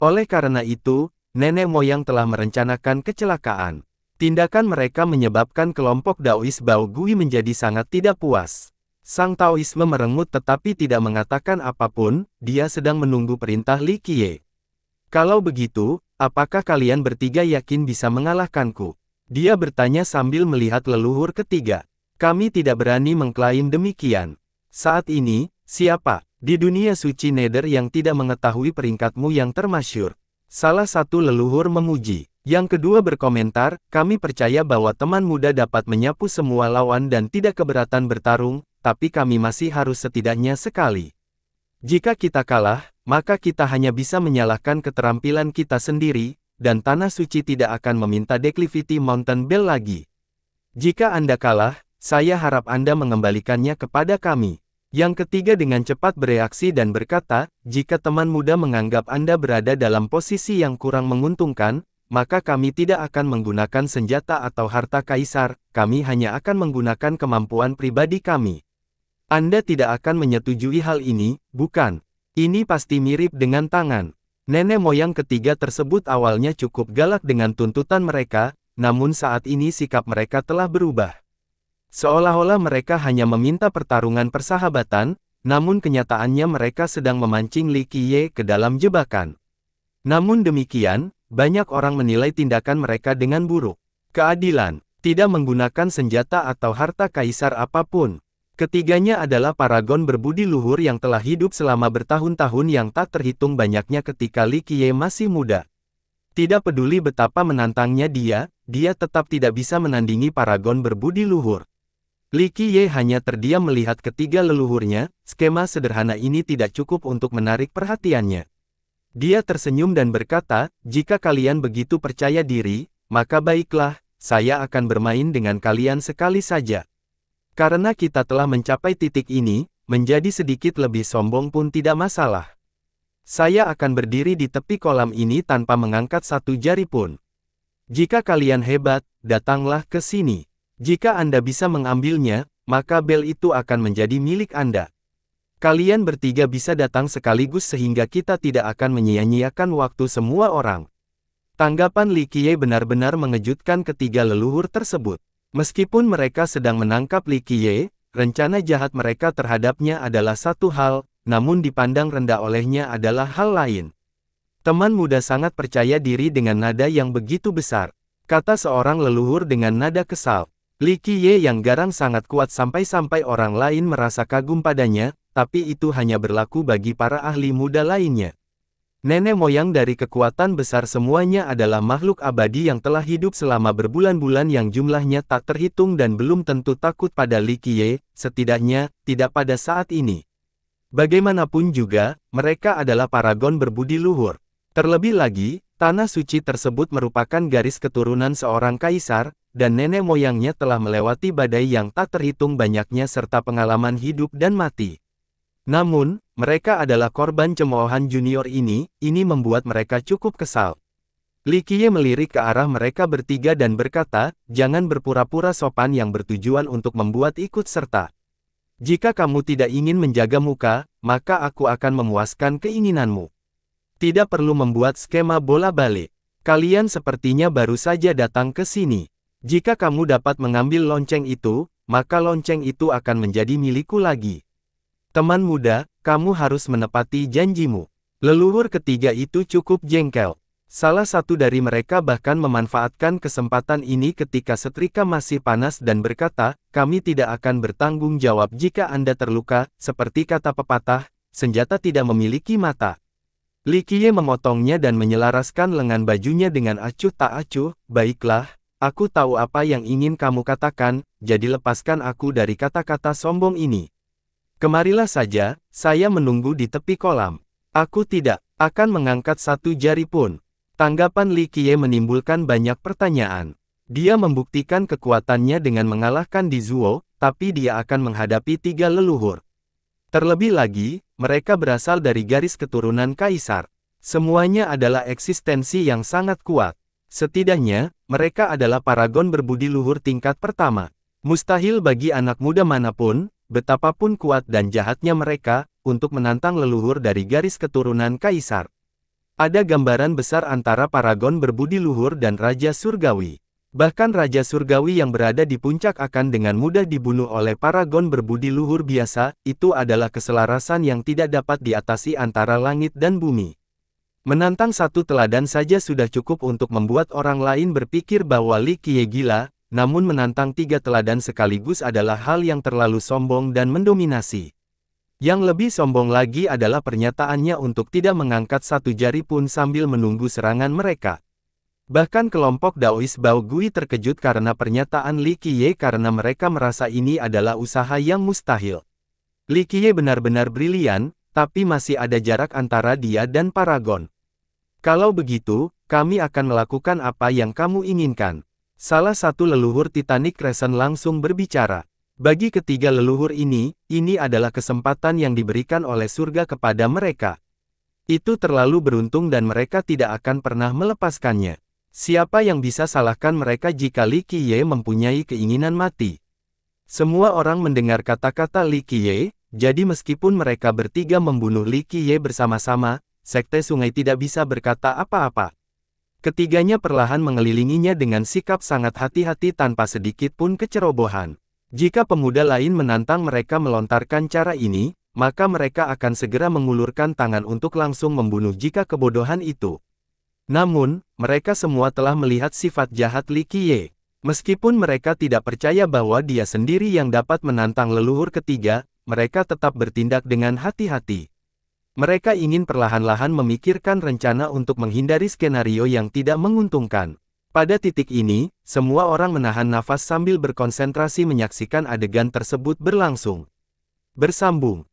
Oleh karena itu, nenek moyang telah merencanakan kecelakaan. Tindakan mereka menyebabkan kelompok Daois Bao Gui menjadi sangat tidak puas. Sang Taoisme merengut tetapi tidak mengatakan apapun, dia sedang menunggu perintah Li Qiye. Kalau begitu, apakah kalian bertiga yakin bisa mengalahkanku? Dia bertanya sambil melihat leluhur ketiga. Kami tidak berani mengklaim demikian. Saat ini, siapa di dunia suci Nether yang tidak mengetahui peringkatmu yang termasyhur? Salah satu leluhur memuji. Yang kedua berkomentar, kami percaya bahwa teman muda dapat menyapu semua lawan dan tidak keberatan bertarung, tapi kami masih harus setidaknya sekali. Jika kita kalah, maka kita hanya bisa menyalahkan keterampilan kita sendiri, dan Tanah Suci tidak akan meminta Declivity Mountain Bell lagi. Jika Anda kalah, saya harap Anda mengembalikannya kepada kami. Yang ketiga dengan cepat bereaksi dan berkata, jika teman muda menganggap Anda berada dalam posisi yang kurang menguntungkan, maka kami tidak akan menggunakan senjata atau harta kaisar, kami hanya akan menggunakan kemampuan pribadi kami. Anda tidak akan menyetujui hal ini, bukan? Ini pasti mirip dengan tangan. Nenek moyang ketiga tersebut awalnya cukup galak dengan tuntutan mereka, namun saat ini sikap mereka telah berubah. Seolah-olah mereka hanya meminta pertarungan persahabatan, namun kenyataannya mereka sedang memancing Li Qiye ke dalam jebakan. Namun demikian, banyak orang menilai tindakan mereka dengan buruk. Keadilan, tidak menggunakan senjata atau harta kaisar apapun. Ketiganya adalah paragon berbudi luhur yang telah hidup selama bertahun-tahun yang tak terhitung banyaknya ketika Li Qiye masih muda. Tidak peduli betapa menantangnya dia tetap tidak bisa menandingi paragon berbudi luhur. Li Qiye hanya terdiam melihat ketiga leluhurnya, skema sederhana ini tidak cukup untuk menarik perhatiannya. Dia tersenyum dan berkata, jika kalian begitu percaya diri, maka baiklah, saya akan bermain dengan kalian sekali saja. Karena kita telah mencapai titik ini, menjadi sedikit lebih sombong pun tidak masalah. Saya akan berdiri di tepi kolam ini tanpa mengangkat satu jari pun. Jika kalian hebat, datanglah ke sini. Jika Anda bisa mengambilnya, maka bel itu akan menjadi milik Anda. Kalian bertiga bisa datang sekaligus sehingga kita tidak akan menyia-nyiakan waktu semua orang. Tanggapan Li Qiye benar-benar mengejutkan ketiga leluhur tersebut. Meskipun mereka sedang menangkap Li Qiye, rencana jahat mereka terhadapnya adalah satu hal, namun dipandang rendah olehnya adalah hal lain. Teman muda sangat percaya diri dengan nada yang begitu besar, kata seorang leluhur dengan nada kesal. Li Qiye yang garang sangat kuat sampai-sampai orang lain merasa kagum padanya, tapi itu hanya berlaku bagi para ahli muda lainnya. Nenek moyang dari kekuatan besar semuanya adalah makhluk abadi yang telah hidup selama berbulan-bulan yang jumlahnya tak terhitung dan belum tentu takut pada Li Qiye, setidaknya, tidak pada saat ini. Bagaimanapun juga, mereka adalah paragon berbudi luhur. Terlebih lagi, tanah suci tersebut merupakan garis keturunan seorang kaisar, dan nenek moyangnya telah melewati badai yang tak terhitung banyaknya serta pengalaman hidup dan mati. Namun, mereka adalah korban cemoohan junior ini membuat mereka cukup kesal. Li Qiye melirik ke arah mereka bertiga dan berkata, jangan berpura-pura sopan yang bertujuan untuk membuat ikut serta. Jika kamu tidak ingin menjaga muka, maka aku akan memuaskan keinginanmu. Tidak perlu membuat skema bola balik. Kalian sepertinya baru saja datang ke sini. Jika kamu dapat mengambil lonceng itu, maka lonceng itu akan menjadi milikku lagi. Teman muda, kamu harus menepati janjimu. Leluhur ketiga itu cukup jengkel. Salah satu dari mereka bahkan memanfaatkan kesempatan ini ketika setrika masih panas dan berkata, kami tidak akan bertanggung jawab jika Anda terluka, seperti kata pepatah, senjata tidak memiliki mata. Li Qiye memotongnya dan menyelaraskan lengan bajunya dengan acuh tak acuh, baiklah, aku tahu apa yang ingin kamu katakan, jadi lepaskan aku dari kata-kata sombong ini. Kemarilah saja, saya menunggu di tepi kolam. Aku tidak akan mengangkat satu jari pun. Tanggapan Li Qiye menimbulkan banyak pertanyaan. Dia membuktikan kekuatannya dengan mengalahkan Di Zuo, tapi dia akan menghadapi tiga leluhur. Terlebih lagi, mereka berasal dari garis keturunan kaisar. Semuanya adalah eksistensi yang sangat kuat. Setidaknya, mereka adalah paragon berbudi luhur tingkat pertama. Mustahil bagi anak muda manapun, betapapun kuat dan jahatnya mereka, untuk menantang leluhur dari garis keturunan kaisar. Ada gambaran besar antara paragon berbudi luhur dan Raja Surgawi. Bahkan Raja Surgawi yang berada di puncak akan dengan mudah dibunuh oleh paragon berbudi luhur biasa, itu adalah keselarasan yang tidak dapat diatasi antara langit dan bumi. Menantang satu teladan saja sudah cukup untuk membuat orang lain berpikir bahwa Li Qiye gila, namun menantang 3 teladan sekaligus adalah hal yang terlalu sombong dan mendominasi. Yang lebih sombong lagi adalah pernyataannya untuk tidak mengangkat satu jari pun sambil menunggu serangan mereka. Bahkan kelompok Daois Bao Gui terkejut karena pernyataan Li Qiye karena mereka merasa ini adalah usaha yang mustahil. Li Qiye benar-benar brilian, tapi masih ada jarak antara dia dan paragon. Kalau begitu, kami akan melakukan apa yang kamu inginkan. Salah satu leluhur Titanic Crescent langsung berbicara. Bagi ketiga leluhur ini adalah kesempatan yang diberikan oleh surga kepada mereka. Itu terlalu beruntung dan mereka tidak akan pernah melepaskannya. Siapa yang bisa salahkan mereka jika Li Qiye mempunyai keinginan mati? Semua orang mendengar kata-kata Li Qiye, jadi meskipun mereka bertiga membunuh Li Qiye bersama-sama, Sekte Sungai tidak bisa berkata apa-apa. Ketiganya perlahan mengelilinginya dengan sikap sangat hati-hati tanpa sedikit pun kecerobohan. Jika pemuda lain menantang mereka melontarkan cara ini, maka mereka akan segera mengulurkan tangan untuk langsung membunuh jika kebodohan itu. Namun, mereka semua telah melihat sifat jahat Li Qiye. Meskipun mereka tidak percaya bahwa dia sendiri yang dapat menantang leluhur ketiga, mereka tetap bertindak dengan hati-hati. Mereka ingin perlahan-lahan memikirkan rencana untuk menghindari skenario yang tidak menguntungkan. Pada titik ini, semua orang menahan nafas sambil berkonsentrasi menyaksikan adegan tersebut berlangsung. Bersambung.